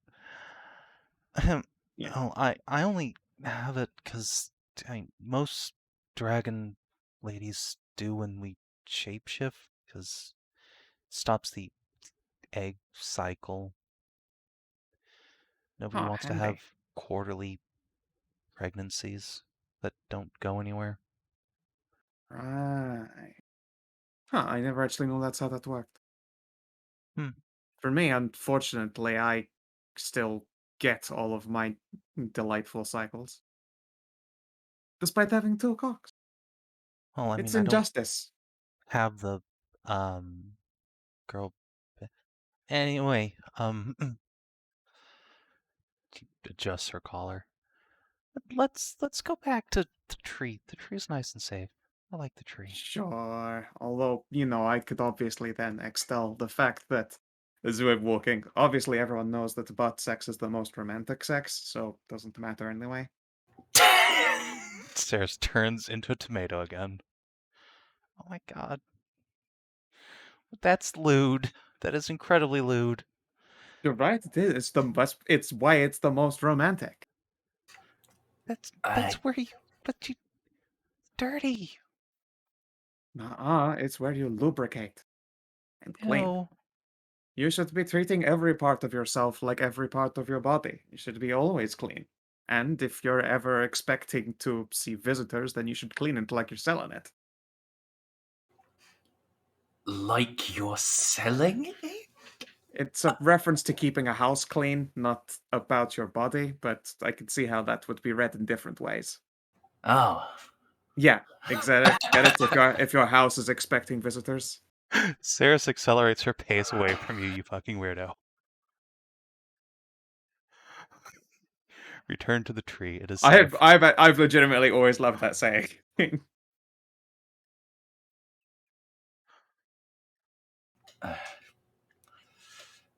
Yeah. Oh, I only have it because most dragon ladies do when we shapeshift, because it stops the egg cycle. Nobody Oh, wants to handy. have quarterly pregnancies that don't go anywhere. Right. Huh, I never actually knew that's how that worked. Hmm. For me, unfortunately, I still get all of my delightful cycles. Despite having two cocks. Well, I It's mean, I don't injustice. have the girl. Anyway, she adjusts her collar. Let's go back to the tree. The tree's nice and safe. I like the tree. Sure. Although, I could obviously then extol the fact that, as we're walking, obviously everyone knows that butt sex is the most romantic sex, so it doesn't matter anyway. Sarris turns into a tomato again. Oh my god. That's lewd. That is incredibly lewd. You're right. It is. It's the best. It's why it's the most romantic. That's I, where you. But you. Dirty. It's where you lubricate and clean. No. You should be treating every part of yourself like every part of your body. You should be always clean. And if you're ever expecting to see visitors, then you should clean it like you're selling it. like you're selling it? It's a reference to keeping a house clean, not about your body, but I can see how that would be read in different ways. Oh. Yeah, exactly. Get it? If your house is expecting visitors. Sarris accelerates her pace away from you, you fucking weirdo. Return to the tree. It is safe. I've legitimately always loved that saying.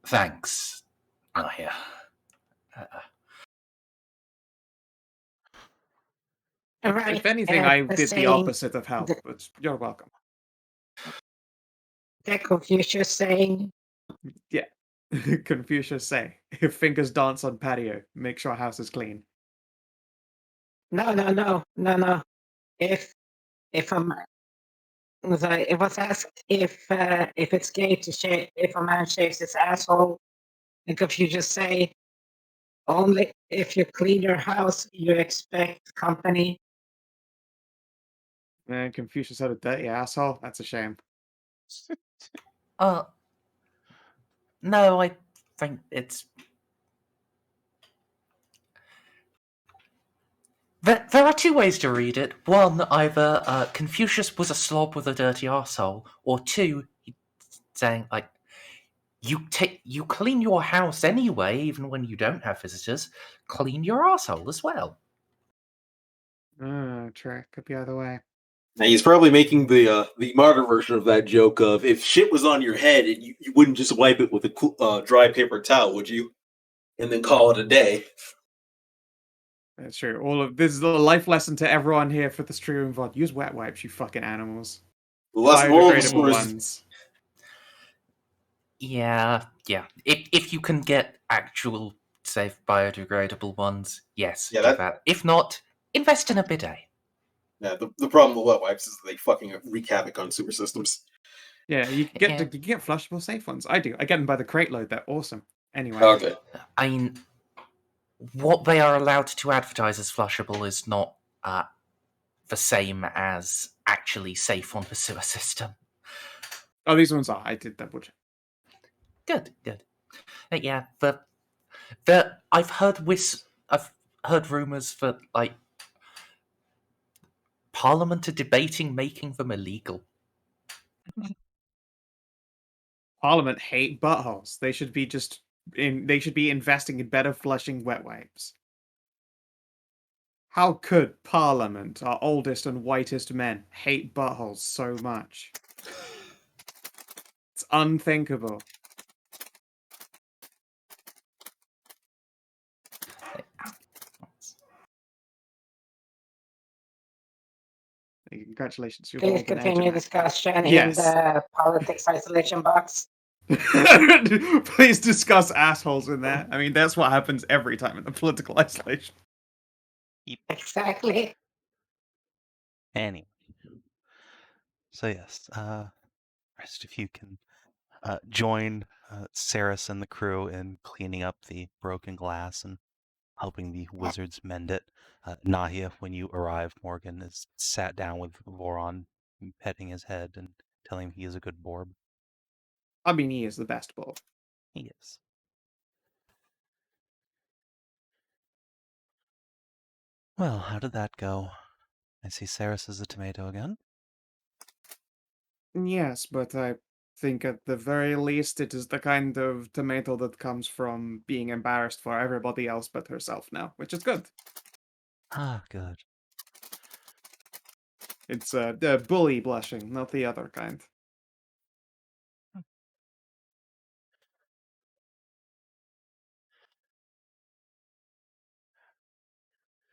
Thanks, Nahia. Right. If anything, I the did the saying, opposite of help, but you're welcome. The Confucius saying, Yeah. Confucius say, if fingers dance on patio, make sure house is clean. no. If I'm it was asked if it's gay to shave if a man shaves his asshole, and Confucius say only if you clean your house you expect company. Man, Confucius had a dirty asshole. That's a shame. No, I think it's... There are two ways to read it. One, either Confucius was a slob with a dirty arsehole, or two, he's saying, like, you clean your house anyway, even when you don't have visitors. Clean your arsehole as well. True. Could be either way. Now he's probably making the modern version of that joke of if shit was on your head, you wouldn't just wipe it with a dry paper towel, would you? And then call it a day. That's true. This is a life lesson to everyone here for the stream VOD. Use wet wipes, you fucking animals. The last moral of the Biodegradable story is ones. Yeah. If you can get actual safe biodegradable ones, yes, Yeah, do that. If not, invest in a bidet. yeah, the problem with wet wipes is they fucking wreak havoc on super systems. Yeah, you can get flushable safe ones. I do. I get them by the crate load. They're awesome. Anyway. Okay. I mean, what they are allowed to advertise as flushable is not the same as actually safe on the sewer system. Oh, these ones are. I did double check. Good. Yeah, I've heard rumors that like Parliament are debating making them illegal. Parliament hate buttholes. They should be they should be investing in better flushing wet wipes. How could Parliament, our oldest and whitest men, hate buttholes so much? It's unthinkable. Congratulations, you've all Please been continue edge discussion Yes. in the politics isolation box. Please discuss assholes in there. I mean, that's what happens every time in the political isolation. Exactly. Anyway. So yes, rest of you can join Sarris and the crew in cleaning up the broken glass and helping the wizards mend it. Nahia, when you arrive, Morgan is sat down with Voron, petting his head and telling him he is a good Borb. I mean, he is the best ball. He is. Well, how did that go? I see Sarris is a tomato again. Yes, but I think at the very least it is the kind of tomato that comes from being embarrassed for everybody else but herself now, which is good. Ah, good. It's the bully blushing, not the other kind.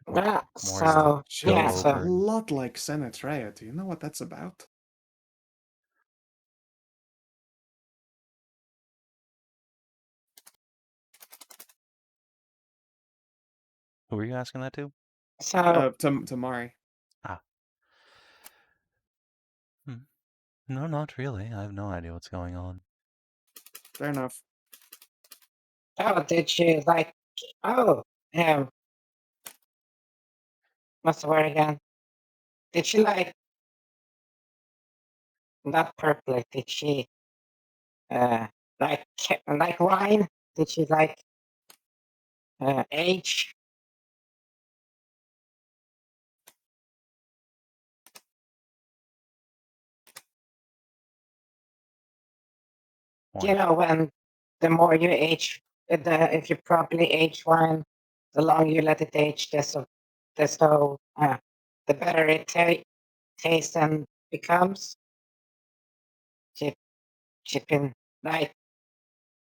More So as She a yeah, looks go a so lot like Senatrea. Do you know what that's about? Who were you asking that to? so To Mari. Ah. No, not really. I have no idea what's going on. Fair enough. did you like? Oh, what's the word again? Did she like not purple? Did she like wine? Did she like age? You know, when the more you age, if you properly age wine, the longer you let it age, desto the better it tastes and becomes. She's been like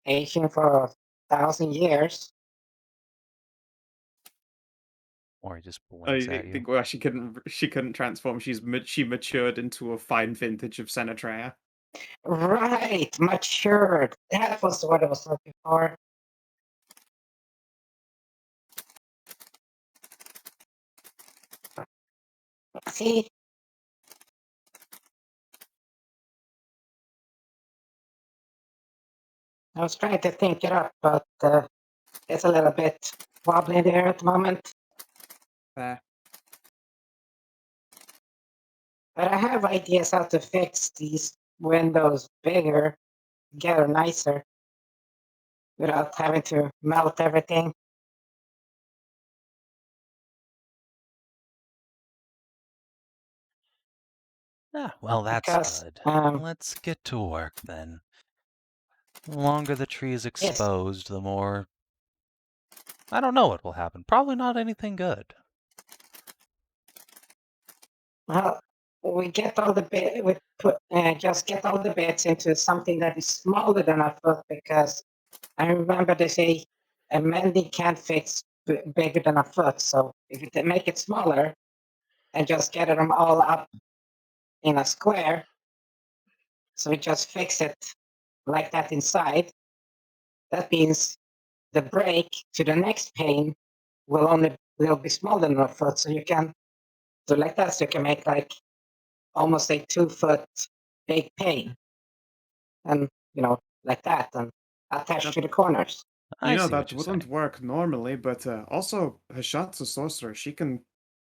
aging for 1,000 years. Or he just blinks at I you. think well, she couldn't transform. She matured into a fine vintage of Senatrea. Right, matured. That was the word I was looking for. See, I was trying to think it up, but it's a little bit wobbly there at the moment. There. But I have ideas how to fix these windows bigger, get them nicer, without having to melt everything. Ah, well, that's Because, good. Let's get to work then. The longer the tree is yes, exposed, the more... I don't know what will happen. Probably not anything good. well, we get all the we put just get all the bits into something that is smaller than a foot, because I remember they say a mending can't fix bigger than a foot. So if you make it smaller and just get them all up in a square, so we just fix it like that inside, that means the break to the next pane will be smaller than a foot. So you can do like that. So you can make like almost a 2-foot big pane, and like that, and attached That, to the corners. I see that what you're wouldn't saying. work normally, but also Hashat's a sorcerer. She can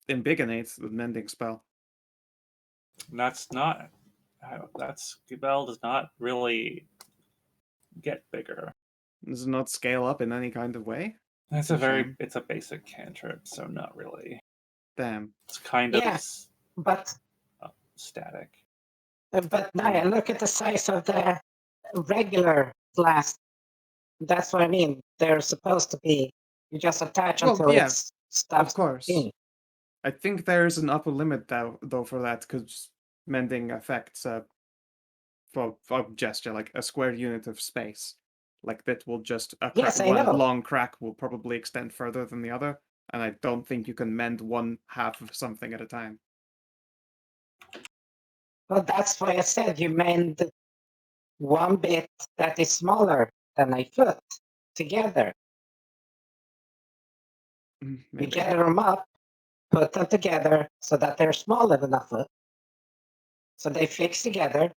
embiggenate the mending spell. That's not. That spell does not really get bigger. Does it not scale up in any kind of way? It's a a very. shame. It's a basic cantrip, so not really. Damn. It's kind Yeah, of but static. Naya, look at the size of the regular glass. That's what I mean. They're supposed to be. You just attach Well, until yeah, it of stops course. being. I think there's an upper limit though for that, because mending affects for gesture like a square unit of space. Like that will just Yes, I one know. long crack will probably extend further than the other, and I don't think you can mend one half of something at a time. Well, that's why I said you mend one bit that is smaller than a foot together. You Maybe. gather them up, put them together so that they're smaller than a foot. So they fix together.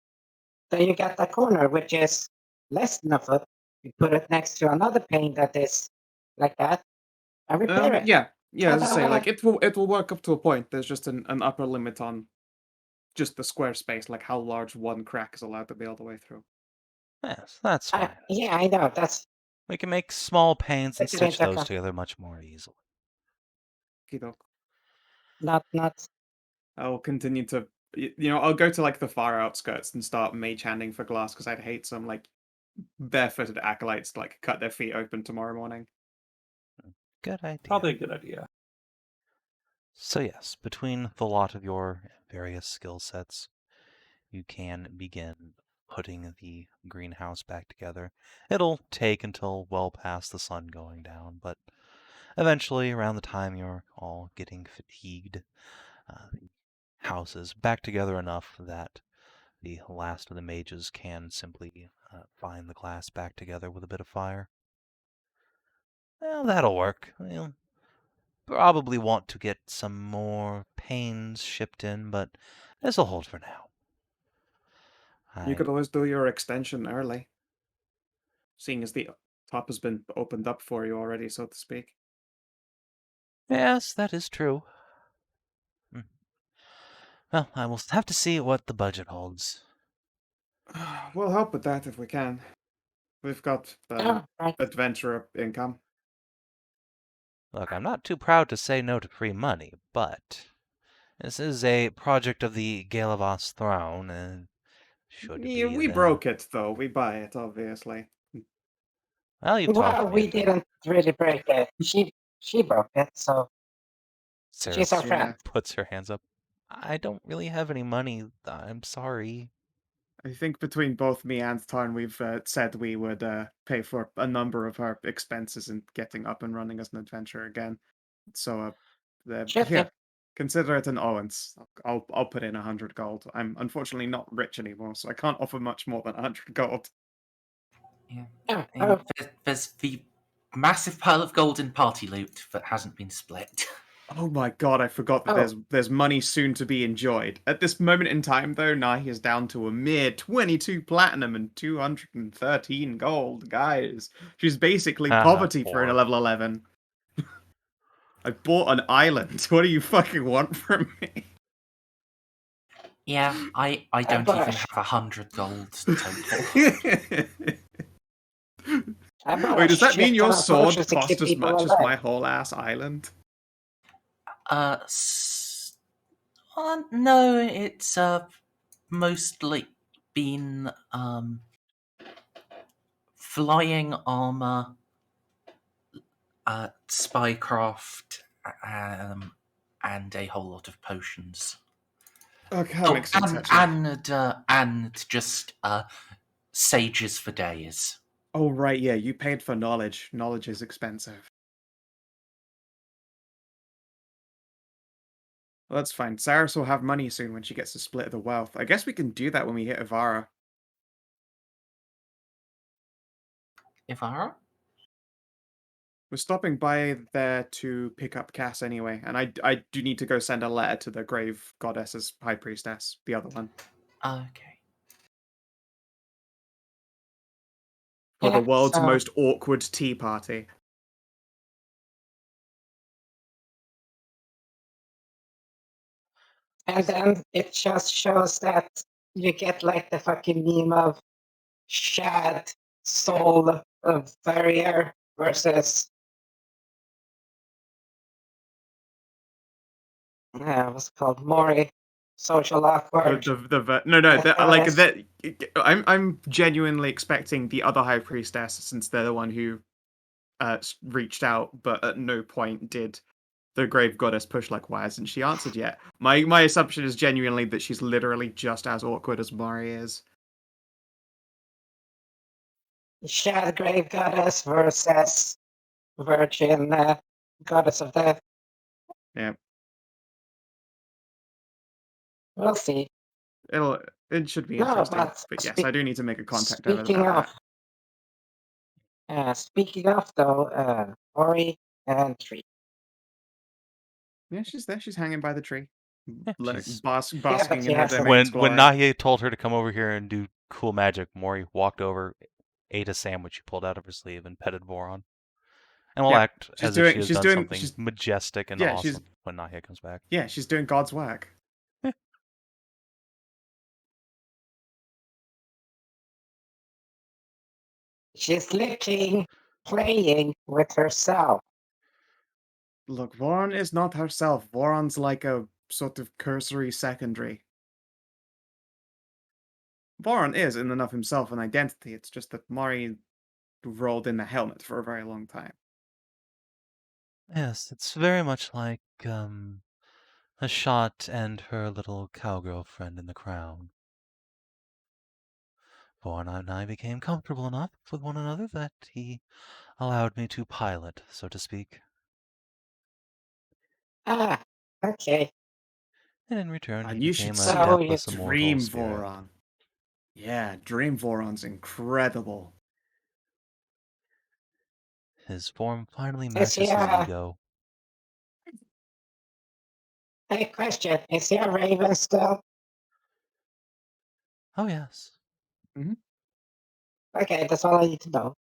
Then you got the corner, which is less than a foot. You put it next to another pane that is like that, and repair it. Yeah. As I say, Ta-da! like it will work up to a point. There's just an upper limit on just the square space, like how large one crack is allowed to be all the way through. Yes, that's fine. Yeah, I know. That's We can make small panes and I didn't stitch those check together much more easily. Kidok. not. I'll continue to, I'll go to like the far outskirts and start mage handing for glass, because I'd hate some like barefooted acolytes to like cut their feet open tomorrow morning. Good idea. Probably a good idea. So yes, between the lot of your various skill sets, you can begin putting the greenhouse back together. It'll take until well past the sun going down, but eventually, around the time you're all getting fatigued, the house is back together enough that the last of the mages can simply bind the glass back together with a bit of fire. Well, that'll work. You'll probably want to get some more panes shipped in, but this'll hold for now. You could always do your extension early, seeing as the top has been opened up for you already, so to speak. Yes, that is true. Well, I will have to see what the budget holds. We'll help with that if we can. We've got Oh, right. adventurer income. Look, I'm not too proud to say no to free money, but this is a project of the Galavos throne, and should Yeah, be we the... broke it, though. We buy it, obviously. Well, you Well, talked me we into it. didn't really break it. She broke it, so she's our Sarris friend. puts her hands up. I don't really have any money. I'm sorry. I think between both me and Tarn, we've said we would pay for a number of our expenses in getting up and running as an adventurer again. So, Sure yeah, thing. consider it an owance. I'll put in 100 gold. I'm unfortunately not rich anymore, so I can't offer much more than 100 gold. Yeah. Oh, And oh, there's the massive pile of gold in party loot that hasn't been split. Oh my god, I forgot that Oh. there's money soon to be enjoyed. At this moment in time, though, Nahia is down to a mere 22 platinum and 213 gold, guys. She's basically Haha, poverty for a poor. level 11. I bought an island. What do you fucking want from me? Yeah, I don't even blush. have 100 gold total. I bought Wait, a does that mean shit your ton of sword potions to cost keep as people much as alive. my whole ass island? No, it's mostly been flying armor, spycraft, and a whole lot of potions. Okay, that makes sense, actually. And just sages for days. Oh, right, yeah, you paid for knowledge. Knowledge is expensive. Well, that's fine. Sarris will have money soon when she gets a split of the wealth. I guess we can do that when we hit Ivara. Ivara? We're stopping by there to pick up Cass anyway, and I do need to go send a letter to the Grave Goddess's High Priestess, the other one, Okay. for the Yeah, world's so most awkward tea party. and then it just shows that you get like the fucking meme of Shad soul of barrier versus what's it called Mori social awkward. Like Yes. that. I'm genuinely expecting the other High Priestess, since they're the one who reached out, but at no point did the Grave Goddess push like, why hasn't she answered yet? My assumption is genuinely that she's literally just as awkward as Mari is. Shad grave goddess versus virgin goddess of death. Yeah, We'll see. it should be No, interesting. but But yes, I do need to make a contact over speaking about of, that. speaking of though, Ori and Tree. Yeah, she's there. She's hanging by the tree, Yeah, she's- basking in her yes. domain's When glory. Nahia told her to come over here and do cool magic, Mori walked over, ate a sandwich she pulled out of her sleeve, and petted Voron. And will Yep, act she's as if she has done doing something majestic and yeah, she's awesome when Nahia comes back. yeah, she's doing God's work. She's literally playing with herself. Look, Voron is not herself. Voron's like a sort of cursory secondary. Voron is, in and of himself, an identity. It's just that Mari rolled in the helmet for a very long time. Yes, it's very much like Hashat and her little cowgirl friend in the crown. Voron and I became comfortable enough with one another that he allowed me to pilot, so to speak. Ah, okay. And in return, And he you should became see So a deathless that immortal Dream spirit. Voron. Yeah, Dream Voron's incredible. His form finally Is he matches his a ego. question? Is he a raven still? Oh, yes. Okay, that's all I need to know.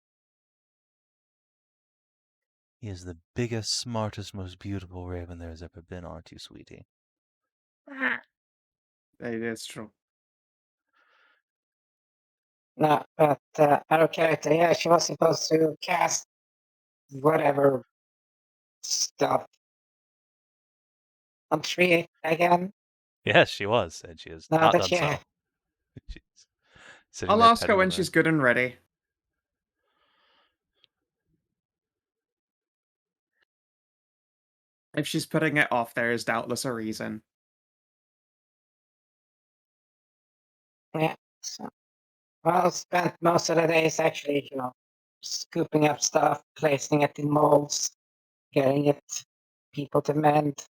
He is the biggest, smartest, most beautiful raven there has ever been, aren't you, sweetie? It is true. No, but our character, yeah, she was supposed to cast whatever stuff on tree again. Yes, she was, and she has Now not that done she so. She's sitting I'll there ask her petting when the she's moon. good and ready. If she's putting it off, there is doubtless a reason. yeah. So, well, spent most of the days actually, scooping up stuff, placing it in molds, getting it people to mend.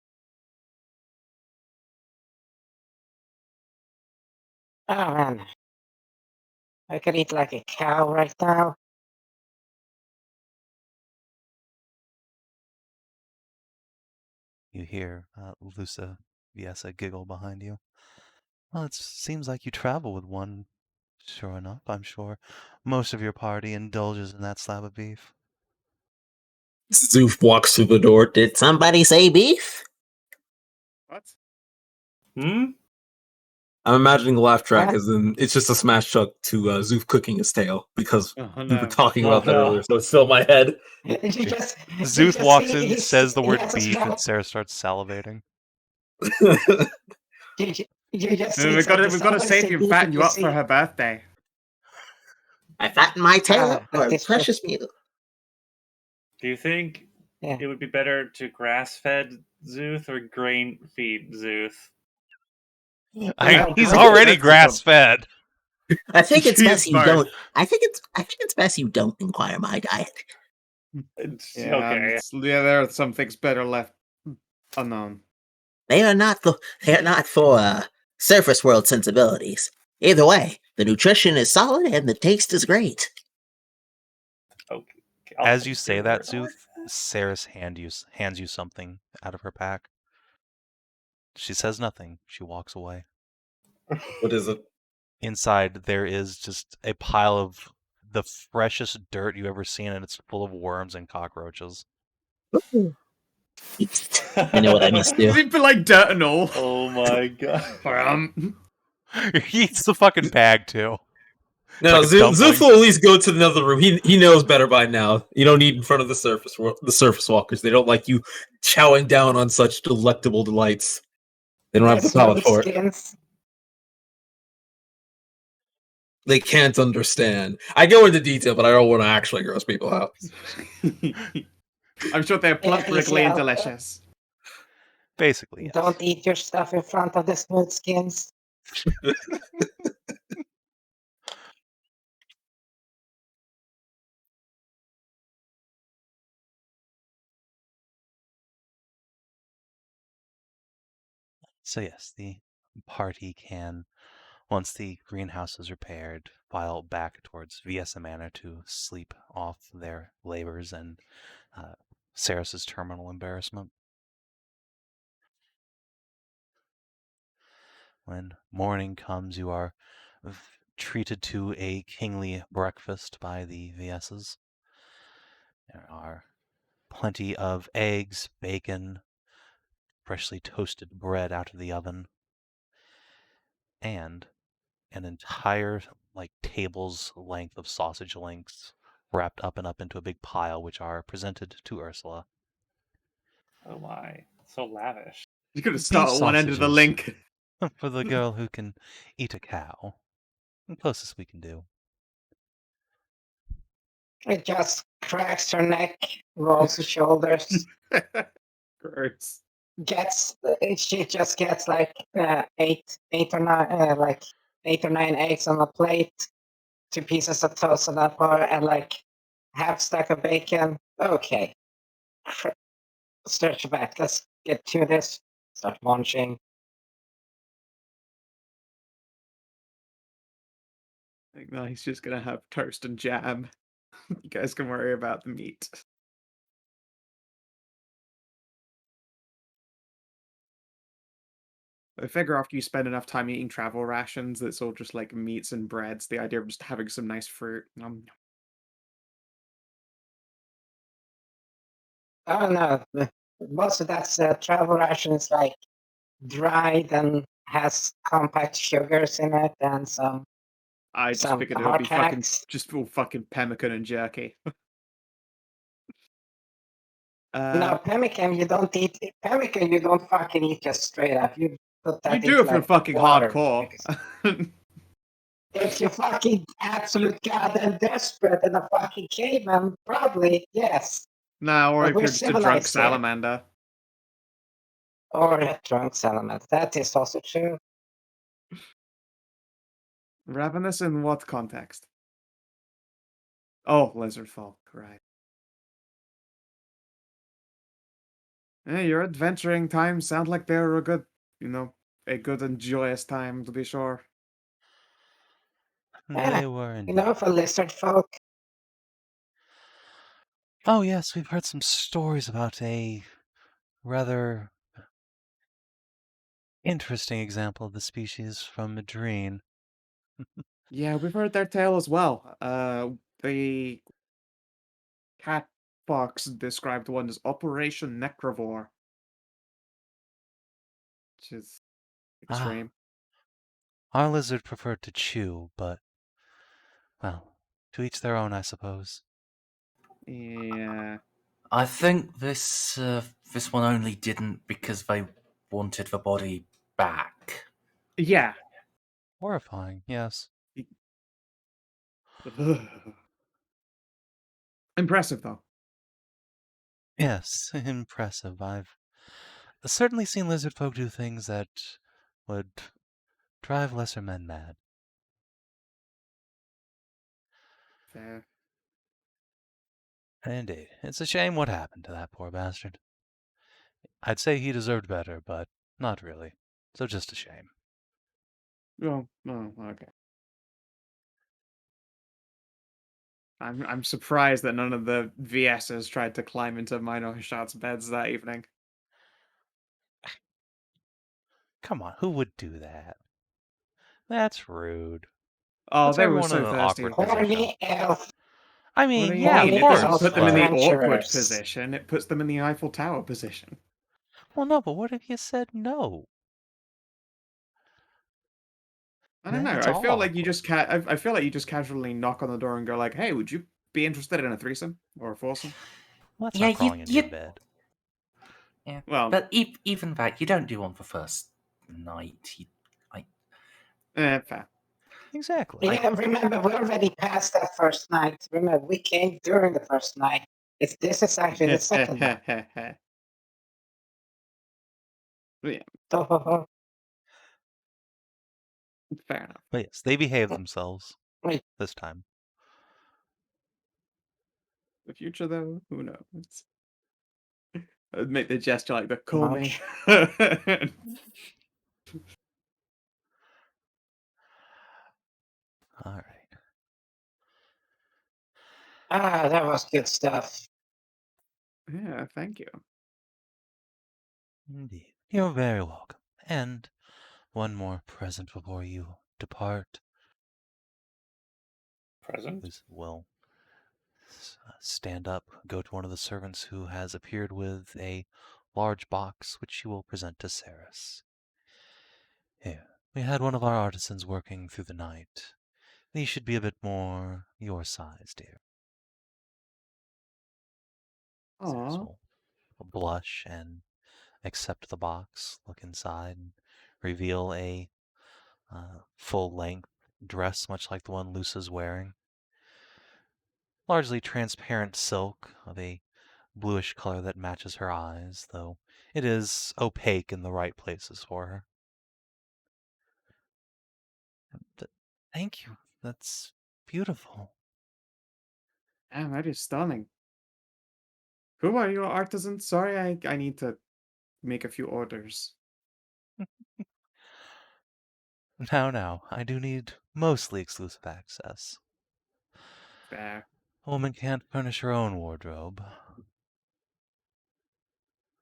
Oh man, I could eat like a cow right now. You hear Viessa giggle behind you. Well, it seems like you travel with one. Sure enough, I'm sure most of your party indulges in that slab of beef. Szooth walks through the door. Did somebody say beef? What? Hmm? I'm imagining the laugh track Huh? as in it's just a smash chuck to Szooth cooking his tail because Oh, we were no. talking Oh, about that no. earlier, so it's still in my head. Szooth walks in, he says the word has a beef, and smell. Sarah starts salivating. You just We've got to save you and fatten you up for her birthday. I fatten my tail Ah, up for that is precious meal. Do you think Yeah. it would be better to grass-fed Szooth or grain-feed Szooth? He's That's already a- grass-fed. I think it's Jeez, best you Bart. don't. I think it's best you don't inquire my diet. Yeah, Okay. there are some things better left unknown. They are not for surface world sensibilities. Either way, the nutrition is solid and the taste is great. Okay. As you say that, consider Szooth, Sarris hands you something out of her pack. She says nothing. She walks away. What is it? Inside, there is just a pile of the freshest dirt you've ever seen, and it's full of worms and cockroaches. I know what I must do. Does it feel like dirt and all? Oh my god. He eats the fucking bag, too. No, like a dumpling. Szooth will at least go to another room. He knows better by now. You don't need in front of the surface walkers. They don't like you chowing down on such delectable delights. They don't have the palate for it. Skins. They can't understand. I go into detail, but I don't want to actually gross people out. I'm sure they're plump, wriggly, and Yeah. delicious. Basically, yes. Don't eat your stuff in front of the smooth skins. So yes, the party can, once the greenhouse is repaired, file back towards Viessa Manor to sleep off their labors and Sarris's terminal embarrassment. When morning comes, you are treated to a kingly breakfast by the Viessas. There are plenty of eggs, bacon, freshly toasted bread out of the oven, and an entire table's length of sausage links wrapped up and up into a big pile, which are presented to Ursula. Oh my. So lavish. You could have started at one end of the sausages. link. For the girl who can eat a cow. The closest we can do. It just cracks her neck, rolls her shoulders, Gross. she just gets like eight or nine eggs on a plate, 2 pieces of toast on that bar, and like half stack of bacon. Okay. Stretch your back. Let's get to this, start munching. Like, no, he's just gonna have toast and jam. You guys can worry about the meat. I figure after you spend enough time eating travel rations, it's all just like meats and breads. The idea of just having some nice fruit. Oh no, most of that's travel rations like dried and has compact sugars in it and I just some figured it would be fucking hardtacks. just all fucking pemmican and jerky. No, pemmican you don't eat. Pemmican you don't fucking eat just straight up. You put that you do into if you're like fucking water, hardcore. because if you're fucking absolute goddamn desperate and a fucking caveman, probably yes. Nah, or But if we're you're just a drunk civilized here. salamander. Or a drunk salamander. That is also true. Ravenous in what context? Oh, lizard folk, right. Your adventuring times sound like they're a good, a good and joyous time to be sure. Yeah, They were you know, indeed. for lizard folk. Oh, yes, we've heard some stories about a rather interesting example of the species from Madreen. Yeah, we've heard their tale as well. The cat fox described one as Operation Necrovore, which is extreme. Our lizard preferred to chew, but, well, to each their own, I suppose. Yeah. I think this one only didn't because they wanted the body back. Yeah. Horrifying, yes. Impressive, though. Yes, impressive. I've certainly seen lizard folk do things that would drive lesser men mad. Fair. Indeed. It's a shame what happened to that poor bastard. I'd say he deserved better, but not really. So just a shame. Oh, okay. I'm surprised that none of the Viessas tried to climb into Minor Hashat's beds that evening. Come on, who would do that? That's rude. Oh, Puts they were everyone in so an thirsty. awkward position. Horny elf. I What mean, do you yeah, mean? of It course. doesn't put them in the but- awkward Adventurers. position. It puts them in the Eiffel Tower position. Well, no, but what if you said no? I don't Then know. it's I all feel like you awkward. just I feel like you just casually knock on the door and go like, "Hey, would you be interested in a threesome or a foursome?" Well, that's Yeah, not crawling into your bed. Yeah, Well, but even that you don't do on the first night. fair. Exactly. Yeah, remember, we already passed that first night. Remember, we came during the first night. This is actually the second night. Yeah, Oh, fair enough. But yes, they behaved themselves wait, this time. The future, though, who knows? I'd make the gesture like the call me. All right. that was good stuff. Yeah, thank you. Indeed. You're very welcome. And one more present before you depart. Present. Liz will stand up, go to one of the servants who has appeared with a large box, which she will present to Sarris. Here, we had one of our artisans working through the night. These should be a bit more your size, dear. Sarris Aw. will blush and accept the box, look inside, and reveal a full-length dress, much like the one Lusa's wearing. Largely transparent silk of a bluish color that matches her eyes, though it is opaque in the right places for her. Thank you. That's beautiful. Damn, that is stunning. Who are your artisans? Sorry, I need to make a few orders. Now, I do need mostly exclusive access. Fair. A woman can't furnish her own wardrobe.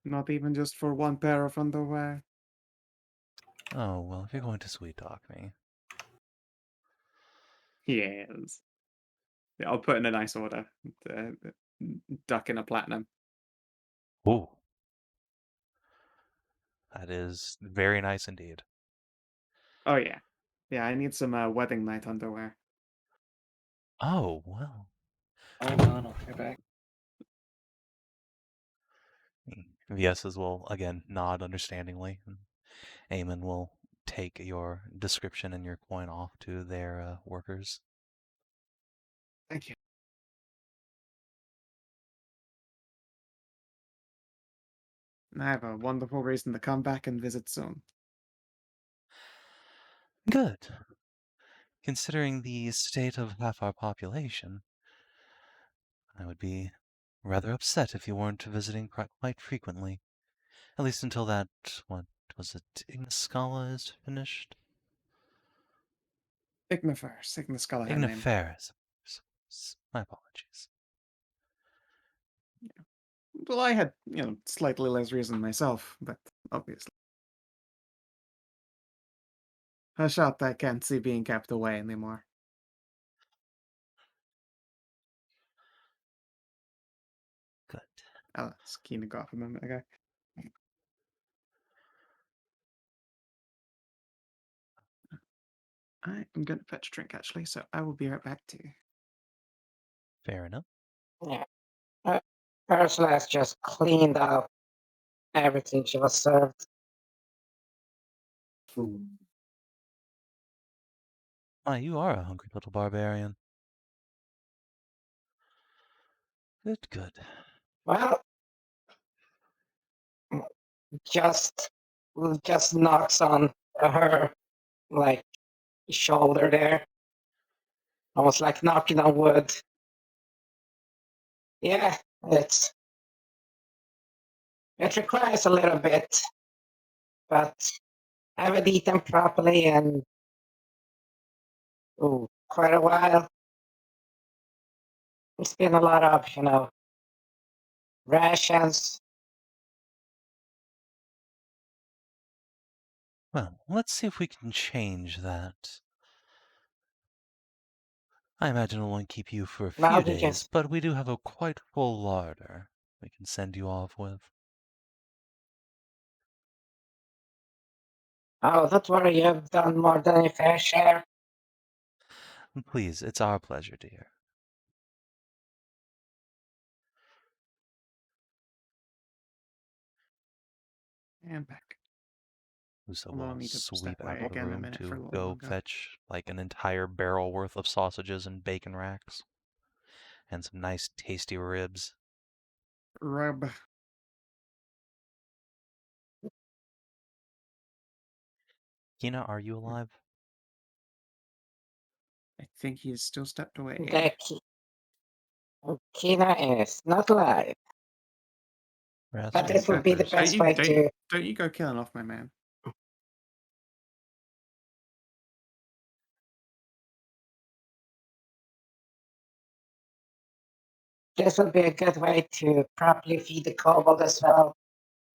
Not even just for one pair of underwear. Oh, well, if you're going to sweet talk me. Yes. Yeah, I'll put in a nice order. Duck in a platinum. Ooh. That is very nice indeed. Oh yeah. Yeah, I need some wedding night underwear. Oh, well. Hold on, I'll get back. Viessas will, again, nod understandingly. And Eamon will take your description and your coin off to their workers. Thank you. I have a wonderful reason to come back and visit soon. Good. Considering the state of half our population, I would be rather upset if you weren't visiting quite frequently. At least until that, what was it, Igniscala is finished? Igniscala had a name. Igniferis. My apologies. Well, I had, slightly less reason myself, but obviously. Hashat, I can't see being kept away anymore. Good. Oh, it's keen to go off a moment ago. I am going to fetch a drink, actually, so I will be right back to you. Fair enough. Yeah. Ursula has just cleaned up everything she was served. Why, you are a hungry little barbarian. Good. Well, just knocks on her like shoulder there, almost like knocking on wood. Yeah, it requires a little bit, but I haven't eaten properly in quite a while. It's been a lot of, rations. Well, let's see if we can change that. I imagine it won't keep you for a few Now we days, just- but we do have a quite full larder we can send you off with. Oh, don't worry, you've done more than your fair share. Please, it's our pleasure, dear. And back. Uso Allow will me to step sweep away out of the again a room minute for a to little go longer. fetch like an entire barrel worth of sausages and bacon racks. And some nice tasty ribs. Rub. Kina, are you alive? I think he is still stepped away. Kina is not alive. But this would be the best way to... Don't you go killing off my man. This would be a good way to properly feed the kobold as well.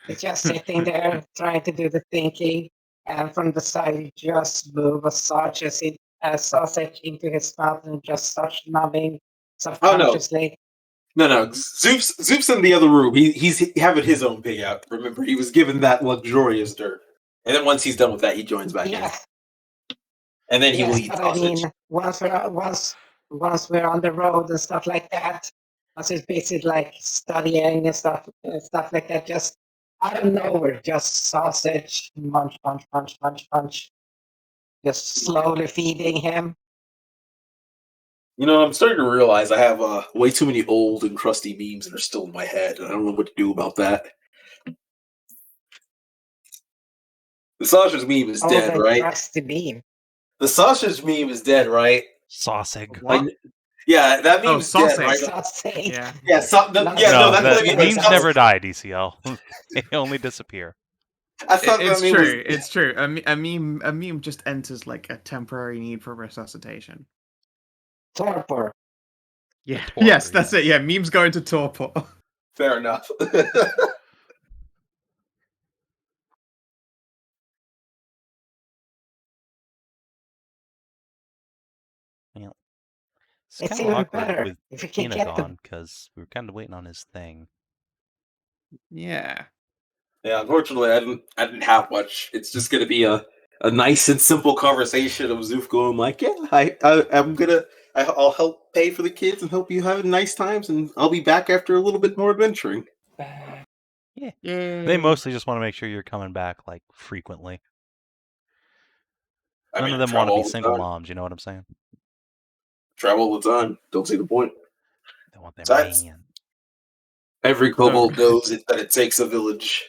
It's just sitting there trying to do the thinking, and from the side you just move a sausage into his mouth and just starts numbing subconsciously. No. Szooth's in the other room. He's having his own pig out. Remember, he was given that luxurious dirt. And then once he's done with that, he joins back in. And then he will eat sausage. I mean, once we're on the road and stuff like that, as it's basically like studying and stuff like that, just out of nowhere, just sausage, munch, just slowly feeding him. You know, I'm starting to realize I have way too many old and crusty memes that are still in my head, and I don't know what to do about that. The sausage meme is dead, right? Crusty meme. The sausage meme is dead, right? Sausage. Like, yeah, that meme's dead, right? Sausage. Yeah. Yeah, memes never die, DCL. They only disappear. I thought It's that meme true. was. It's true. A meme just enters like a temporary need for resuscitation. Torpor. Yeah. torpor, Yes, that's yes. it. Yeah, memes go into torpor. Fair enough. It's It's kind of even awkward better with if you can Kina get the. gone because we were kind of waiting on his thing. Yeah. Yeah, unfortunately, I didn't have much. It's just gonna be a nice and simple conversation of Szooth going like, yeah, I'll help pay for the kids and help you have nice times, and I'll be back after a little bit more adventuring. Back. Yeah. Yay. They mostly just want to make sure you're coming back like frequently. None of them want to be single moms, you know what I'm saying? Travel all the time. Don't see the point. They want their Besides- man. Every kobold knows that it takes a village.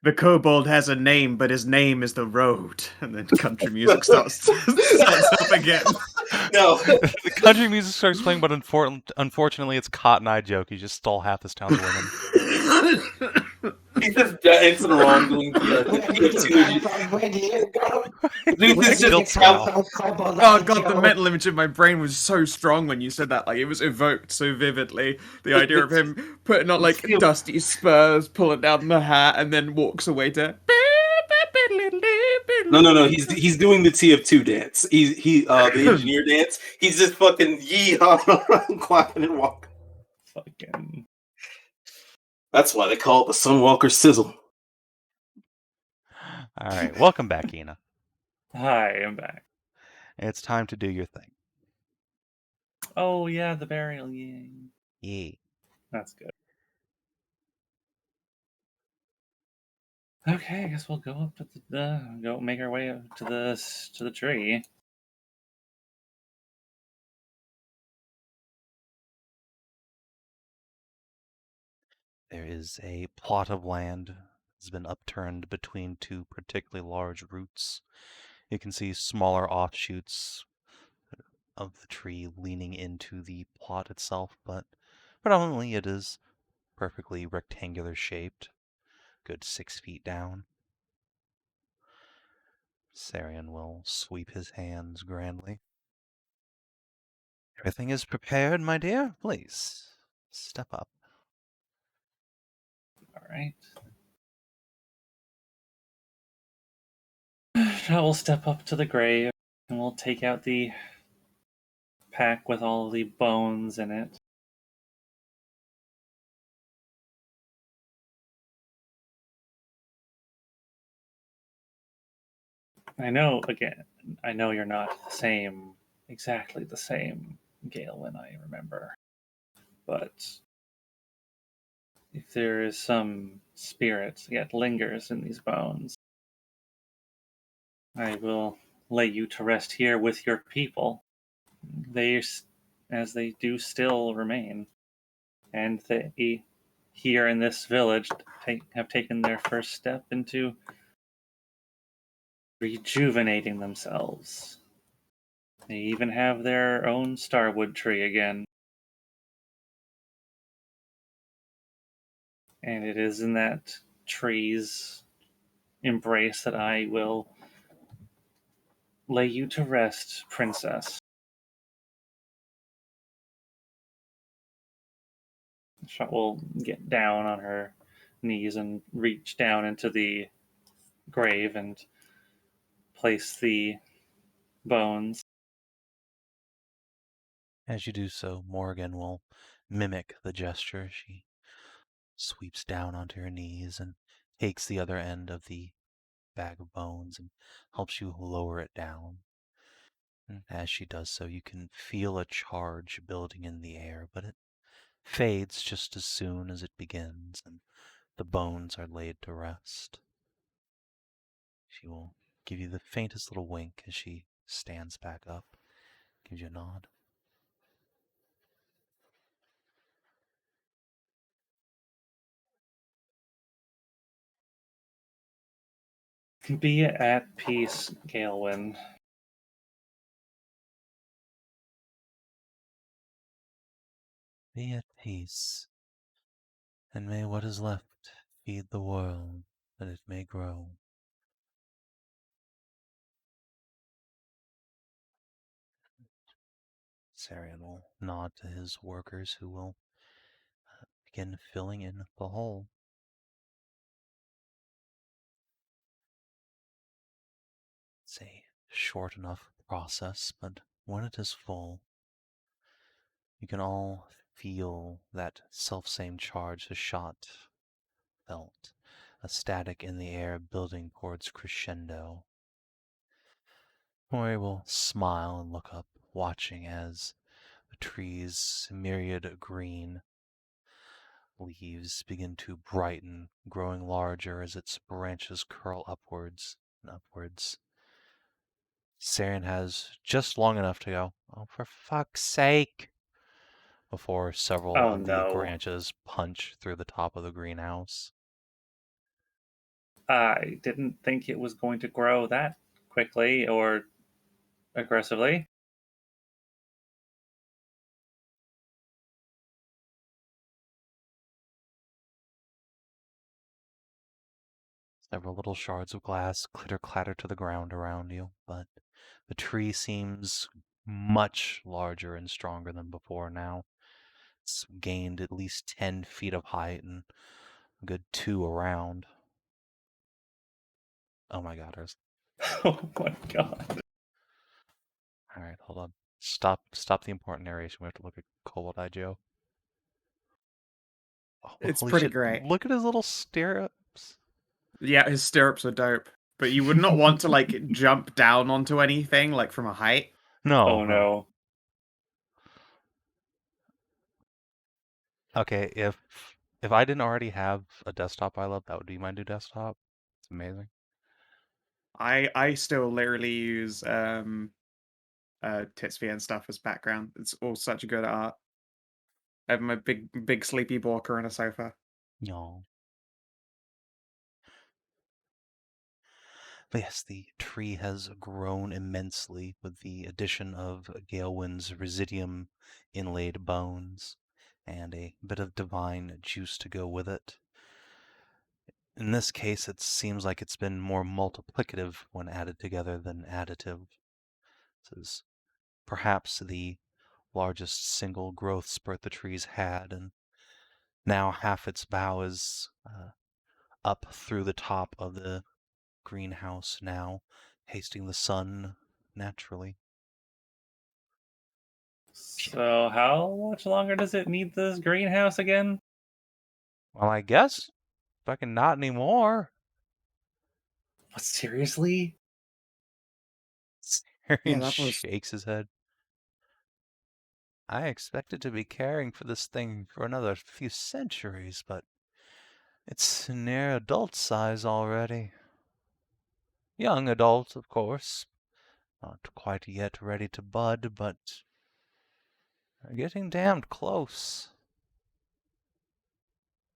The kobold has a name, but his name is the road. And then country music starts up again. No. The country music starts playing, but unfortunately it's Cotton Eye Joe. He just stole half this town's women. He's just dancing around doing Where do you go? This is Still just tell. Oh god, the mental image in my brain was so strong when you said that. Like, it was evoked so vividly. The idea of him putting on like dusty spurs, pulling down the hat, and then walks away to. No. He's doing the TF2 dance. The engineer dance. He's just fucking yeehaw around, clapping and walking. Fucking. That's why they call it the Sunwalker Sizzle. All right, welcome back, Kina. Hi, I'm back. It's time to do your thing. Oh yeah, the burial. Yay. Yeah. That's good. Okay, I guess we'll go up to go make our way up to the tree. There is a plot of land that's been upturned between two particularly large roots. You can see smaller offshoots of the tree leaning into the plot itself, but predominantly it is perfectly rectangular shaped, good 6 feet down. Sarian will sweep his hands grandly. Everything is prepared, my dear. Please, step up. All right. I will step up to the grave and we'll take out the pack with all the bones in it. I know you're not the same, exactly the same Galen I remember. But if there is some spirit yet lingers in these bones, I will lay you to rest here with your people. As they do still remain. And they, here in this village, have taken their first step into rejuvenating themselves. They even have their own Starwood Tree again. And it is in that tree's embrace that I will lay you to rest, princess. Shot will get down on her knees and reach down into the grave and place the bones. As you do so, Morgan will mimic the gesture. She sweeps down onto her knees and takes the other end of the bag of bones and helps you lower it down. And as she does so, you can feel a charge building in the air, but it fades just as soon as it begins, and the bones are laid to rest. She will give you the faintest little wink as she stands back up, gives you a nod. Be at peace, Galwin. Be at peace, and may what is left feed the world. that it may grow. Sarian will nod to his workers who will begin filling in the hole. It's a short enough process, but when it is full, you can all feel that self-same charge Hashat felt, a static in the air building towards crescendo. Mori will smile and look up, watching as the tree's myriad green leaves begin to brighten, growing larger as its branches curl upwards and upwards. Sarian has just long enough to go, "Oh, for fuck's sake," before several Oh of the no. branches punch through the top of the greenhouse. I didn't think it was going to grow that quickly or aggressively. Several little shards of glass clatter to the ground around you, but the tree seems much larger and stronger than before now. It's gained at least 10 feet of height and a good 2 around. Oh my god, Oh my god. Alright, hold on. Stop the important narration. We have to look at Kobold Eye Joe. Oh, It's holy pretty shit. great. Look at his little stirrups. Yeah, his stirrups are dope. But you would not want to like jump down onto anything like from a height. No. Oh no. Okay, if I didn't already have a desktop I love, that would be my new desktop. It's amazing. I still literally use Titsvia and stuff as background. It's all such good art. I have my big sleepy walker on a sofa. No. But yes, the tree has grown immensely with the addition of Galewind's residium inlaid bones and a bit of divine juice to go with it. In this case, it seems like it's been more multiplicative when added together than additive. This is perhaps the largest single growth spurt the tree's had, and now half its bough is up through the top of the greenhouse now, tasting the sun naturally. So how much longer does it need this greenhouse again? Well, I guess fucking not anymore. What, seriously? Arian that was- shakes his head. I expected to be caring for this thing for another few centuries, but it's near adult size already. Young adult, of course. Not quite yet ready to bud, but getting damned close.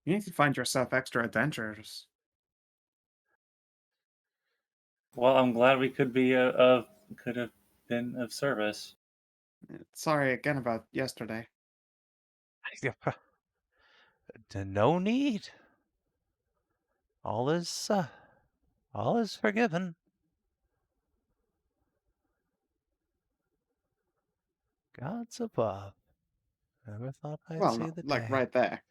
You need to find yourself extra adventures. Well, I'm glad we could have been of service. Sorry again about yesterday. No need. All is forgiven. Gods above. Never thought I'd Well, see not, the day. like right there.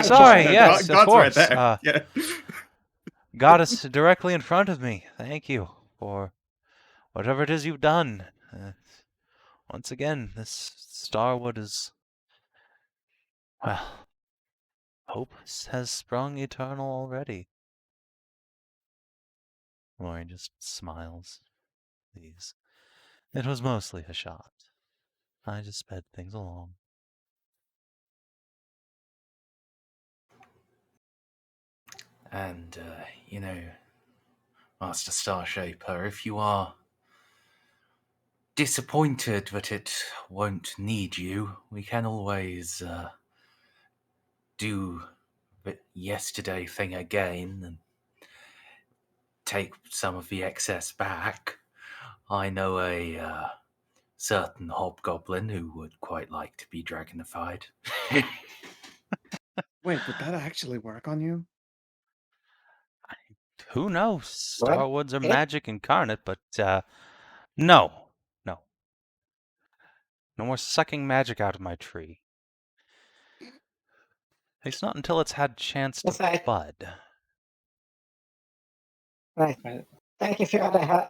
Sorry, No, yes, of God's course. right there. Yeah. Got us directly in front of me. Thank you for whatever it is you've done. Once again, this Starwood is... Well, hope has sprung eternal already. Mori just smiles. Please. It was mostly a shot. I just sped things along. And, Master Starshaper, if you are disappointed that it won't need you, we can always do the yesterday thing again and take some of the excess back. I know a certain hobgoblin who would quite like to be dragonified. Wait, would that actually work on you? Who knows? Well, Starwoods are it- magic incarnate, but no. No. No more sucking magic out of my tree. At least not until it's had a chance to It's like, bud. like, Right. thank you for all the help.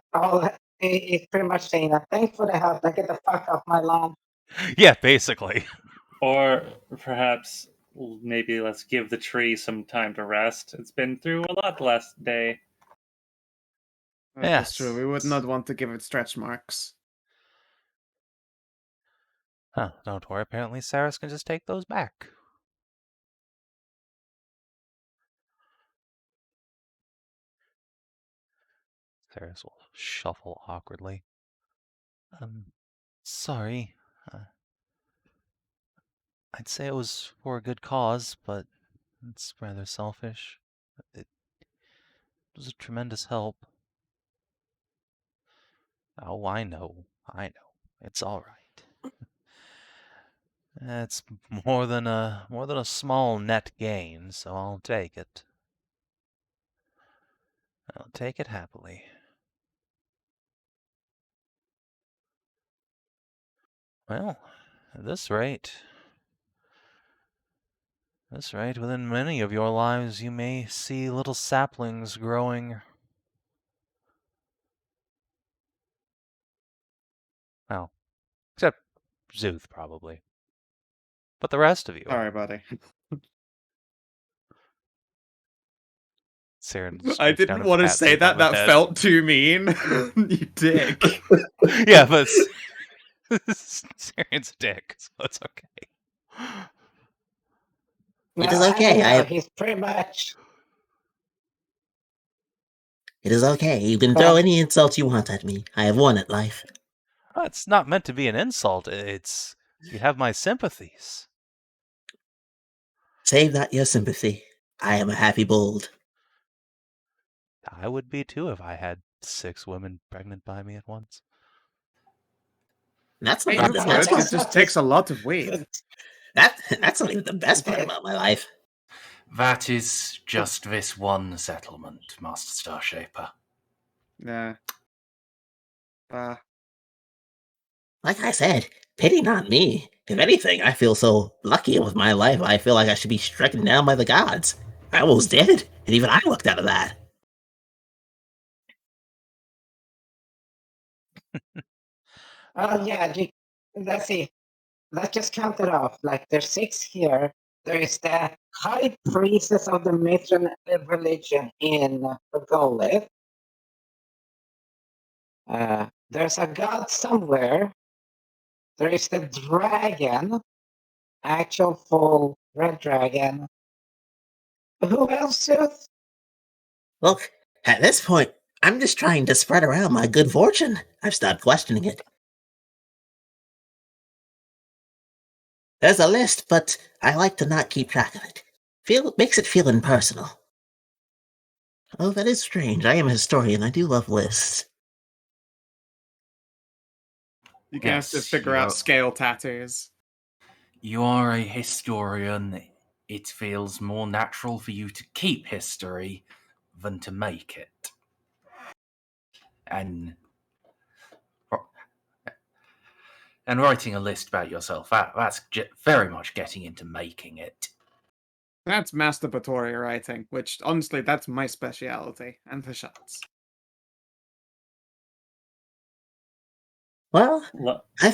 It's pretty much saying that. Thanks for the help. Now get the fuck off my lawn. Yeah, basically. Or perhaps maybe let's give the tree some time to rest. It's been through a lot the last day. That's true. Yes. We would not want to give it stretch marks. Huh, don't worry. Apparently Sarris can just take those back. Sarris will shuffle awkwardly. Sorry. I'd say it was for a good cause, but it's rather selfish. It was a tremendous help. Oh, I know. It's all right. It's more than a small net gain, so I'll take it. I'll take it happily. Well, at this rate, within many of your lives, you may see little saplings growing. Well, except Szooth, probably. But the rest of you. Sorry, buddy. Sarah just I reached down didn't and want to pats say Szooth on that. the That head. felt too mean. You dick. Yeah, but Sarah's a dick, so it's okay. It is No, okay. I don't know. He's pretty much. It is okay. You can throw any insults you want at me. I have won at life. It's not meant to be an insult. It's you have my sympathies. Save that your sympathy. I am a happy bold. I would be too if I had 6 women pregnant by me at once. That's Hey, not you the could. best It part. just takes a lot of weight. That's not even the best part about my life. That is just this one settlement, Master Starshaper. Nah. Like I said, pity not me. If anything, I feel so lucky with my life, I feel like I should be stricken down by the gods. I almost did, and even I looked out of that. Oh yeah, let's see. Let's just count it off. Like there's 6 here. There is the high priestess of the matron religion in Golith. There's a god somewhere. There is the dragon, actual full red dragon. Who else, Szooth? Look, at this point, I'm just trying to spread around my good fortune. I've stopped questioning it. There's a list, but I like to not keep track of it. Makes it feel impersonal. Oh, that is strange. I am a historian. I do love lists. You can have to figure out scale tattoos. You are a historian. It feels more natural for you to keep history than to make it. And writing a list about yourself, that's very much getting into making it. That's masturbatory writing, which honestly, that's my speciality, and Hashat's. Well, I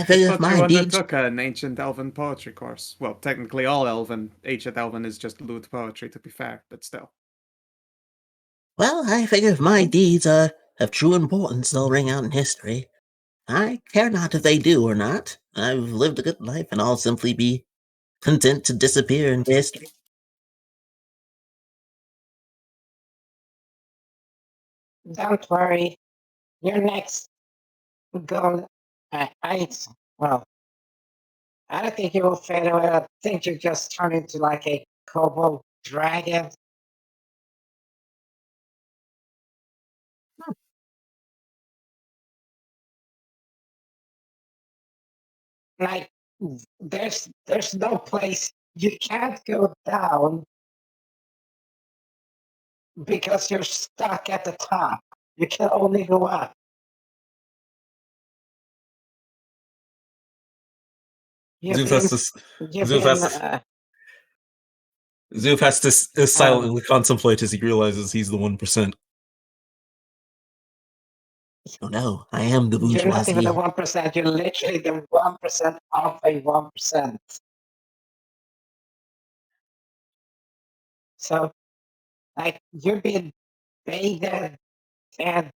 figure But my you deeds. undertook an ancient Elven poetry course. Well, technically, all ancient Elven is just lewd poetry, to be fair, but still. Well, I figure if my deeds are of true importance, they'll ring out in history. I care not if they do or not. I've lived a good life, and I'll simply be content to disappear into history. Don't worry. Your next goal, well, I don't think you will fade away. I think you just turn into like a kobold dragon. Like, there's no place you can't go down because you're stuck at the top. You can only go up. You've Szooth been, has to. you've Szooth been, has to. Szooth has to silently contemplate as he realizes he's the 1%. You know, I am the you're not even bourgeoisie. the 1%. You're literally the 1% of a 1%. So, like, you're being baited and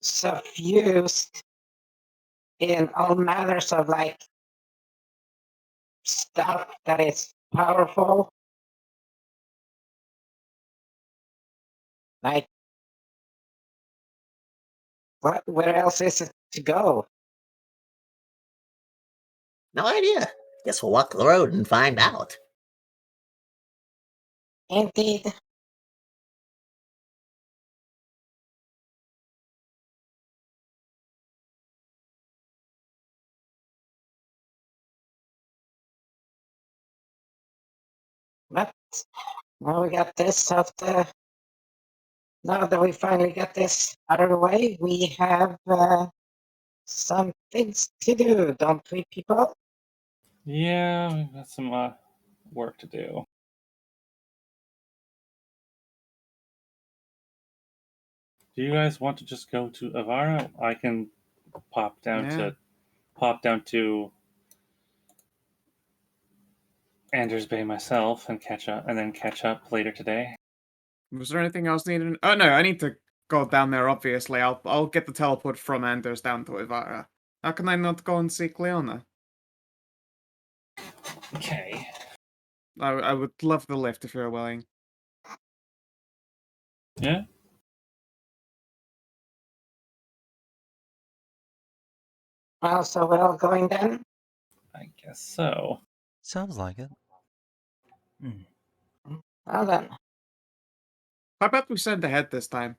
suffused in all manners of like stuff that is powerful. Like, where else is it to go? No idea. Guess we'll walk the road and find out. Indeed. But now we got this out the. Now that we finally got this out of the way, we have some things to do, don't we, people? Yeah, we've got some work to do. Do you guys want to just go to Avara? I can pop down to Anders Bay myself and catch up later today. Was there anything else needed? Oh no, I need to go down there. Obviously, I'll get the teleport from Anders down to Ivara. How can I not go and see Cleona? Okay. I would love the lift if you're willing. Yeah. So we're all going then? I guess so. Sounds like it. Well then. How about we send ahead this time?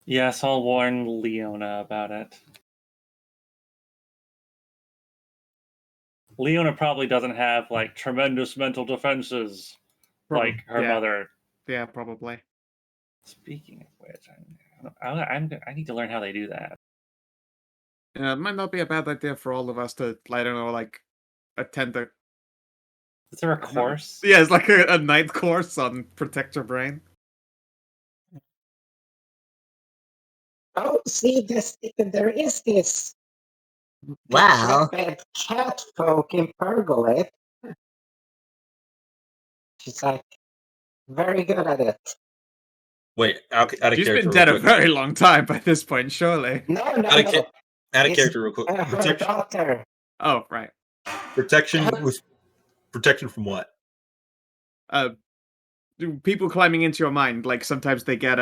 Yes, I'll warn Leona about it. Leona probably doesn't have like tremendous mental defenses like her mother. Yeah, probably. Speaking of which, I need to learn how they do that. Yeah, it might not be a bad idea for all of us to, I don't know, like, attend a... Is there a course? Yeah, it's like a night course on Protect Your Brain. Oh, see, there is this Wow. decrepit cat folk in Pergolet. She's like very good at it. Wait, out of She's character been dead real a quick. very long time by this point, surely. No. Out of It's, character real quick. her daughter. Oh, right. Protection with protection from what? People climbing into your mind, like sometimes they get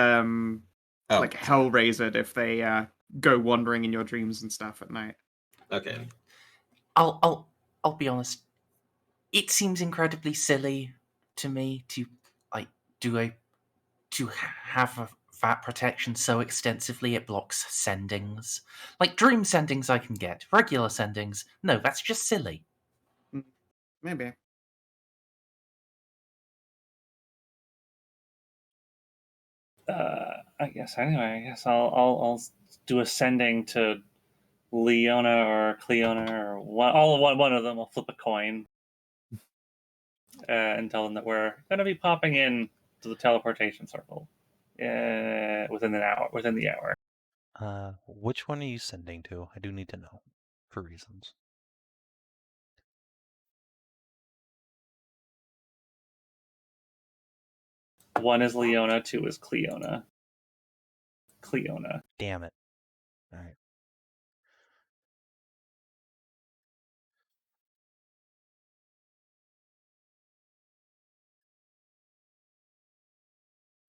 Oh. like hellraisered if they go wandering in your dreams and stuff at night. Okay. I'll be honest. It seems incredibly silly to me to have that protection so extensively it blocks sendings. Like dream sendings I can get. Regular sendings, no, that's just silly. Maybe. I guess anyway. I guess I'll do a sending to Leona or Cleona or one of them. I'll flip a coin and tell them that we're going to be popping in to the teleportation circle within the hour. Which one are you sending to? I do need to know, for reasons. One is Leona, two is Cleona. Damn it. Alright.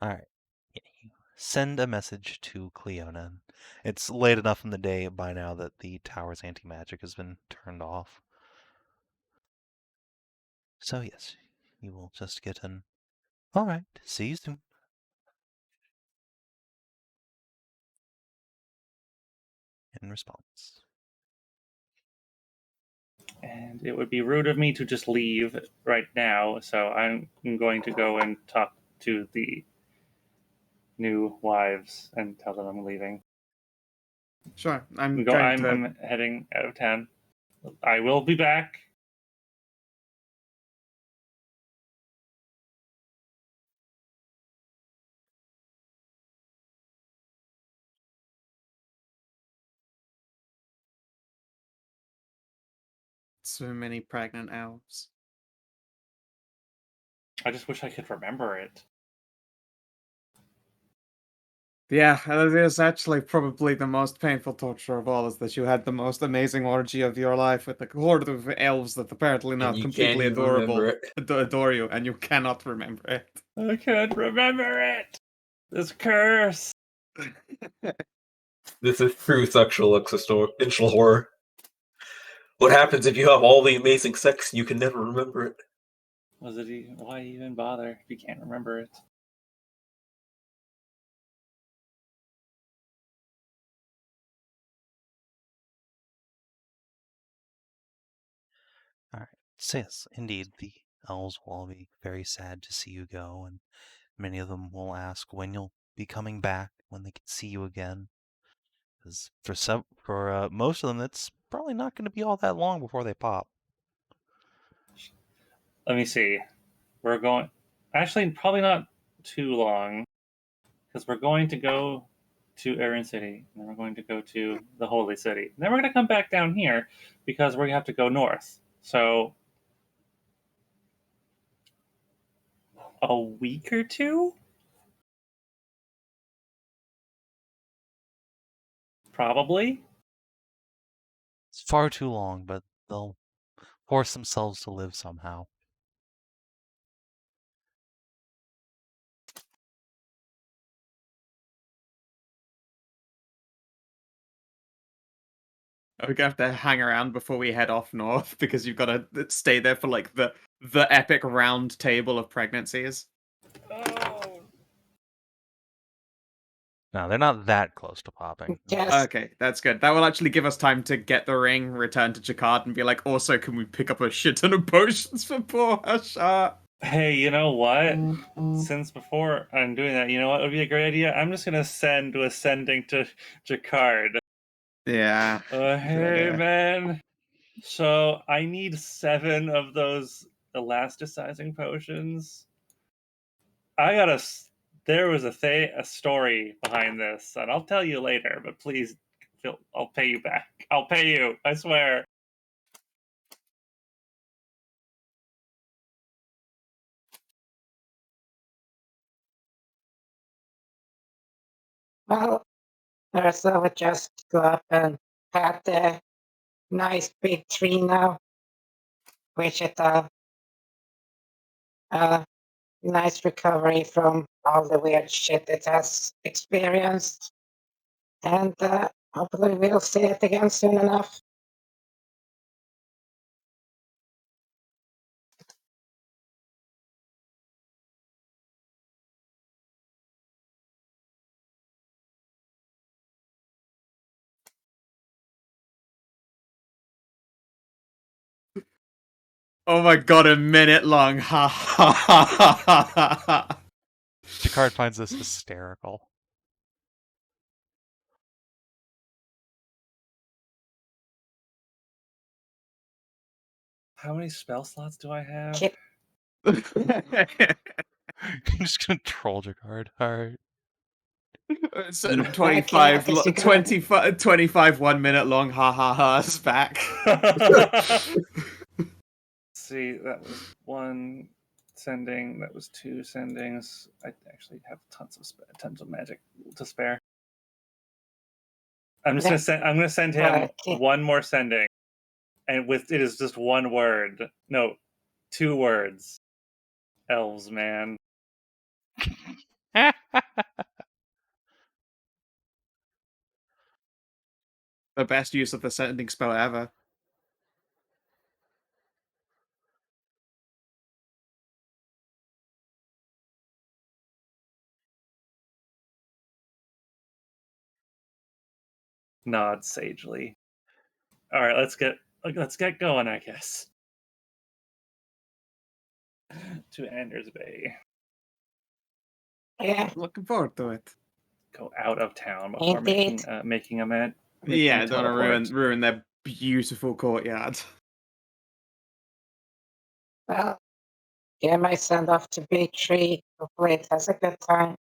Alright. Send a message to Cleona. It's late enough in the day by now that the tower's anti-magic has been turned off. So yes, you will just get an alright, see you soon. In response. And it would be rude of me to just leave right now, so I'm going to go and talk to the new wives and tell them I'm leaving. Sure, I'm going to. I'm heading out of town. I will be back. So many pregnant elves. I just wish I could remember it. Yeah, it is actually probably the most painful torture of all, is that you had the most amazing orgy of your life with a horde of elves that apparently And not you completely can't even remember adorable, adore you, and you cannot remember it. I can't remember it. This curse. This is true sexual existential horror. What happens if you have all the amazing sex and you can never remember it? Why even bother if you can't remember it? All right. So yes, indeed, the elves will all be very sad to see you go, and many of them will ask when you'll be coming back, when they can see you again. Because for most of them, it's probably not going to be all that long before they pop. Let me see. We're going. Actually, probably not too long, because we're going to go to Erin City, and then we're going to go to the Holy City. And then we're going to come back down here because we have to go north. So, a week or two? Probably. It's far too long, but they'll force themselves to live somehow. We're gonna have to hang around before we head off north, because you've got to stay there for like the epic round table of pregnancies. Oh. No, they're not that close to popping. Just Okay, that's good. That will actually give us time to get the ring, return to Jakar, and be like, also, can we pick up a shit ton of potions for poor Hashat? Hey, you know what? Since before I'm doing that, you know what would be a great idea? I'm just gonna send Ascending to Jakard. Yeah. Hey, man. So I need 7 of those elasticizing potions. There was a story behind this, and I'll tell you later. But please, I'll pay you back. I'll pay you. I swear. well, Ursula would just go up and pat the nice big tree now. Wish it a nice recovery from all the weird shit it has experienced. And hopefully we'll see it again soon enough. Oh my god, a minute long. Ha ha ha ha ha ha. Jakard finds this hysterical. How many spell slots do I have? Keep I'm just gonna troll Jakard. Alright. So Right, 25, Kinathis, you go. 25 1 minute long ha ha ha's back. See, that was 1 sending. That was 2 sendings. I actually have tons of magic to spare. I'm just gonna send. I'm gonna send him Okay. 1 more sending, and it is just 1 word. No, 2 words. Elves, man. The best use of the sending spell ever. Nod sagely. All right, let's get let's get going, I guess. To Anders Bay. Yeah, Looking forward to it. Go out of town before Indeed. making a Yeah, don't wanna teleport. ruin their beautiful courtyard. well, yeah, my send off to Big Tree. Hopefully it has a good time.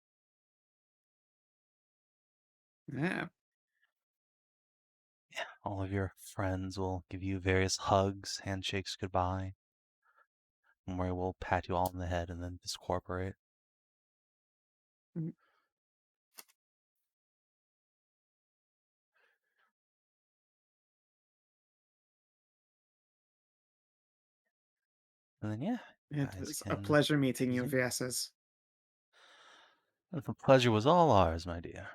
Yeah. All of your friends will give you various hugs, handshakes, goodbye. And Mori will pat you all on the head and then discorporate. Mhm. And then, yeah, It guys was a can pleasure meeting you, resume. Viessas. The pleasure was all ours, my dear.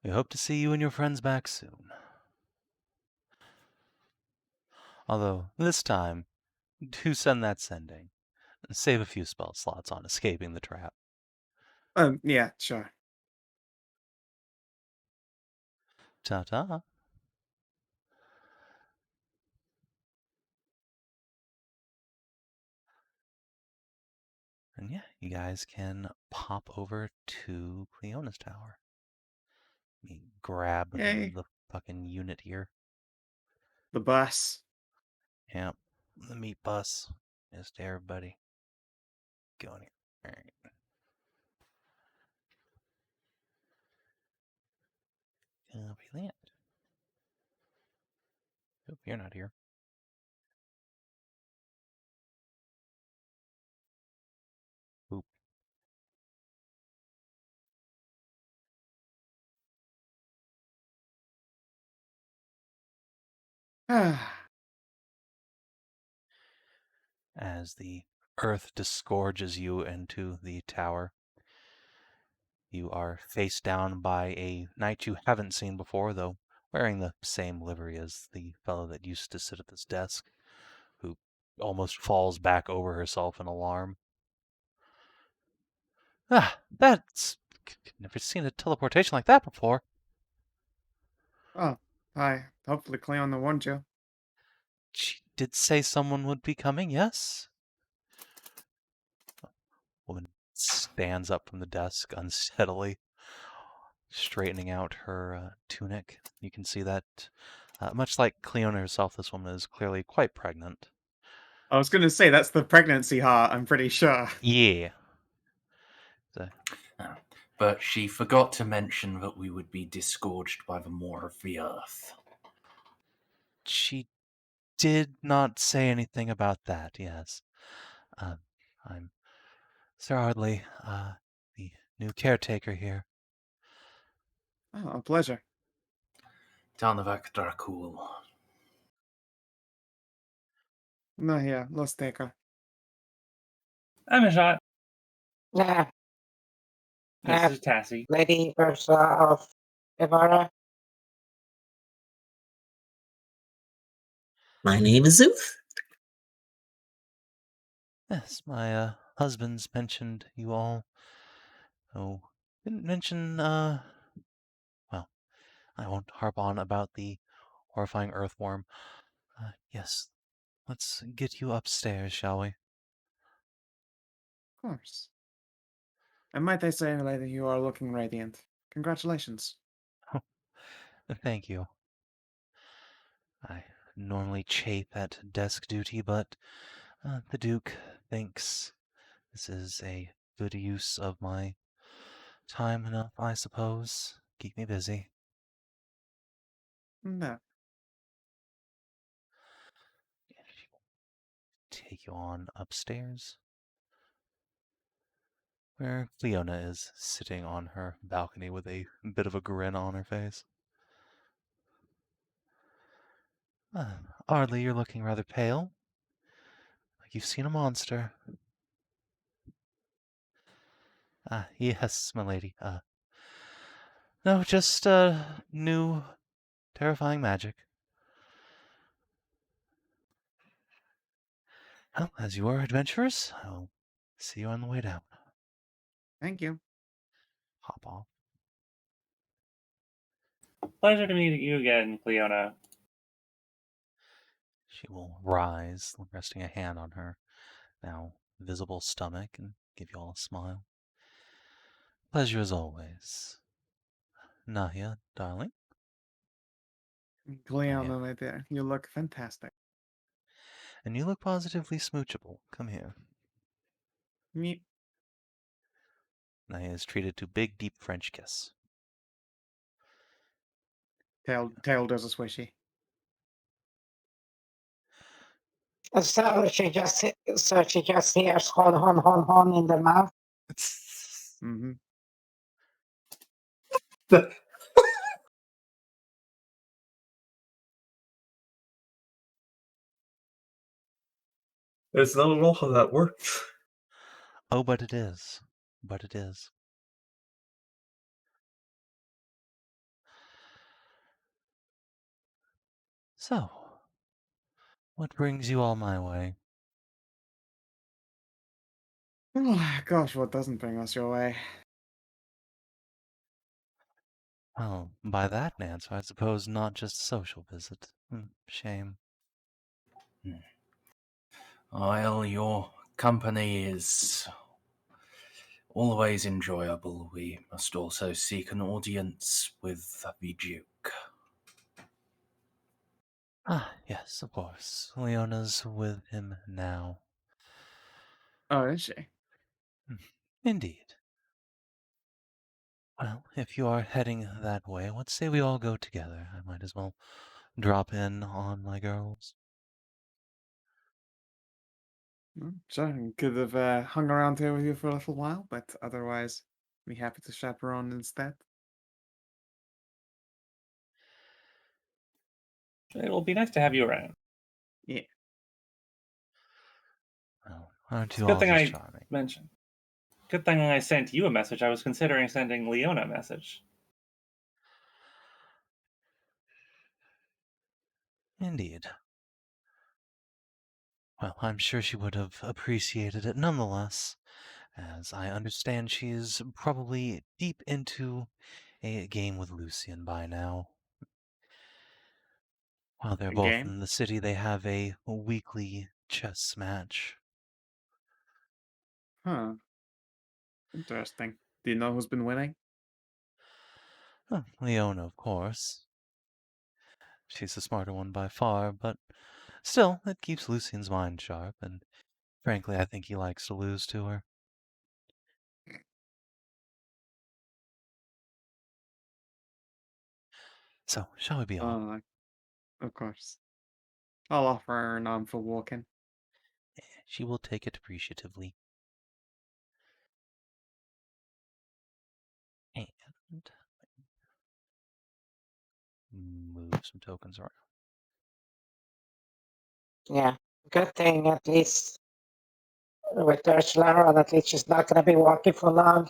We hope to see you and your friends back soon. Although, this time, do send that sending. And save a few spell slots on escaping the trap. Yeah, sure. Ta-ta. And yeah, you guys can pop over to Cleona's tower. Let me grab Yay. the fucking unit here. The bus. Yep. The meat bus. Just everybody. Going here. Alright. Copy that. Oh, you're not here. Oop. As the earth disgorges you into the tower, you are faced down by a knight you haven't seen before, though wearing the same livery as the fellow that used to sit at this desk, who almost falls back over herself in alarm. Ah, that's... Never seen a teleportation like that before. Oh, hi. Hopefully Cleona warned you. She did say someone would be coming, yes? Woman stands up from the desk unsteadily, straightening out her tunic. You can see that, much like Cleona herself, this woman is clearly quite pregnant. I was going to say, that's the pregnancy heart, I'm pretty sure. Yeah. So, But she forgot to mention that we would be disgorged by the maw of the earth. she did not say anything about that, yes. I'm Sir Ardley, the new caretaker here. Oh, a pleasure. Tarnavak Dracul. Nahia, Losstaker. I'm Hashat. Yeah, This is Tassie. Lady Ursula of Ibarra. My name is Szooth. Yes, my husband's mentioned you all. Oh, didn't mention, well, I won't harp on about the horrifying earthworm. Yes, let's get you upstairs, shall we? Of course. And might I say, lady, you are looking radiant. Congratulations. Thank you. I normally chafe at desk duty, but the Duke thinks this is a good use of my time enough, I suppose. Keep me busy. No. Take you on upstairs, where Leona is sitting on her balcony with a bit of a grin on her face. Ardley, you're looking rather pale. Like you've seen a monster. Yes, my lady. No, just, new, terrifying magic. Well, as you are adventurous, I'll see you on the way down. Thank you. Hop off. Pleasure to meet you again, Cleona. She will rise, resting a hand on her now visible stomach, and give you all a smile. Pleasure as always. Nahia, darling. Gliana, my dear, you look fantastic. And you look positively smoochable. Come here. Me. Nahia is treated to big, deep French kiss. Tail does a swishy. So she just hears hon in the mouth. Mm-hmm. That's not at all how that works. Oh, but it is. But it is. So, what brings you all my way? Oh, gosh, what doesn't bring us your way? Well, by that answer, I suppose not just a social visit. Shame. Well, your company is always enjoyable. We must also seek an audience with the Duke. Ah, yes, of course. Leona's with him now. Oh, is she? Indeed. Well, if you are heading that way, what say we all go together? I might as well drop in on my girls. Sure, could have hung around here with you for a little while, but otherwise, be happy to chaperone instead. It will be nice to have you around. Yeah. Well, aren't It's a you good all thing just I charming? mentioned. Good thing I sent you a message. I was considering sending Leona a message. Indeed. Well, I'm sure she would have appreciated it nonetheless, as I understand she's probably deep into a game with Lucian by now. While they're A both game? in the city, they have a weekly chess match. Huh. Interesting. Do you know who's been winning? Leona, of course. She's the smarter one by far, but still, it keeps Lucian's mind sharp, and frankly, I think he likes to lose to her. So, shall we be off? Oh, of course. I'll offer her an arm for walking. She will take it appreciatively. And move some tokens around. Yeah, good thing at least with Ursula around, at least she's not going to be walking for long,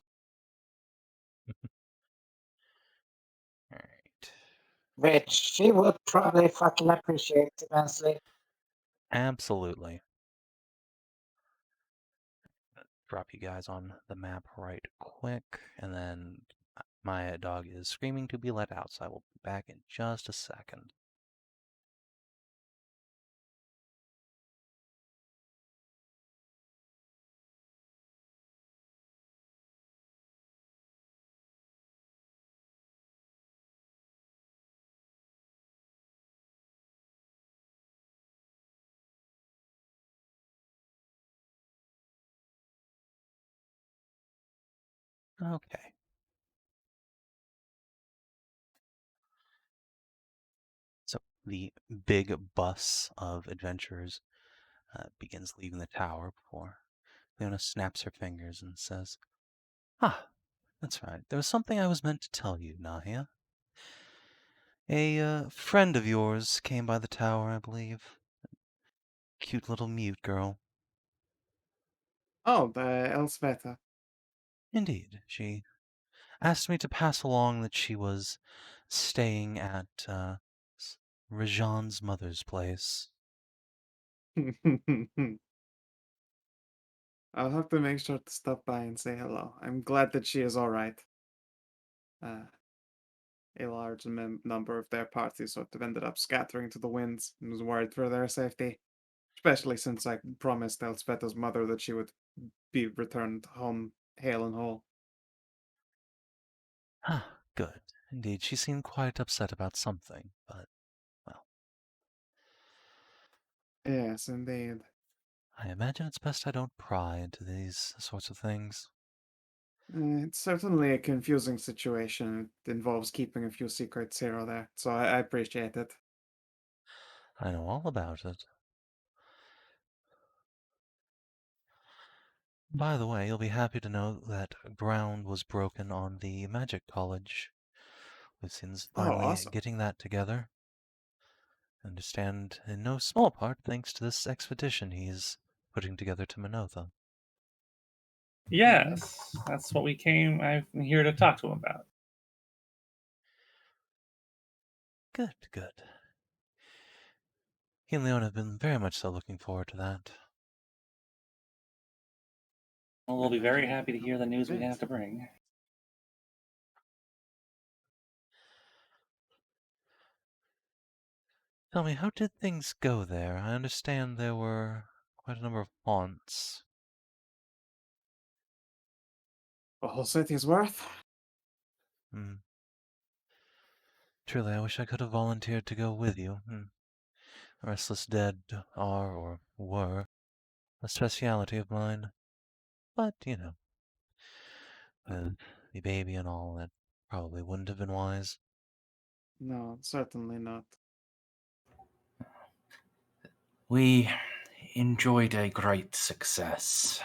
Alright. which she would probably fucking appreciate immensely. Absolutely. Drop you guys on the map right quick, and then my dog is screaming to be let out, so I will be back in just a second. Okay. So the big bus of adventurers begins leaving the tower before Leona snaps her fingers and says, "Ah, that's right. There was something I was meant to tell you, Nahia. A friend of yours came by the tower, I believe. Cute little mute girl. Oh, the Elspeta. Indeed, she asked me to pass along that she was staying at Rajan's mother's place. I'll have to make sure to stop by and say hello. I'm glad that she is all right. Uh, a large number of their party sort of ended up scattering to the winds and was worried for their safety, especially since I promised Elspeth's mother that she would be returned home hale and whole. Ah, good. Indeed, she seemed quite upset about something, but, well, Yes, indeed. I imagine it's best I don't pry into these sorts of things. It's certainly a confusing situation. It involves keeping a few secrets here or there, so I appreciate it. I know all about it. By the way, you'll be happy to know that ground was broken on the Magic College. We've since Oh, finally awesome. getting that together. Understand in no small part thanks to this expedition he's putting together to Minotha. Yes, that's what I'm here to talk to him about. Good, good. He and Leon have been very much so looking forward to that. Well, we'll be very happy to hear the news we Yes. have to bring. Tell me, how did things go there? I understand there were quite a number of haunts. A whole city's worth? Hmm. Truly, I wish I could have volunteered to go with you. The Restless Dead are, or were, a speciality of mine. But, with the baby and all, that probably wouldn't have been wise. No, certainly not. We enjoyed a great success.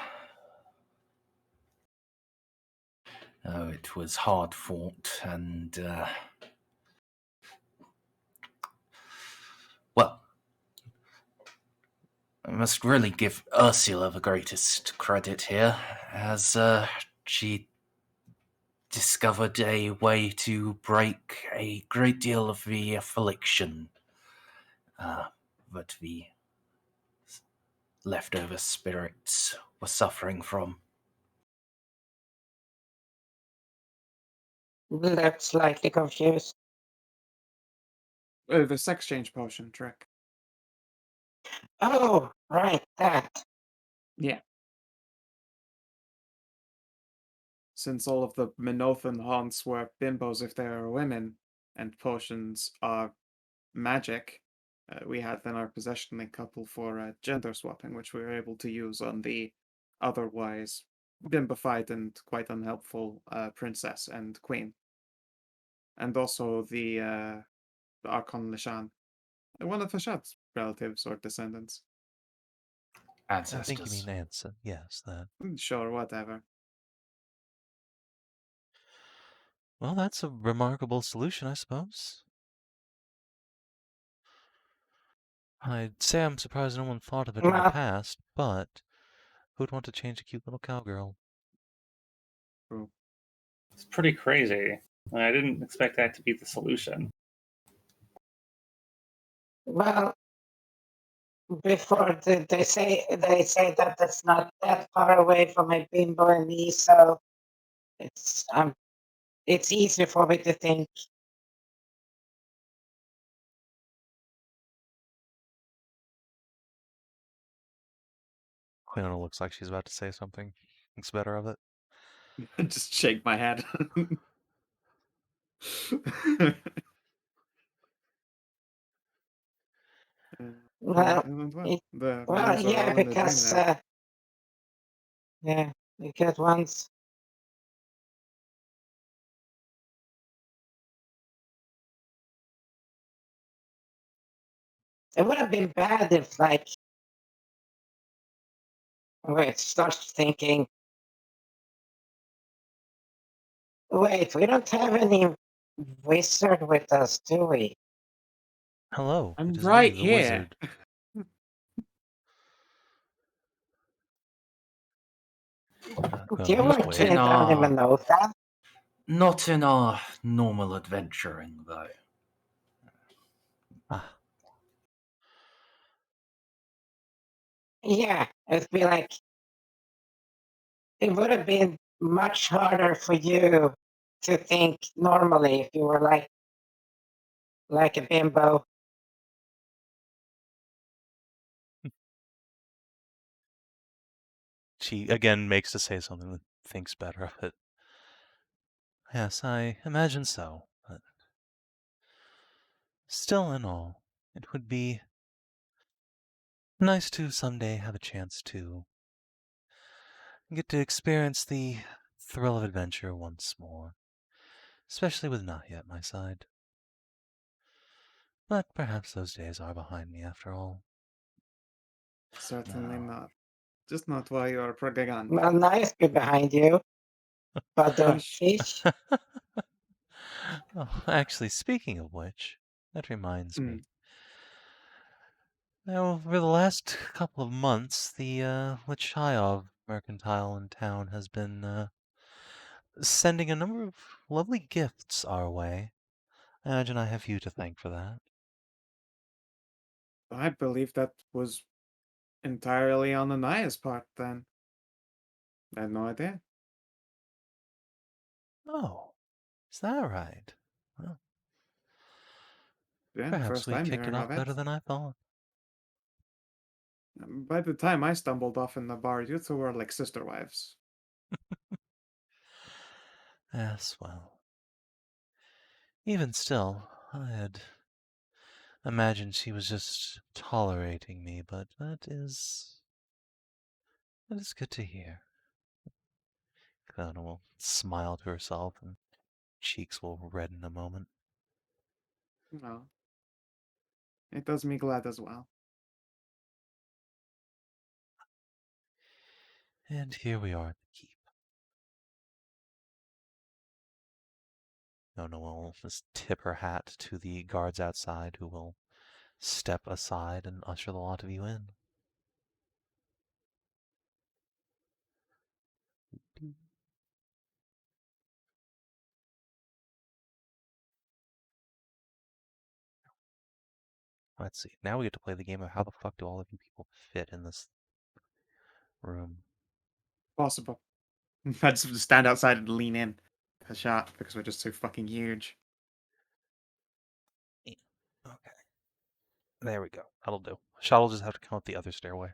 Oh, it was hard fought and, well, I must really give Ursula the greatest credit here, as she discovered a way to break a great deal of the affliction that the leftover spirits were suffering from. Looked slightly confused. The sex change potion trick. Oh, right, that. Yeah. Since all of the Minothan haunts were bimbos if they are women, and potions are magic, we had in our possession a couple for gender swapping, which we were able to use on the otherwise bimbified and quite unhelpful princess and queen. And also the Archon Lishan, one of Hashat's relatives or descendants. I think you Ancestors. mean Anson. Yes, that. Sure, whatever. Well, that's a remarkable solution, I suppose. I'd say I'm surprised no one thought of it in the Well, past, but who'd want to change a cute little cowgirl? True. It's pretty crazy. I didn't expect that to be the solution. well, before they say that that's not that far away from my bimbo and me, so it's easier for me to think. Quinona looks like she's about to say something. Thinks better of it. Just shake my head. Well, The well, boys are yeah, all in the dream because now. yeah, because once it would have been bad if, like, wait, start thinking. Wait, we don't have any wizard with us, do we? Hello, I'm it is right me, the here. wizard. You Just weren't wait. doing down in No. Minotha. Not in our normal adventuring, though. Ah, Yeah, it'd be like it would have been much harder for you to think normally if you were like like a bimbo. She again makes to say something and thinks better of it. Yes, I imagine so, but still in all, it would be nice to someday have a chance to get to experience the thrill of adventure once more, especially with Nahia at my side. But perhaps those days are behind me after all. Certainly No. not. Just not while you're a Progagant. Well, nice be behind you. But don't Hush. fish. Oh, actually, speaking of which, that reminds me. Now, over the last couple of months, the Lichayov mercantile in town has been sending a number of lovely gifts our way. I imagine I have you to thank for that. I believe that was entirely on Anaya's part then. I had no idea. Oh, is that right? Well, Yeah, perhaps first we time kicked it hearing off of it. better than I thought. By the time I stumbled off in the bar, you two were like sister wives. Yes, well. Even still, I had imagined she was just tolerating me, but that is good to hear. Fiona will smile to herself and cheeks will redden a moment. No. It does me glad as well. And here we are at the keep. Fiona will just tip her hat to the guards outside, who will step aside and usher the lot of you in. Let's see. Now we get to play the game of how the fuck do all of you people fit in this room? Possible. I just stand outside and lean in. Hashat, because we're just so fucking huge. Okay. There we go. That'll do. Shot will just have to come up the other stairway.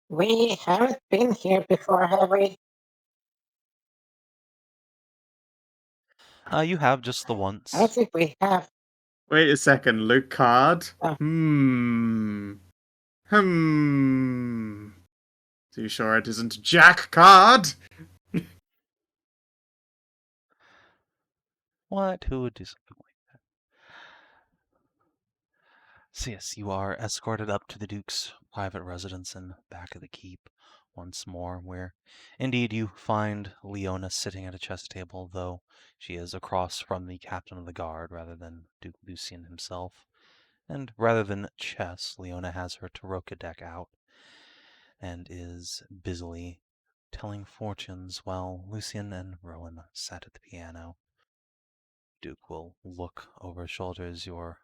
We haven't been here before, have we? You have just the I don't once. think we have. Wait a second, Luke Card? Oh. So you sure it isn't Jack Card? What? Who would do something like that? So yes, you are escorted up to the Duke's private residence and back of the keep once more, where indeed you find Leona sitting at a chess table, though she is across from the captain of the guard rather than Duke Lucian himself. And rather than chess, Leona has her Taroka deck out and is busily telling fortunes while Lucian and Rowan sat at the piano. Duke will look over his shoulder as you're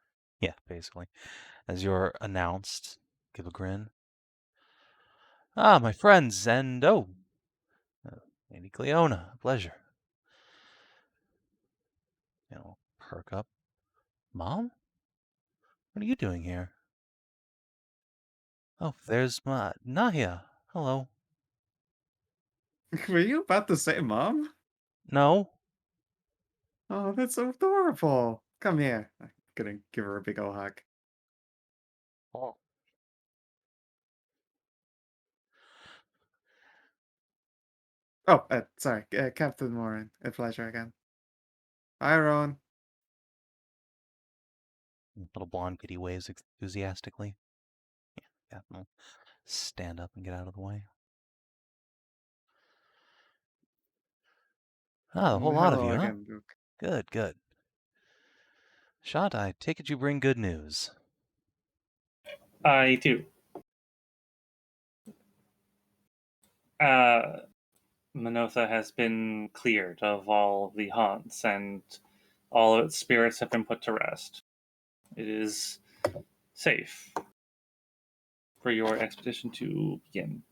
announced, give a grin. Ah, my friends, and Lady Cleona, a pleasure. Perk up. Mom? What are you doing here? Oh, there's my Nahia. Hello. Were you about to say Mom? No? Oh, that's so adorable. Come here. I'm gonna give her a big ol' hug. Oh. Oh, sorry, Captain Morin. A pleasure again. Hi, Ron. Little blonde kitty waves enthusiastically. Yeah, Captain will stand up and get out of the way. Ah, a whole lot of Hello you, huh? again, Duke. Good, good. Shot, I take it you bring good news. I do. Minotha has been cleared of all the haunts, and all of its spirits have been put to rest. It is safe. for your expedition to begin?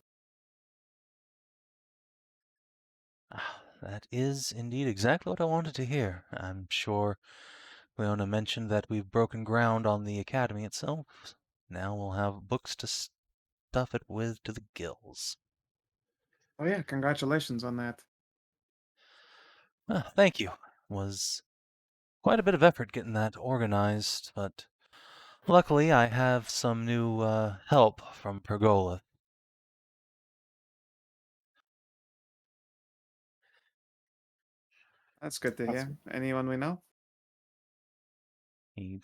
That is indeed exactly what I wanted to hear. I'm sure Leona mentioned that we've broken ground on the academy itself. Now we'll have books to stuff it with to the gills. Oh yeah, congratulations on that. Thank you. Was quite a bit of effort getting that organized, but luckily I have some new help from Pergola. That's good to hear. Anyone we know? He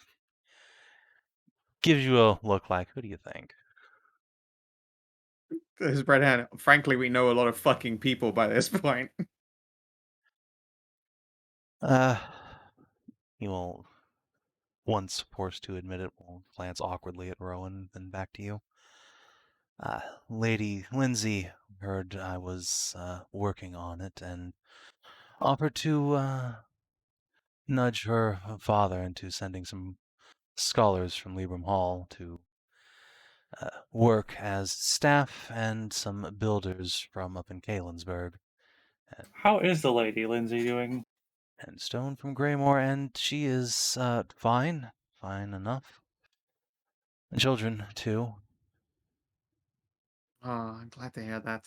gives you a look like, who do you think? His red hand. Frankly, we know a lot of fucking people by this point. He will, once forced to admit it, will glance awkwardly at Rowan, then back to you. Lady Lindsay heard I was working on it and offered to nudge her father into sending some scholars from Libram Hall to work as staff and some builders from up in Kalensburg. How is the lady Lindsay doing? And Stone from Greymore, and she is fine enough. The children, too. Oh, I'm glad to hear that.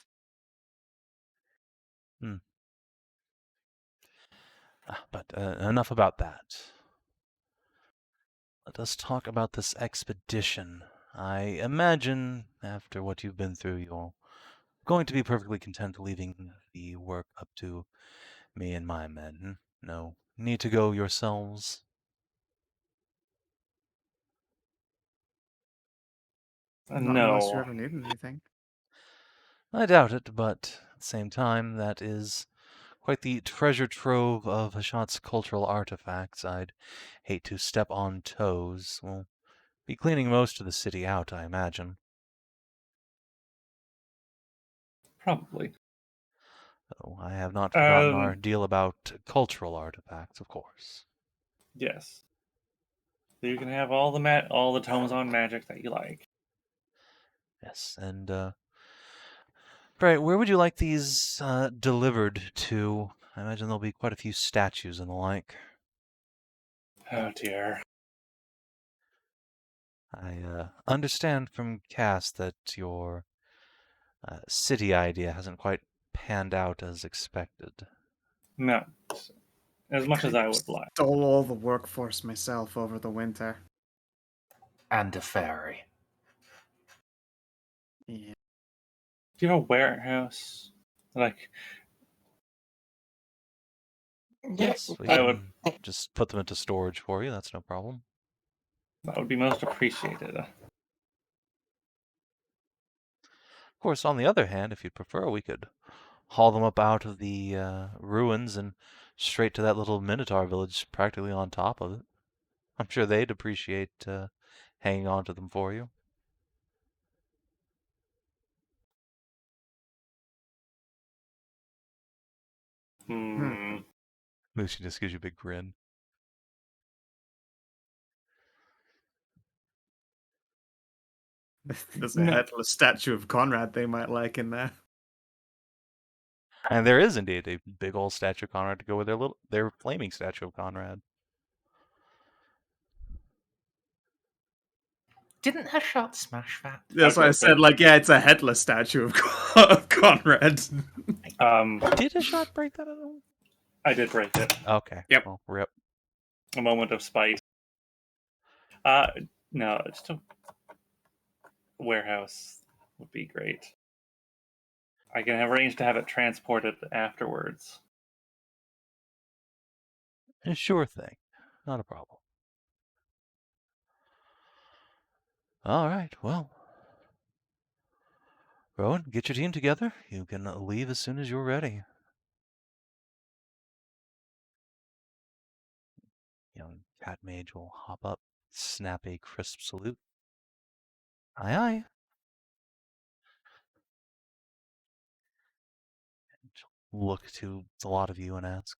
But enough about that. Let us talk about this expedition. I imagine, after what you've been through, you're going to be perfectly content leaving the work up to me and my men. No need to go yourselves. Not unless you No. ever needed anything. I doubt it, but at the same time, that is quite the treasure trove of Hashat's cultural artifacts. I'd hate to step on toes. We'll be cleaning most of the city out, I imagine. Probably. Though I have not forgotten our Um, deal about cultural artifacts, of course. Yes. So you can have all the tomes on magic that you like. Yes, and right, where would you like these delivered to? I imagine there'll be quite a few statues and the like. Oh dear. I understand from Cass that your city idea hasn't quite panned out as expected. No. As much as I would like. Stole all the workforce myself over the winter. And a fairy. Yeah. Do you have a warehouse? Like, Yes, we I would. can just put them into storage for you. That's no problem. That would be most appreciated. Of course, on the other hand, if you'd prefer, we could haul them up out of the ruins and straight to that little Minotaur village practically on top of it. I'm sure they'd appreciate hanging on to them for you. Hmm. Lucy just gives you a big grin. There's a headless statue of Conrad they might like in there. And there is indeed a big old statue of Conrad to go with their flaming statue of Conrad. Didn't Hashat smash that? That's why I said, like, yeah, it's a headless statue of, of Conrad. Did a shot break that at all? I did break it. Okay. Yep. Well, rip. A moment of spite. No, just a warehouse would be great. I can arrange to have it transported afterwards. Sure thing. Not a problem. All right. Well, Rowan, get your team together. You can leave as soon as you're ready. Young cat mage will hop up, snap a crisp salute. Aye, aye. Look to a lot of you and ask,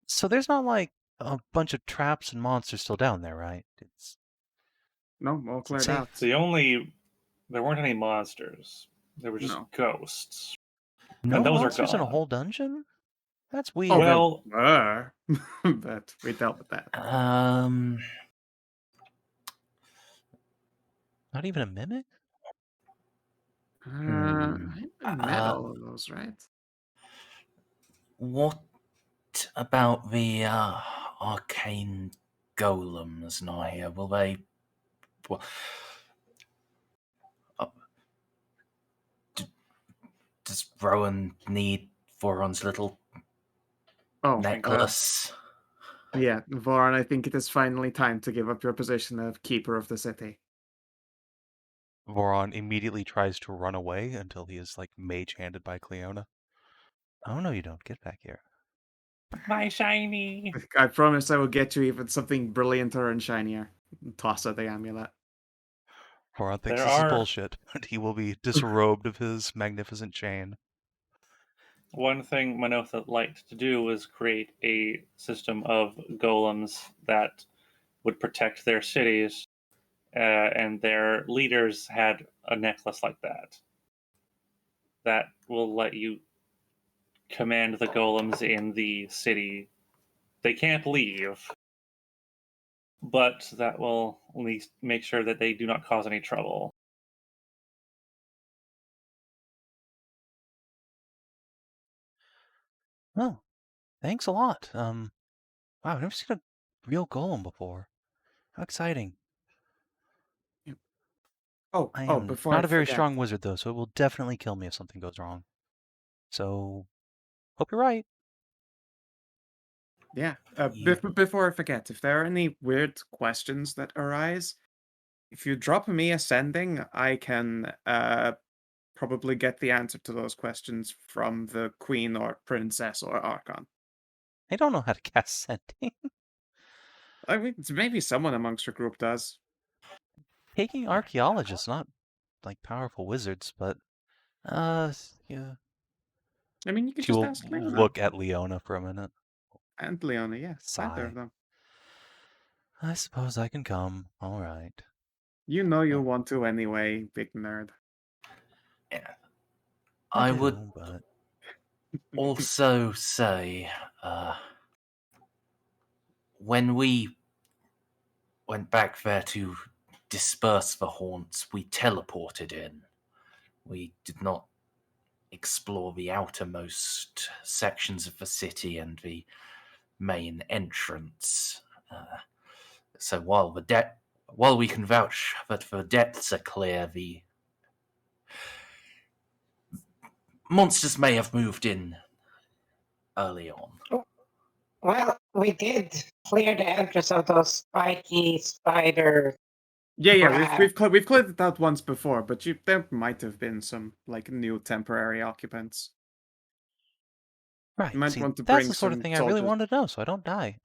so there's not like a bunch of traps and monsters still down there, right? No, all cleared safe. out. The only there weren't any monsters. There were just No. ghosts. No And those are monsters in a gone. whole dungeon? That's weird. Oh, Well- there were, but we dealt with that. Not even a mimic? I met all of those, right? What about the arcane golems, Nahia? Will they? Well, does Rowan need Voron's little Oh, necklace? yeah, Voron, I think it is finally time to give up your position of keeper of the city. Voron immediately tries to run away until he is mage-handed by Cleona. Oh no, you don't. Get back here. My shiny. I promise I will get you even something brillianter and shinier. Toss her the amulet. Voron thinks There this is are- bullshit, but he will be disrobed of his magnificent chain. One thing Manotha liked to do was create a system of golems that would protect their cities, and their leaders had a necklace like that. That will let you command the golems in the city. They can't leave, but that will at least make sure that they do not cause any trouble. Oh, thanks a lot. Wow, I've never seen a real golem before. How exciting. I am before not I a very forget. strong wizard, though, so it will definitely kill me if something goes wrong. So, hope you're right. Yeah. You- Before I forget, if there are any weird questions that arise, if you drop me ascending, I can probably get the answer to those questions from the queen or princess or archon. I don't know how to cast sending. I mean, maybe someone amongst your group does. Taking archaeologists, not powerful wizards, but yeah. I mean, you could She just will ask Leona. look at Leona for a minute. And Leona, yeah. Either Sigh. of them. I suppose I can come. All right. You know you Yeah. want to anyway, big nerd. Yeah. I I do, would but also say, when we went back there to disperse the haunts, we teleported in. We did not explore the outermost sections of the city and the main entrance. So while we can vouch that the depths are clear, the monsters may have moved in early on. Well, we did clear the entrance of those spiky spider. Yeah, we've crab. we've cleared it out once before, but there might have been some new temporary occupants. right. You might See, want to that's bring the sort of some thing I really soldiers. wanted to know, so I don't die.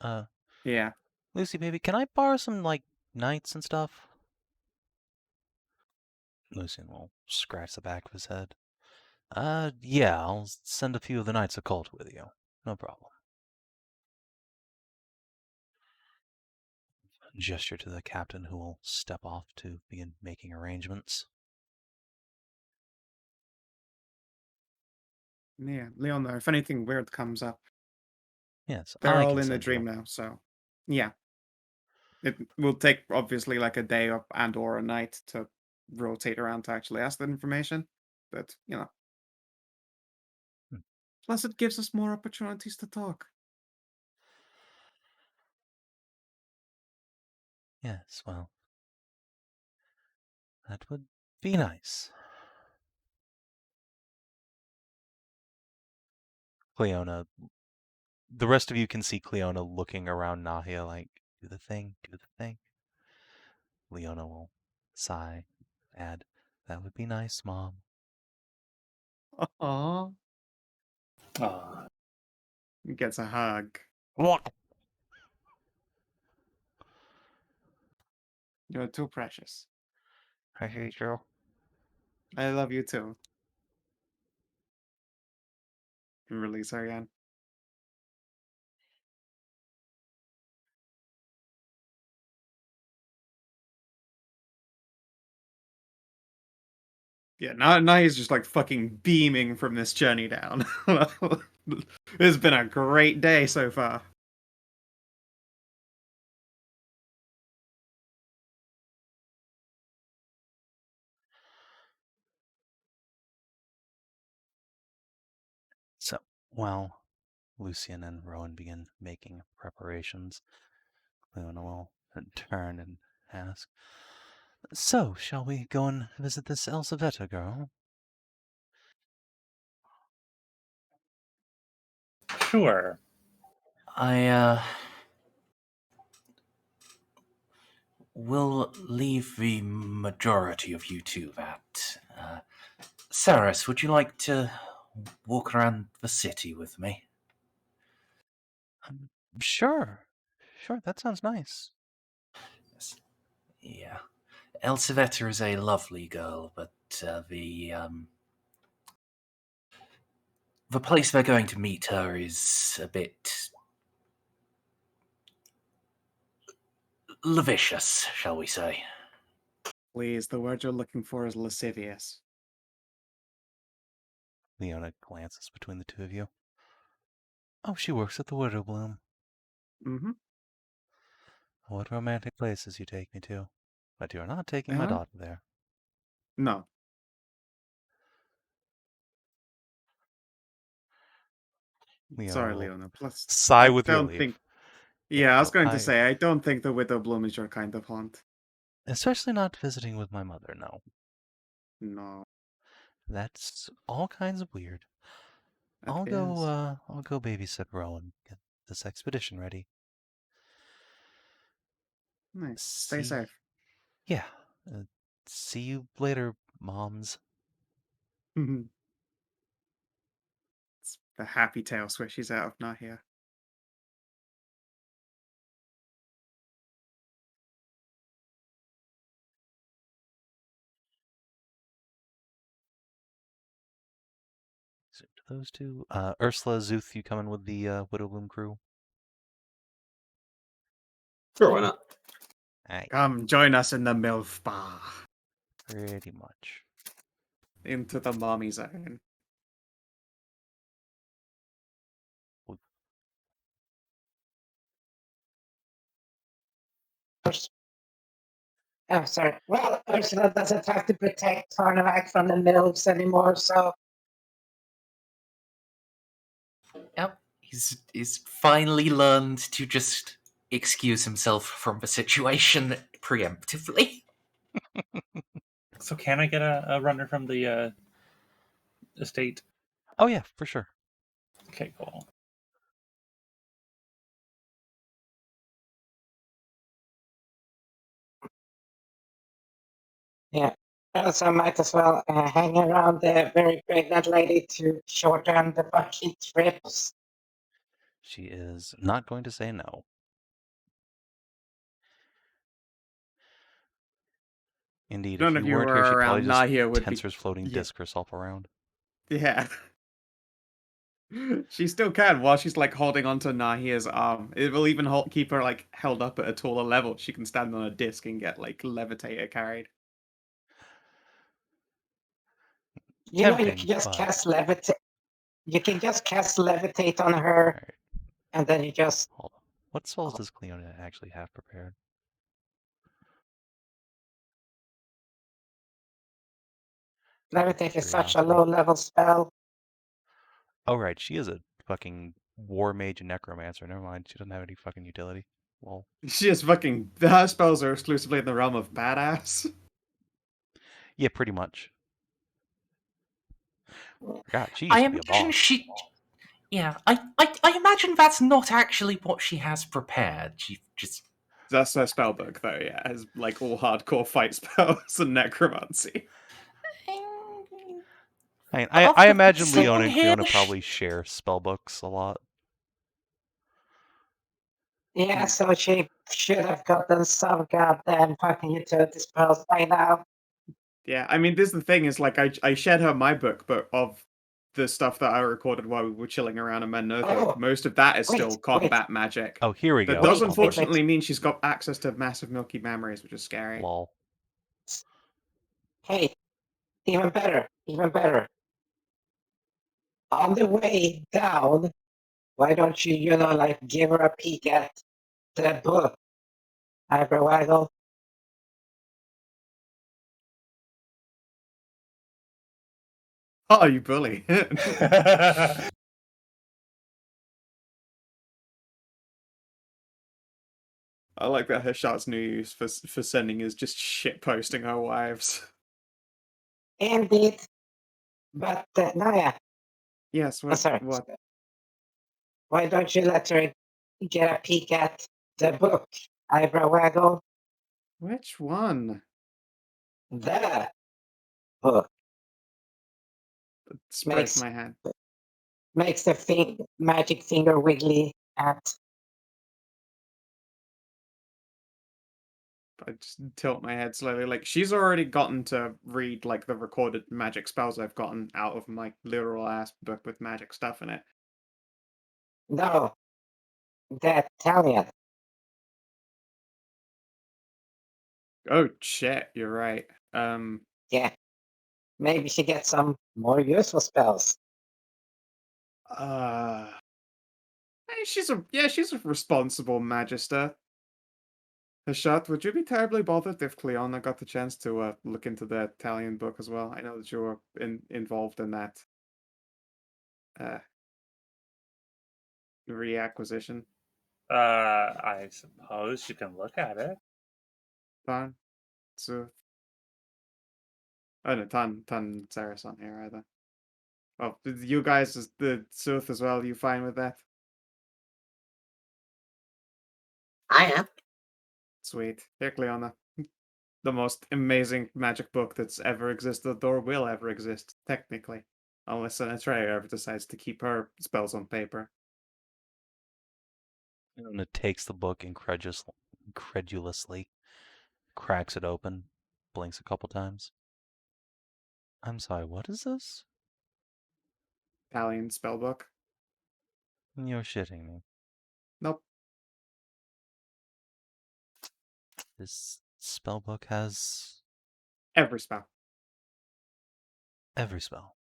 Yeah. Lucy, baby, can I borrow some knights and stuff? Lucian will scratch the back of his head. Yeah, I'll send a few of the Knights of Cult with you. No problem. Gesture to the captain, who will step off to begin making arrangements. Yeah, Leona, if anything weird comes up, Yes, they're I all can in a send dream you. now, so yeah. It will take obviously like a day or a night to rotate around to actually ask that information. But Hmm. Plus it gives us more opportunities to talk. Yes, well, that would be nice. Cleona, the rest of you can see Cleona looking around Nahia like, do the thing, do the thing. Leona will sigh, add, that would be nice, Mom. Aww. Ah, He gets a hug. What? You're too precious. I hate you. I love you too. Release her again. Yeah, now he's just like fucking beaming from this journey down. It's been a great day so far. So, while Lucian and Rowan begin making preparations, Leona will turn and ask, "So, shall we go and visit this Elseveta girl?" Sure. I will leave the majority of you to that. Sarris, would you like to walk around the city with me? Sure. Sure, that sounds nice. Yeah. Elseveta is a lovely girl, but the place they're going to meet her is a bit lascivious, shall we say. Please, the word you're looking for is lascivious. Leona glances between the two of you. Oh, she works at the Widow Bloom. Mm-hmm. What romantic places you take me to. But you're not taking my daughter there. No. Leona Sorry, will Leona. Plus, sigh I with don't relief. think. Yeah, I was going to I- say, I don't think the Widow Bloom is your kind of haunt. Especially not visiting with my mother, no. No, That's all kinds of weird. it I'll is. go babysit Rowan, get this expedition ready. Nice. Stay See, safe. yeah. See you later, moms. It's the happy tail swishes out of Nahia. So to those two, Ursula, Szooth, you coming with the Widow Bloom crew? Sure, why not? Aye, Come join us in the MILF bar. pretty much. Into the mommy zone. Oh, sorry. Well, Ursula doesn't have to protect Tarnavak from the MILFs anymore, so Yep. He's finally learned to just excuse himself from the situation preemptively. So can I get a runner from the estate? Oh yeah, for sure. Okay, cool. yeah. Also, might as well hang around the very pregnant lady to shorten the bucket trips. She is not going to say no. Indeed, if None you of you weren't here, were she'd probably around. just Nahia would be. tensors floating Yeah. disc herself around. Yeah. She still can while she's like holding onto Nahia's arm. It will even keep her like held up at a taller level. She can stand on a disc and get like levitator carried. You know, you Tempting, can just but... cast levitate. You can just cast levitate on her, Alright, and then you just hold on. What spells does Cleona actually have prepared? levitate is such a Curiosity. low-level spell. Oh, right, she is a fucking war mage and necromancer. Never mind, she doesn't have any fucking utility. Well, She just fucking. Her spells are exclusively in the realm of badass. yeah, pretty much. God, she I used to be a imagine boss. she. Yeah, I imagine that's not actually what she has prepared. She just. That's her spell book, though. Yeah, has like all hardcore fight spells and necromancy. I imagine Seeing Leona and here, Cleona probably share spellbooks a lot. Yeah, so she should have gotten some goddamn fucking utility spells by now. Yeah, I mean, this is the thing is like I shared her my book, but of the stuff that I recorded while we were chilling around in Menotho, Oh, most of that is wait, still wait. combat magic. Oh, here we That go. does Hold on. unfortunately mean she's got access to massive milky memories, which is scary. Lol. Hey, Even better, even better. On the way down, why don't you, like give her a peek at the book? Eyebrow waggle. Oh, you bully. I like that Hashat's new use for sending is just shit posting her wives. Indeed. But, Nahia, Yes, what? sorry. What? Why don't you let her get a peek at the book? Eyebrow waggle. Which one? The book. Sprays my hand. Makes the magic finger wiggly at. I just tilt my head slowly. Like, she's already gotten to read, like, the recorded magic spells I've gotten out of my literal ass book with magic stuff in it. No. The Italian. Oh, shit, you're right. Yeah. Maybe she gets some more useful spells. She's a responsible magister. Hashat, would you be terribly bothered if Cleona got the chance to look into the Italian book as well? I know that you were involved in that reacquisition. I suppose you can look at it. Tarn, Szooth. Oh no, Tarn Sarris on here either. Oh, you guys, the Szooth as well. You fine with that? I am. Sweet. Here, Cleona. The most amazing magic book that's ever existed or will ever exist, technically. Unless Atreya ever decides to keep her spells on paper. And it takes the book incredulously, cracks it open, blinks a couple times. I'm sorry, what is this? Italian spell book. You're shitting me. Nope. This spell book has Every spell. every spell.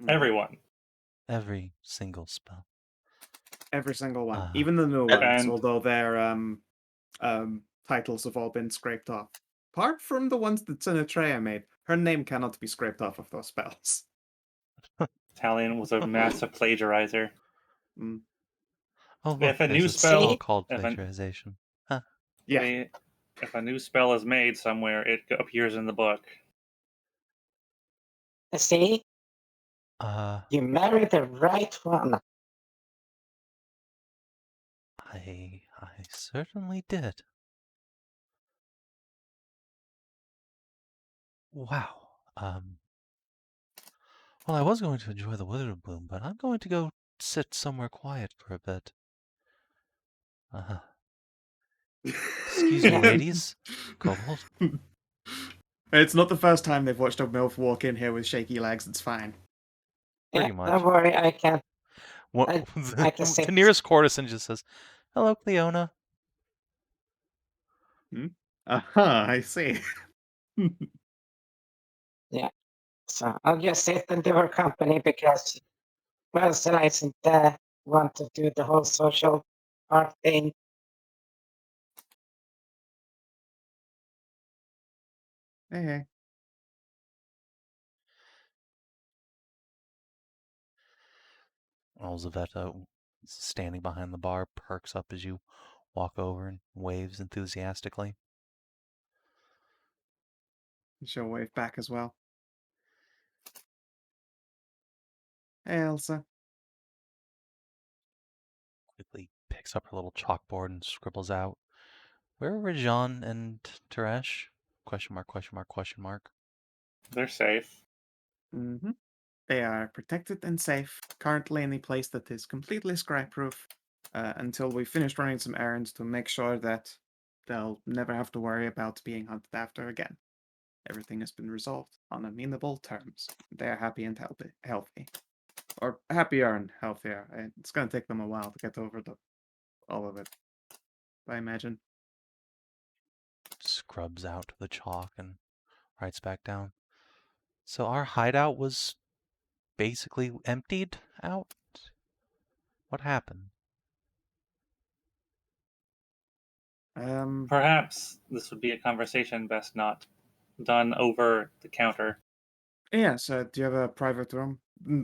Everyone. Every single spell. Every single one. Ah. Even the new ones, And- although their titles have all been scraped off. Apart from the ones that Atreya made, her name cannot be scraped off of those spells. Italian was a massive plagiarizer. Mm. Oh, look, If a there's new a spell- spell called if an- plagiarization. Yeah. If a new spell is made somewhere, it appears in the book. See? You married the right one. I certainly did. Wow. Well, I was going to enjoy the withered bloom, but I'm going to go sit somewhere quiet for a bit. Excuse me, ladies. Kobold. It's not the first time they've watched a MILF walk in here with shaky legs. It's fine. Pretty Yeah, much. don't worry, I can. What, I can sit. the nearest courtesan just says, "Hello, Cleona." I see. So I'll just sit and do her company because Ursula doesn't want to do the whole social art thing. Hey. Elzaveta, standing behind the bar, perks up as you walk over and waves enthusiastically. She'll wave back as well. Hey, Elsa. Quickly picks up her little chalkboard and scribbles out, "Where are Rajan and Teresh? Question mark, question mark, question mark." They're safe. Mm-hmm. They are protected and safe, currently in a place that is completely scrap-proof, until we finish running some errands to make sure that they'll never have to worry about being hunted after again. Everything has been resolved on amenable terms. They are happy and healthy. Or happier and healthier. It's going to take them a while to get over all of it, I imagine. Scrubs out the chalk and writes back down. So our hideout was basically emptied out? What happened? Perhaps this would be a conversation best not done over the counter. Yeah, so do you have a private room?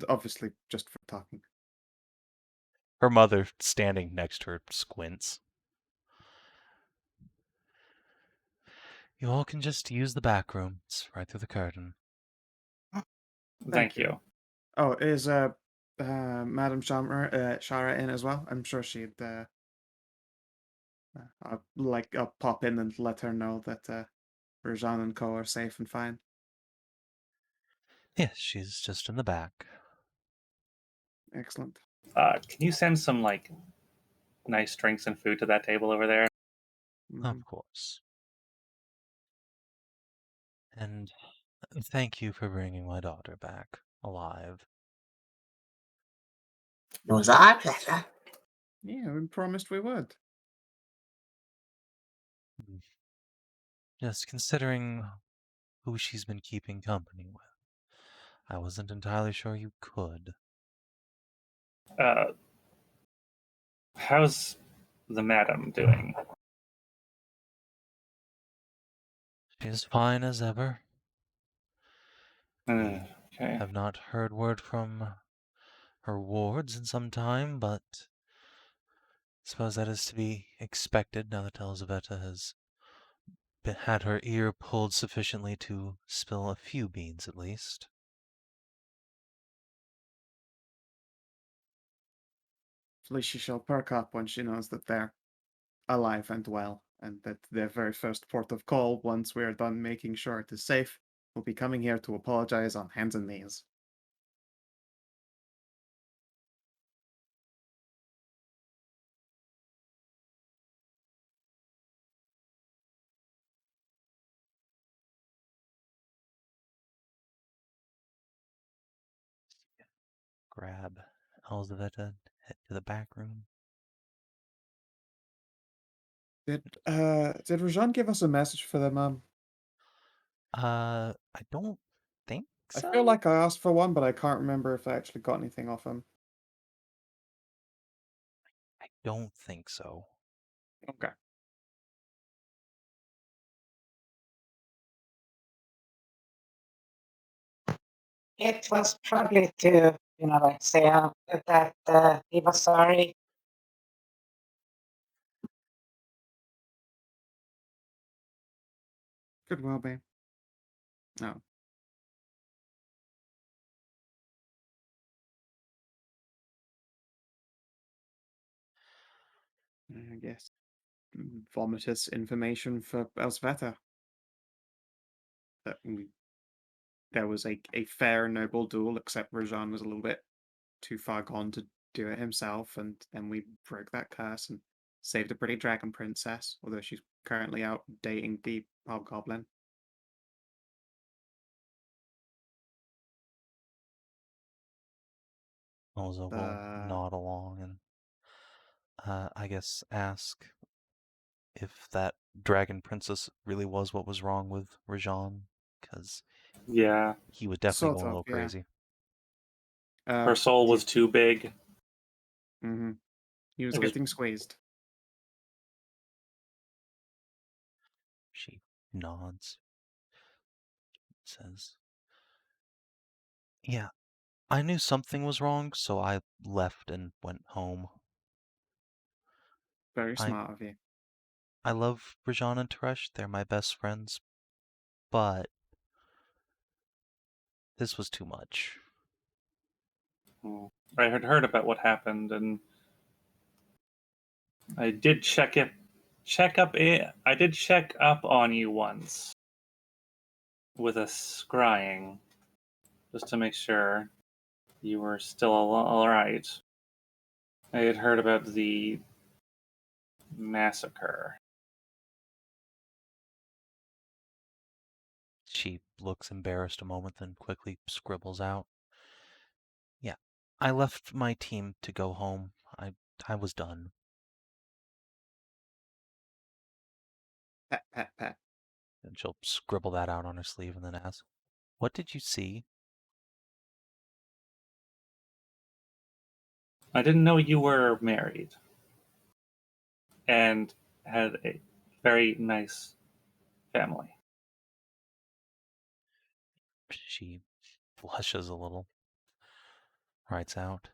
Obviously, just for talking. Her mother, standing next to her, squints. You all can just use the back room. It's right through the curtain. Thank you. Oh, is Madam Shara in as well? I'm sure she'd I'll pop in and let her know that Rajan and Co are safe and fine. Yes, she's just in the back. Excellent. Can you send some nice drinks and food to that table over there? Mhm. Of course. And thank you for bringing my daughter back alive. It was our pleasure. Yeah, we promised we would. Just considering who she's been keeping company with, I wasn't entirely sure you could. How's the madam doing? She's fine as ever. Okay. Have not heard word from her wards in some time, but I suppose that is to be expected now that Elzaveta has had her ear pulled sufficiently to spill a few beans at least. At least she shall perk up when she knows that they're alive and well, and that their very first port of call, once we are done making sure it is safe, will be coming here to apologize on hands and knees. Grab Elzaveta, head to the back room. Did Rajan give us a message for the mom? I don't think I so. feel like I asked for one, but I can't remember if I actually got anything off him. I don't think so. Okay. It was probably to, say that he was sorry. Could well be. No. I guess vomitous information for Elsveta. That there was a fair, noble duel, except Rajan was a little bit too far gone to do it himself, and then we broke that curse and saved a pretty dragon princess, although she's currently out dating the Hobgoblin. Elza will nod along and I guess ask if that dragon princess really was what was wrong with Rajan, because Yeah, he was definitely Sort going a of, little yeah. crazy. her soul was too big. Mm-hmm. He was It was- getting squeezed. She nods, says, "Yeah, I knew something was wrong, so I left and went home. Very I smart of you. I love Rajan and Teresh, they're my best friends, but this was too much." I had heard about what happened, and I did check up. I did check up on you once with a scrying, just to make sure you were still all right. I had heard about the massacre. She looks embarrassed a moment, then quickly scribbles out, "Yeah, I left my team to go home. I was done." Pat, pat, pat. And she'll scribble that out on her sleeve and then ask, What did you see? I didn't know you were married and had a very nice family. She blushes a little, writes out.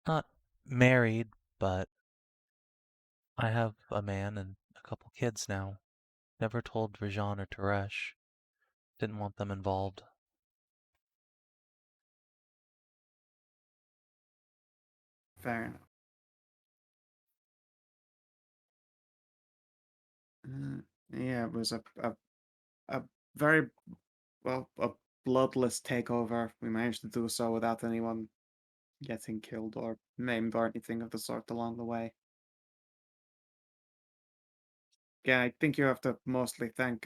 Not married, but I have a man and a couple kids now. Never told Rajan or Teresh. Didn't want them involved. Fair enough. Yeah, it was a very, well, a bloodless takeover. We managed to do so without anyone getting killed or maimed or anything of the sort along the way. Yeah, I think you have to mostly thank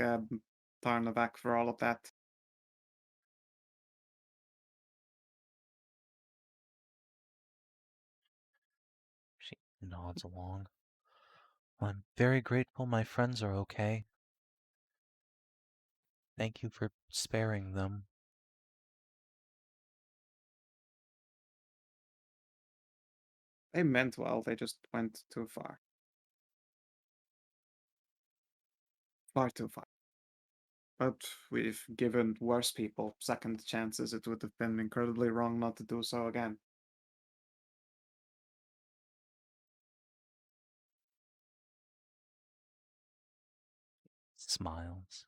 Tarnavak for all of that. She nods along. I'm very grateful my friends are okay. Thank you for sparing them. They meant well, they just went too far. Far too far. But we've given worse people second chances. It would have been incredibly wrong not to do so again. Smiles.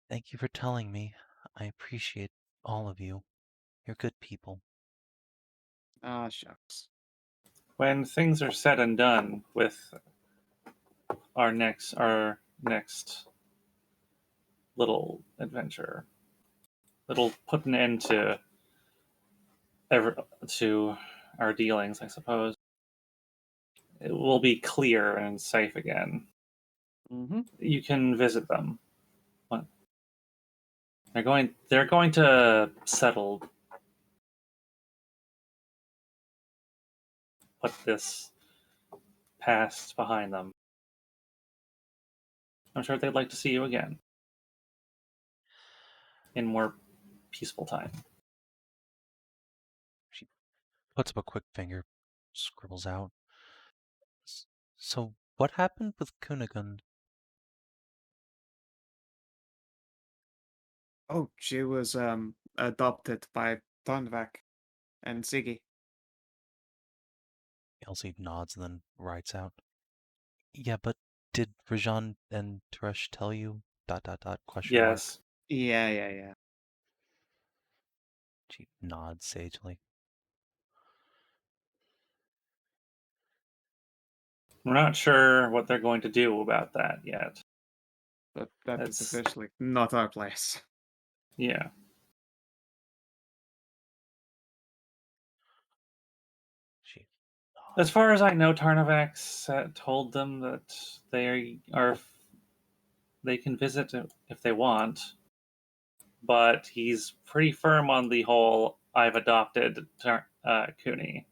Thank you for telling me. I appreciate all of you. You're good people. Ah, shucks. When things are said and done with our next little adventure, it'll put an end to to our dealings, I suppose. It will be clear and safe again. Mm-hmm. You can visit them. What? They're going to settle, put this past behind them. I'm sure they'd like to see you again in more peaceful time. She puts up a quick finger, scribbles out. So, what happened with Kunigund? Oh, she was adopted by Tarnavak and Siggy. Elsie nods and then writes out. Yeah, but did Rajan and Teresh tell you? ... Question mark. Yes. Yeah. She nods sagely. We're not sure what they're going to do about that yet. But that is That's- officially not our place. Yeah. She As far as I know, Tarnavak told them that they can visit if they want, but he's pretty firm on the whole "I've adopted Cooney,"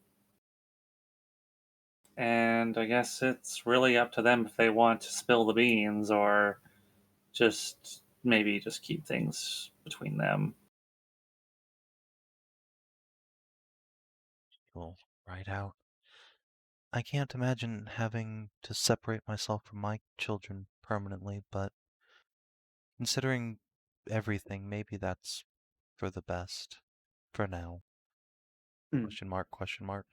and I guess it's really up to them if they want to spill the beans or maybe just keep things between them. will write out. I can't imagine having to separate myself from my children permanently, but considering everything, maybe that's for the best. For now. Question mark, question mark.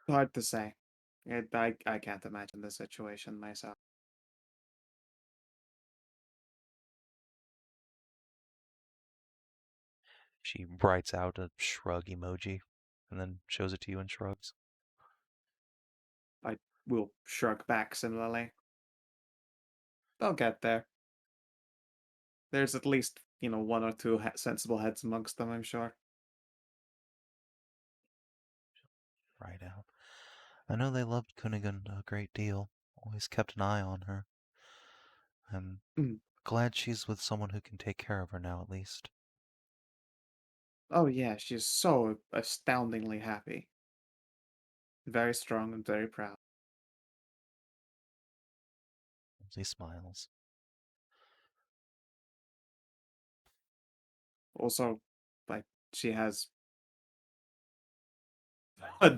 Hard to say. I can't imagine the situation myself. She writes out a shrug emoji and then shows it to you and shrugs. I will shrug back similarly. They'll get there. There's at least, one or two sensible heads amongst them, I'm sure. Right out. I know they loved Kunigund a great deal. Always kept an eye on her. I'm glad she's with someone who can take care of her now, at least. Oh yeah, she's so astoundingly happy. Very strong and very proud. He smiles. Also, like, she has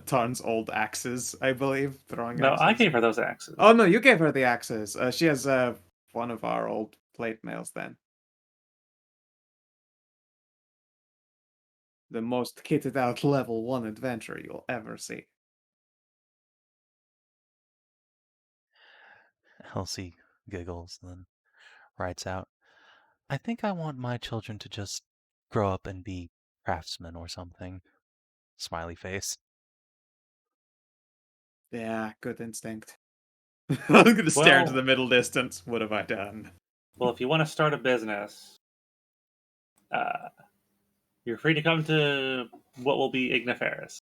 Tarn's old axes, I believe, throwing No, axes. I gave her those axes. Oh no, you gave her the axes. She has one of our old plate mails then. The most kitted out level 1 adventure you'll ever see. Elsie giggles and then writes out, I think I want my children to just grow up and be craftsmen or something. Smiley face. Yeah, good instinct. I'm gonna stare into Well- the middle distance. What have I done? Well, if you want to start a business, you're free to come to what will be Igniferis.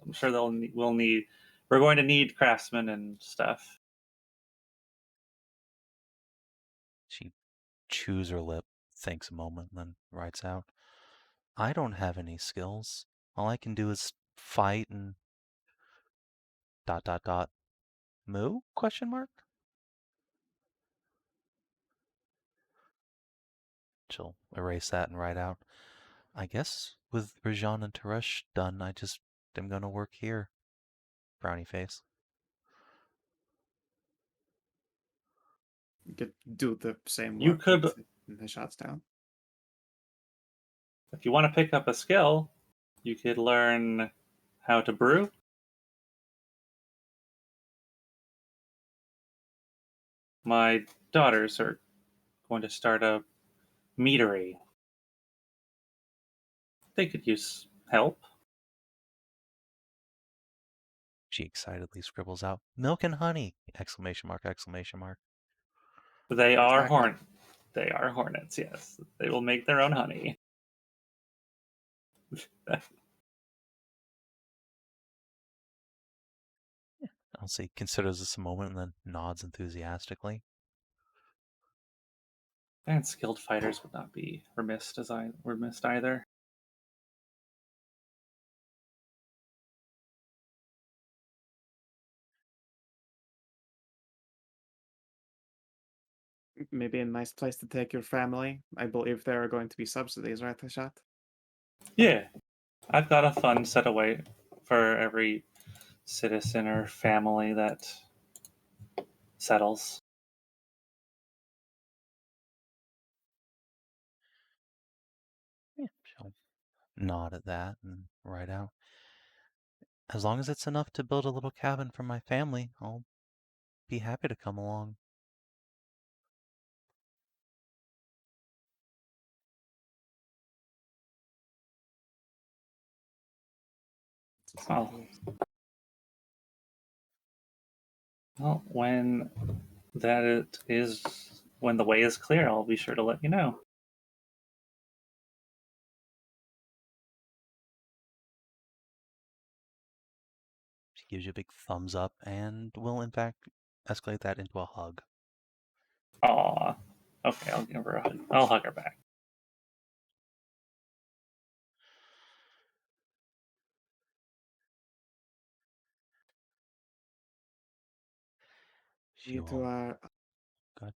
I'm sure we're going to need craftsmen and stuff. She chews her lip, thinks a moment, then writes out, I don't have any skills. All I can do is fight and ... Moo? Question mark? She'll erase that and write out, I guess with Rajan and Teresh done, I just am gonna work here. Brownie face. You could do the same You work could- in the shots down. If you want to pick up a skill, you could learn how to brew. My daughters are going to start a meadery. They could use help. She excitedly scribbles out, milk and honey! Exclamation mark, exclamation mark. They are Exactly. They are hornets, yes. They will make their own honey. Elsie considers this a moment and then nods enthusiastically. And skilled fighters would not be remiss either. Maybe a nice place to take your family. I believe there are going to be subsidies, right, Hashat? Yeah. I've got a fund set away for every citizen or family that settles. Yeah, she'll nod at that and write out, as long as it's enough to build a little cabin for my family, I'll be happy to come along. Oh. Well, when when the way is clear, I'll be sure to let you know. She gives you a big thumbs up and will, in fact, escalate that into a hug. Aw. Okay, I'll give her a hug. I'll hug her back. She You two will... are Good.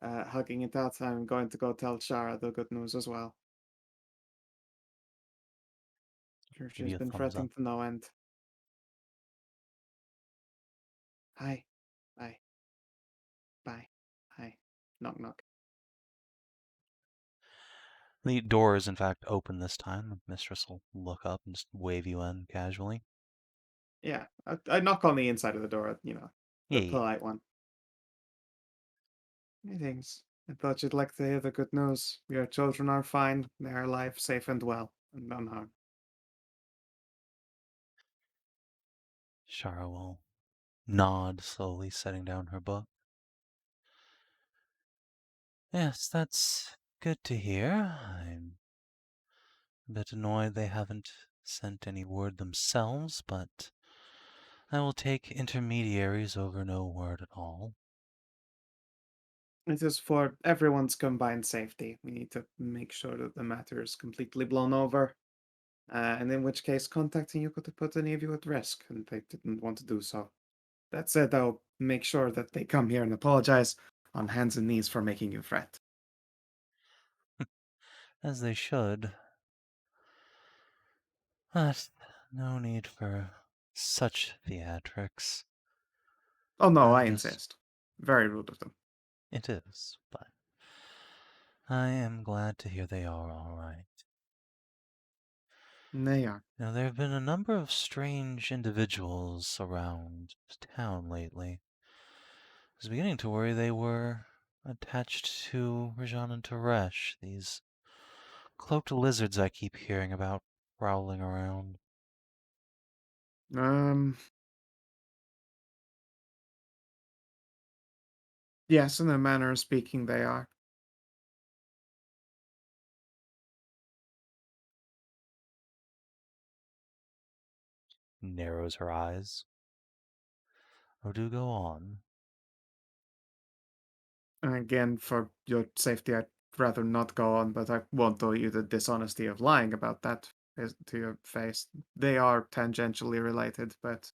hugging it out. I'm going to go tell Shara the good news as well. Sure, Give she's you a been thumbs fretting up. to no end. Hi. Bye. Bye. Hi. Knock knock. The door is, in fact, open this time. The mistress will look up and just wave you in casually. Yeah, I knock on the inside of the door, the Yeah. polite one. Greetings. I thought you'd like to hear the good news. Your children are fine. They are alive, safe and well, and unharmed. Shara will nod slowly, setting down her book. Yes, that's good to hear. I'm a bit annoyed they haven't sent any word themselves, but I will take intermediaries over no word at all. It is for everyone's combined safety. We need to make sure that the matter is completely blown over. And in which case, contacting you could have put any of you at risk, and they didn't want to do so. That said, I'll make sure that they come here and apologize on hands and knees for making you fret. As they should. But no need for such theatrics. Oh no, I I'm just... insist. Very rude of them. It is, but I am glad to hear they are all right. They are. Now, there have been a number of strange individuals around town lately. I was beginning to worry they were attached to Rajan and Teresh, these cloaked lizards I keep hearing about prowling around. Yes, in a manner of speaking, they are. Narrows her eyes. Oh, do go on. And again, for your safety, I'd rather not go on, but I won't do you the dishonesty of lying about that to your face. They are tangentially related, but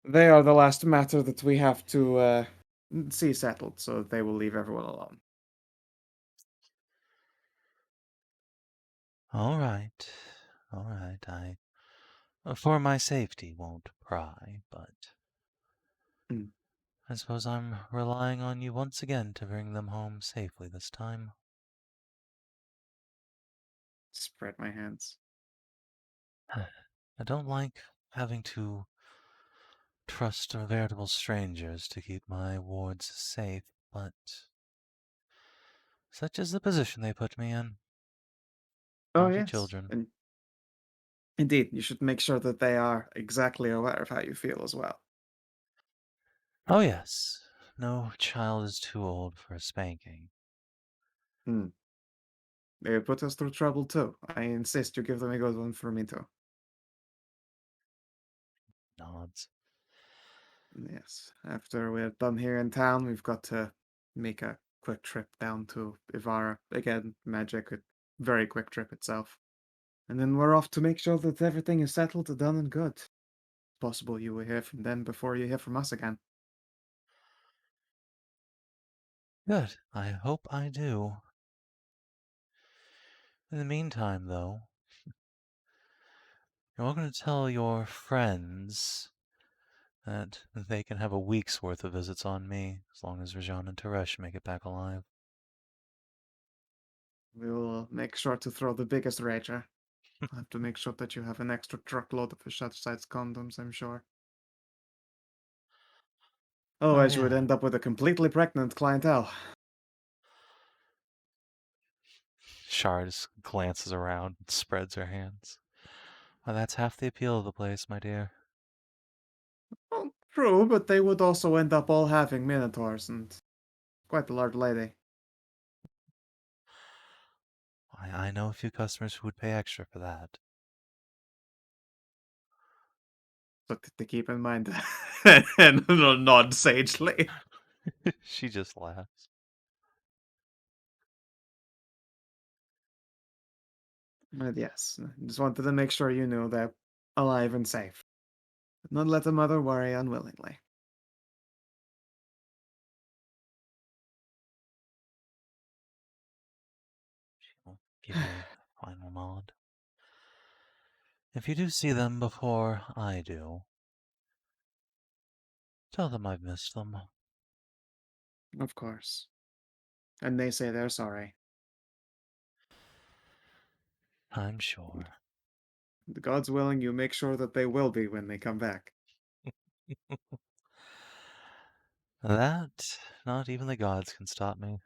they are the last matter that we have to see settled, so they will leave everyone alone. All right. I, for my safety, won't pry, but Mm. I suppose I'm relying on you once again to bring them home safely this time. Spread my hands. I don't like having to trust veritable strangers to keep my wards safe, but such is the position they put me in. Oh, Naughty yes. children. And indeed, you should make sure that they are exactly aware of how you feel as well. Oh, yes. No child is too old for a spanking. They put us through trouble too. I insist you give them a good one for me too. Nods. Yes. After we're done here in town, we've got to make a quick trip down to Ivara. Again, magic, a very quick trip itself. And then we're off to make sure that everything is settled, done, and good. Possible you will hear from them before you hear from us again. Good. I hope I do. In the meantime, though, you're welcome to tell your friends that they can have a week's worth of visits on me, as long as Rajan and Teresh make it back alive. We will make sure to throw the biggest rager. I'll have to make sure that you have an extra truckload of Hashat-sized condoms, I'm sure. Otherwise, you would yeah. end up with a completely pregnant clientele. Shar just glances around and spreads her hands. Well, that's half the appeal of the place, my dear. Well, true, but they would also end up all having minotaurs, and quite a large lady. I know a few customers who would pay extra for that. So to keep in mind. And nod sagely. She just laughs. But yes, just wanted to make sure you knew they're alive and safe. Not let the mother worry unwillingly. She'll give you a final nod. If you do see them before I do, tell them I've missed them. Of course. And they say they're sorry. I'm sure. The gods willing, you make sure that they will be when they come back. That, not even the gods can stop me.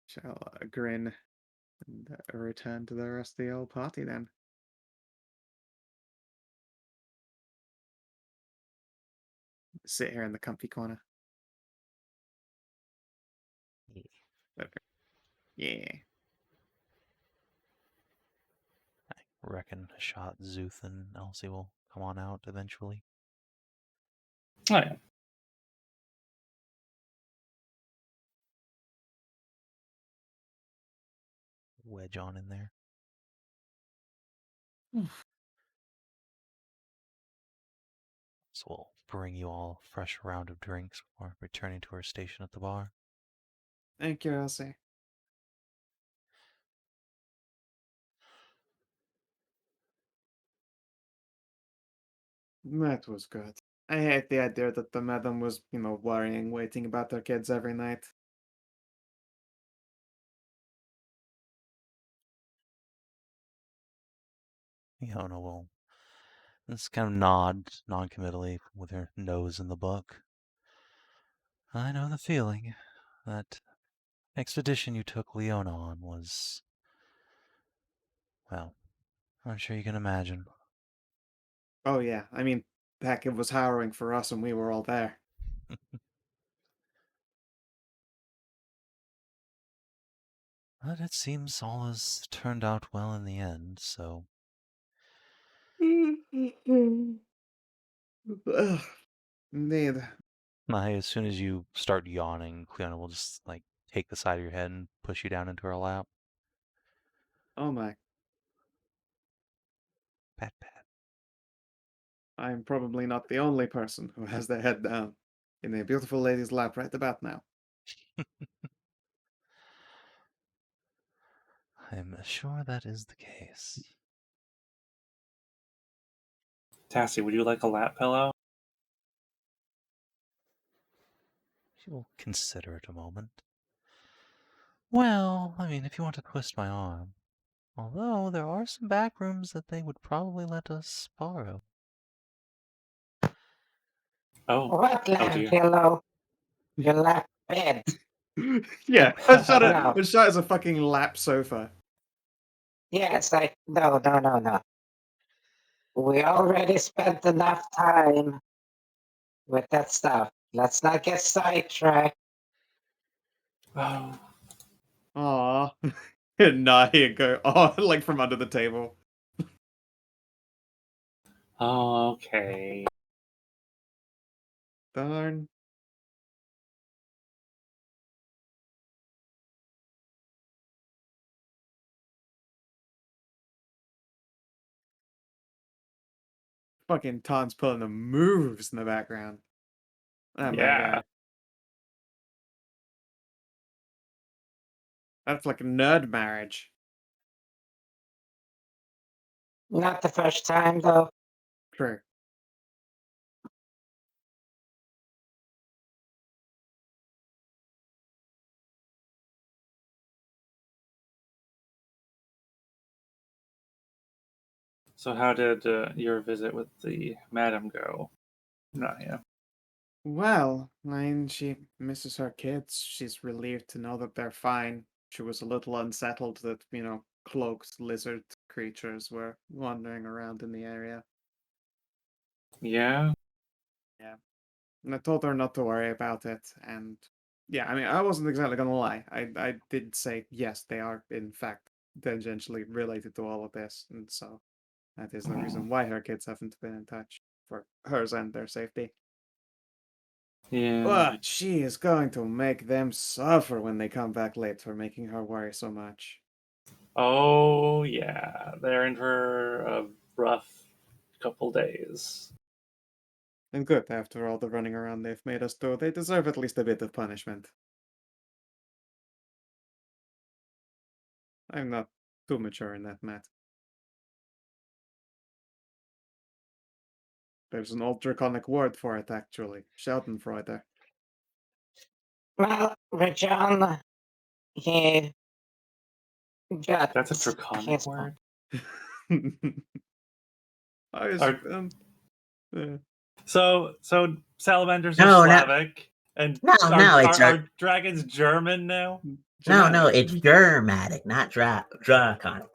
Shall grin and return to the rest of the old party then. Sit here in the comfy corner. Yeah. I reckon Hashat, Szooth, and Elsie will come on out eventually. Oh yeah. Wedge on in there. So we'll bring you all a fresh round of drinks before returning to our station at the bar. Thank you, Elsie. That was good. I hate the idea that the madam was, worrying, waiting about their kids every night. Fiona will just kind of nod non-committally with her nose in the book. I know the feeling. That expedition you took Leona on was, well, I'm sure you can imagine. Oh yeah, I mean, heck, it was harrowing for us when we were all there. But it seems all has turned out well in the end, so Ugh, indeed. as soon as you start yawning, Cleona will just, take the side of your head and push you down into her lap. Oh my. Pat, pat. I'm probably not the only person who has their head down in a beautiful lady's lap right about now. I'm sure that is the case. Tassie, would you like a lap pillow? She will consider it a moment. Well, I mean, if you want to twist my arm. Although there are some back rooms that they would probably let us borrow. Oh, What oh lamp dear. pillow? Your lap bed. Yeah, Oh. Hashat is a fucking lap sofa. Yes, no. We already spent enough time with that stuff. Let's not get sidetracked. Oh. Aww. Nahia go, like from under the table. Oh, okay. Darn. Fucking Tan's pulling the moves in the background. Oh my Yeah. god. That's like a nerd marriage. Not the first time, though. True. So how did your visit with the madam go, Nahia? Well, I mean, she misses her kids. She's relieved to know that they're fine. She was a little unsettled that, cloaked lizard creatures were wandering around in the area. Yeah? Yeah. And I told her not to worry about it. And yeah, I mean, I wasn't exactly gonna lie. I did say, yes, they are, in fact, tangentially related to all of this. And so that is the reason why her kids haven't been in touch for hers and their safety. Yeah. But she is going to make them suffer when they come back late for making her worry so much. Oh, yeah. They're in for a rough couple days. And good, after all the running around they've made us do, they deserve at least a bit of punishment. I'm not too mature in that, Matt. There's an old draconic word for it, actually. Schadenfreude. Well, Rajan, he got That's a draconic his word? I was, Are- yeah. So salamanders No, are no. Slavic, and No, it's are dragons German now? no, it's Germanic, not Draconic.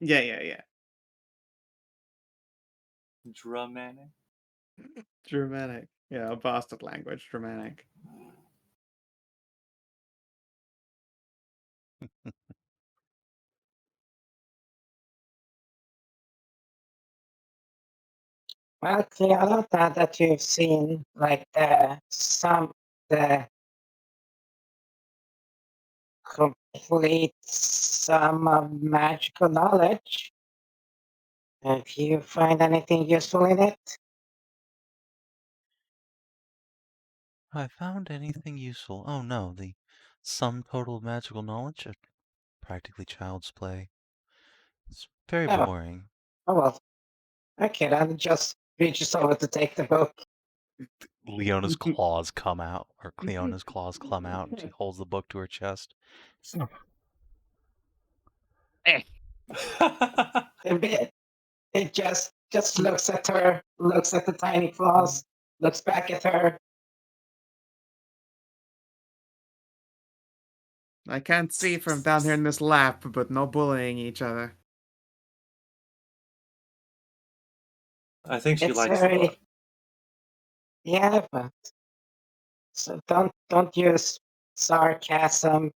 Yeah. Dramanic? Germanic. Yeah, a bastard language, Germanic. Well, Cleona, now that you've seen like the complete sum of magical knowledge, Have you find anything useful in it? I found anything useful? Oh no, the sum total of magical knowledge? Practically child's play. It's very Oh, boring. oh well. Okay, then just reaches over to take the book. Leona's claws come out, or Cleona's claws come out, and she holds the book to her chest. It just looks at her, looks at the tiny claws, looks back at her. I can't see from down here in this lap, but no bullying each other. I think she It's likes the very book. yeah, but so don't use sarcasm.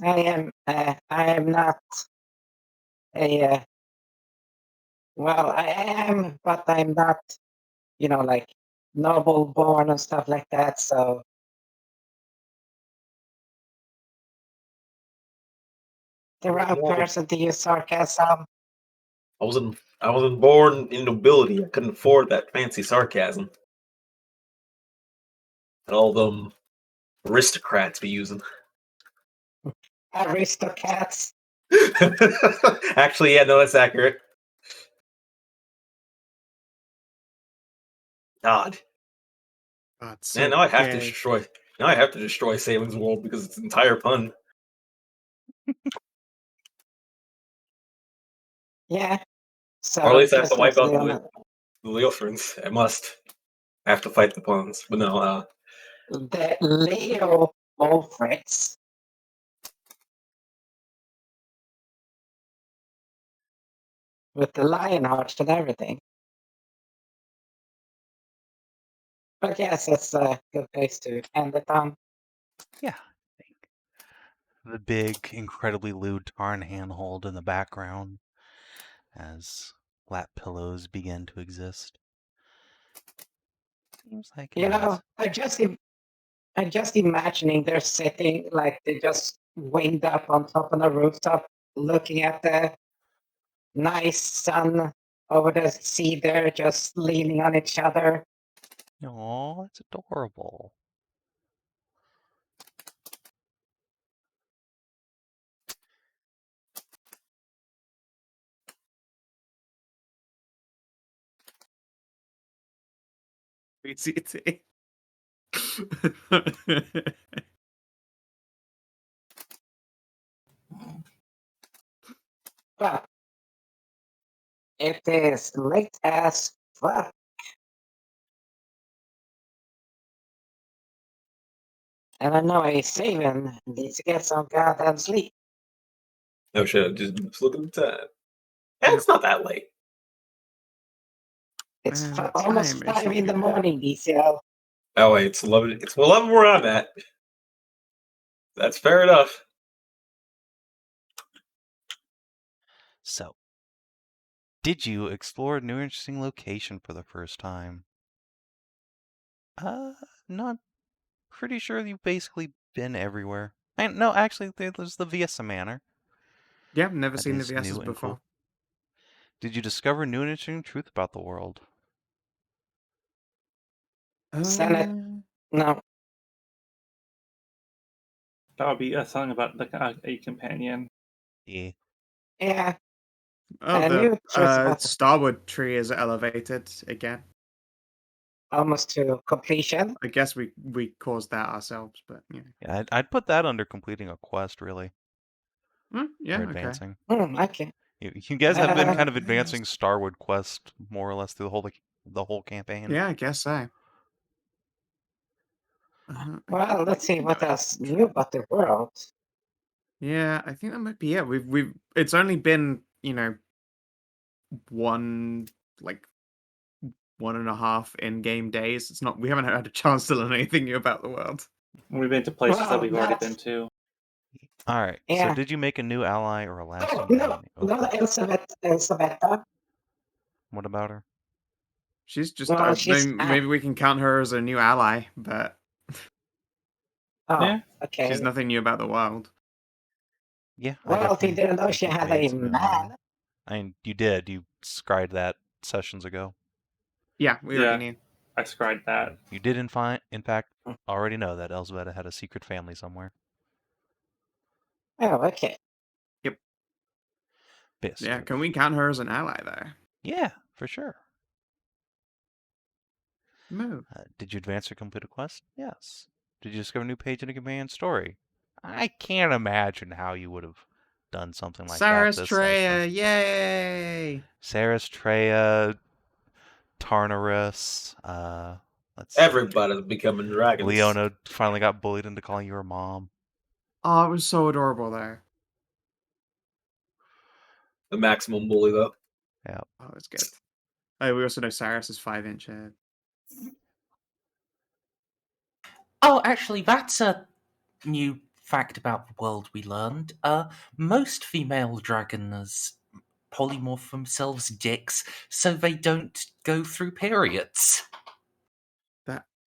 I am not a well, I am, but I'm not, like noble born and stuff like that. So the wrong Yeah. person to use sarcasm. I wasn't born in nobility. I couldn't afford that fancy sarcasm that all them aristocrats be using. Aristocrats. Actually, yeah, no, that's accurate. God. That's Man, so now I have to gay. destroy. Now I have to destroy Salem's world because it's an entire pun. Yeah. So Or at least I have to just wipe as out Leona, the Leofrins. I must. I have to fight the puns. But no, the Leo Wolfrits. With the lion hearts and everything. But yes, it's a good place to end it on. Yeah, I think. The big, incredibly lewd Tarn handhold in the background as lap pillows begin to exist. Seems like a nice. I'm just imagining they're sitting like they just winged up on top of the rooftop, looking at the nice sun over the sea there, just leaning on each other. Aw, it's adorable. VCT. But it is late as fuck. And I know a Savin needs to get some goddamn sleep. no shit. Just look at the time. Yeah, it's not that late. It's The almost time is 5 in the not morning, DCL. Oh wait, it's 11. It's 11 where I'm at. That's fair enough. So, did you explore a new interesting location for the first time? No, I'm pretty sure you've basically been everywhere. No, actually, there's the Viessa Manor. Yeah, never That seen the is new VSs and before. cool. Did you discover new and interesting truth about the world? Senate, no. That would be a song about a companion. Yeah. Yeah, Oh, I knew the truth about the Starwood Tree is elevated again. almost to completion. I guess we caused that ourselves, but yeah. Yeah, I'd put that under completing a quest, really, Yeah, or okay. advancing. Okay. You guys have been kind of advancing Starwood quest more or less through the whole campaign. Yeah, I guess so. Well, let's see what else new about the world. Yeah, I think that might be it. We've it's only been, one like 1.5 in-game days. It's not we haven't had a chance to learn anything new about the world. We've been to places Well, that we've already that's- been to. All right. Yeah. So did you make a new ally or a lasting Oh, no, enemy? no, Elizabeth. What about her? She's just Well, she's maybe we can count her as a new ally, but Oh, Yeah. okay. She's nothing new about the wild. Yeah. I Well, definitely didn't know think she you've had made a some man. inroads. I mean, you did. You scried that sessions ago. Yeah, we Yeah. already knew. I scried that. You did, in fact, already know that Elsbeth had a secret family somewhere. Oh, okay. Best. Yeah, can we count her as an ally there? Yeah, for sure. No. Did you advance or complete a quest? Yes. Did you discover a new page in a companion story? I can't imagine how you would have done something like that Sarris this Treya, session. yay! Sarris, Treya, Tarnaris, let's see. Everybody's becoming dragons. Leona finally got bullied into calling you her mom. Oh, it was so adorable there. The maximum bully, though. Yeah. Oh, it's good. Oh, we also know Sarris is 5-inch head. Oh, actually, that's a new fact about the world we learned. Most female dragons polymorph themselves dicks so they don't go through periods.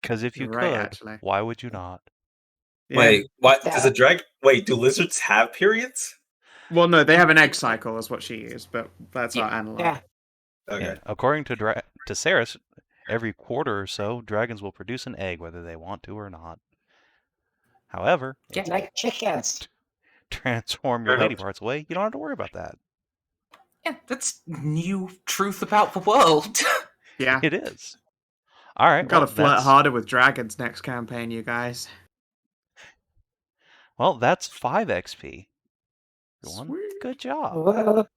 Because if you You're right, could, actually. why would you not? Yeah. Wait, what? Yeah. Does a drag? Wait, do lizards have periods? Well, no, they have an egg cycle, is what she is, but that's Yeah. our analog. Yeah. Okay. Yeah. According to Sarris, every quarter or so, dragons will produce an egg whether they want to or not. However, Yeah. if Like chickens. transform your Fair lady enough. parts away, you don't have to worry about that. Yeah, that's new truth about the world. Yeah. It is. All right. Gotta Well, flirt that's, harder with dragons next campaign, you guys. well, that's 5 XP. Everyone, Sweet. good job. Well,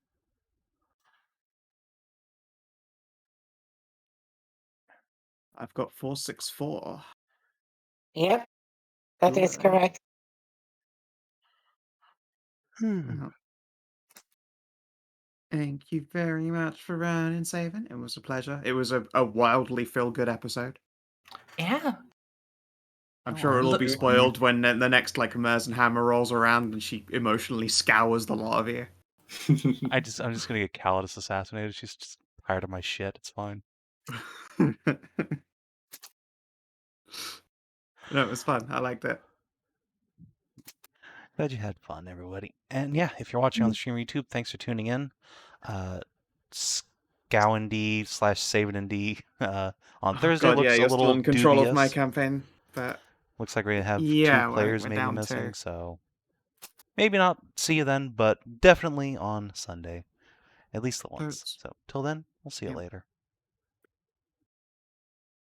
I've got 464. yep. That is Ooh. correct. Well, thank you very much for running, Savin. It was a pleasure. It was a wildly feel-good episode. Yeah. I'm Oh, sure it'll look- be spoiled when the next like Merzen Hammer rolls around and she emotionally scours the lot of you. I'm just gonna get Kinathis assassinated. She's just tired of my shit. It's fine. No, it was fun. I liked it. Glad you had fun, everybody. And yeah, if you're watching on the stream or YouTube, thanks for tuning in. Sav&D/Sav&D on Thursday God, looks yeah, a you're still little in control dubious. of my campaign, but Looks like we're gonna have yeah, 2 players we're maybe down missing, 2. so maybe not see you then, but definitely on Sunday, at least the once. Totes. So till then, we'll see you Yep. later.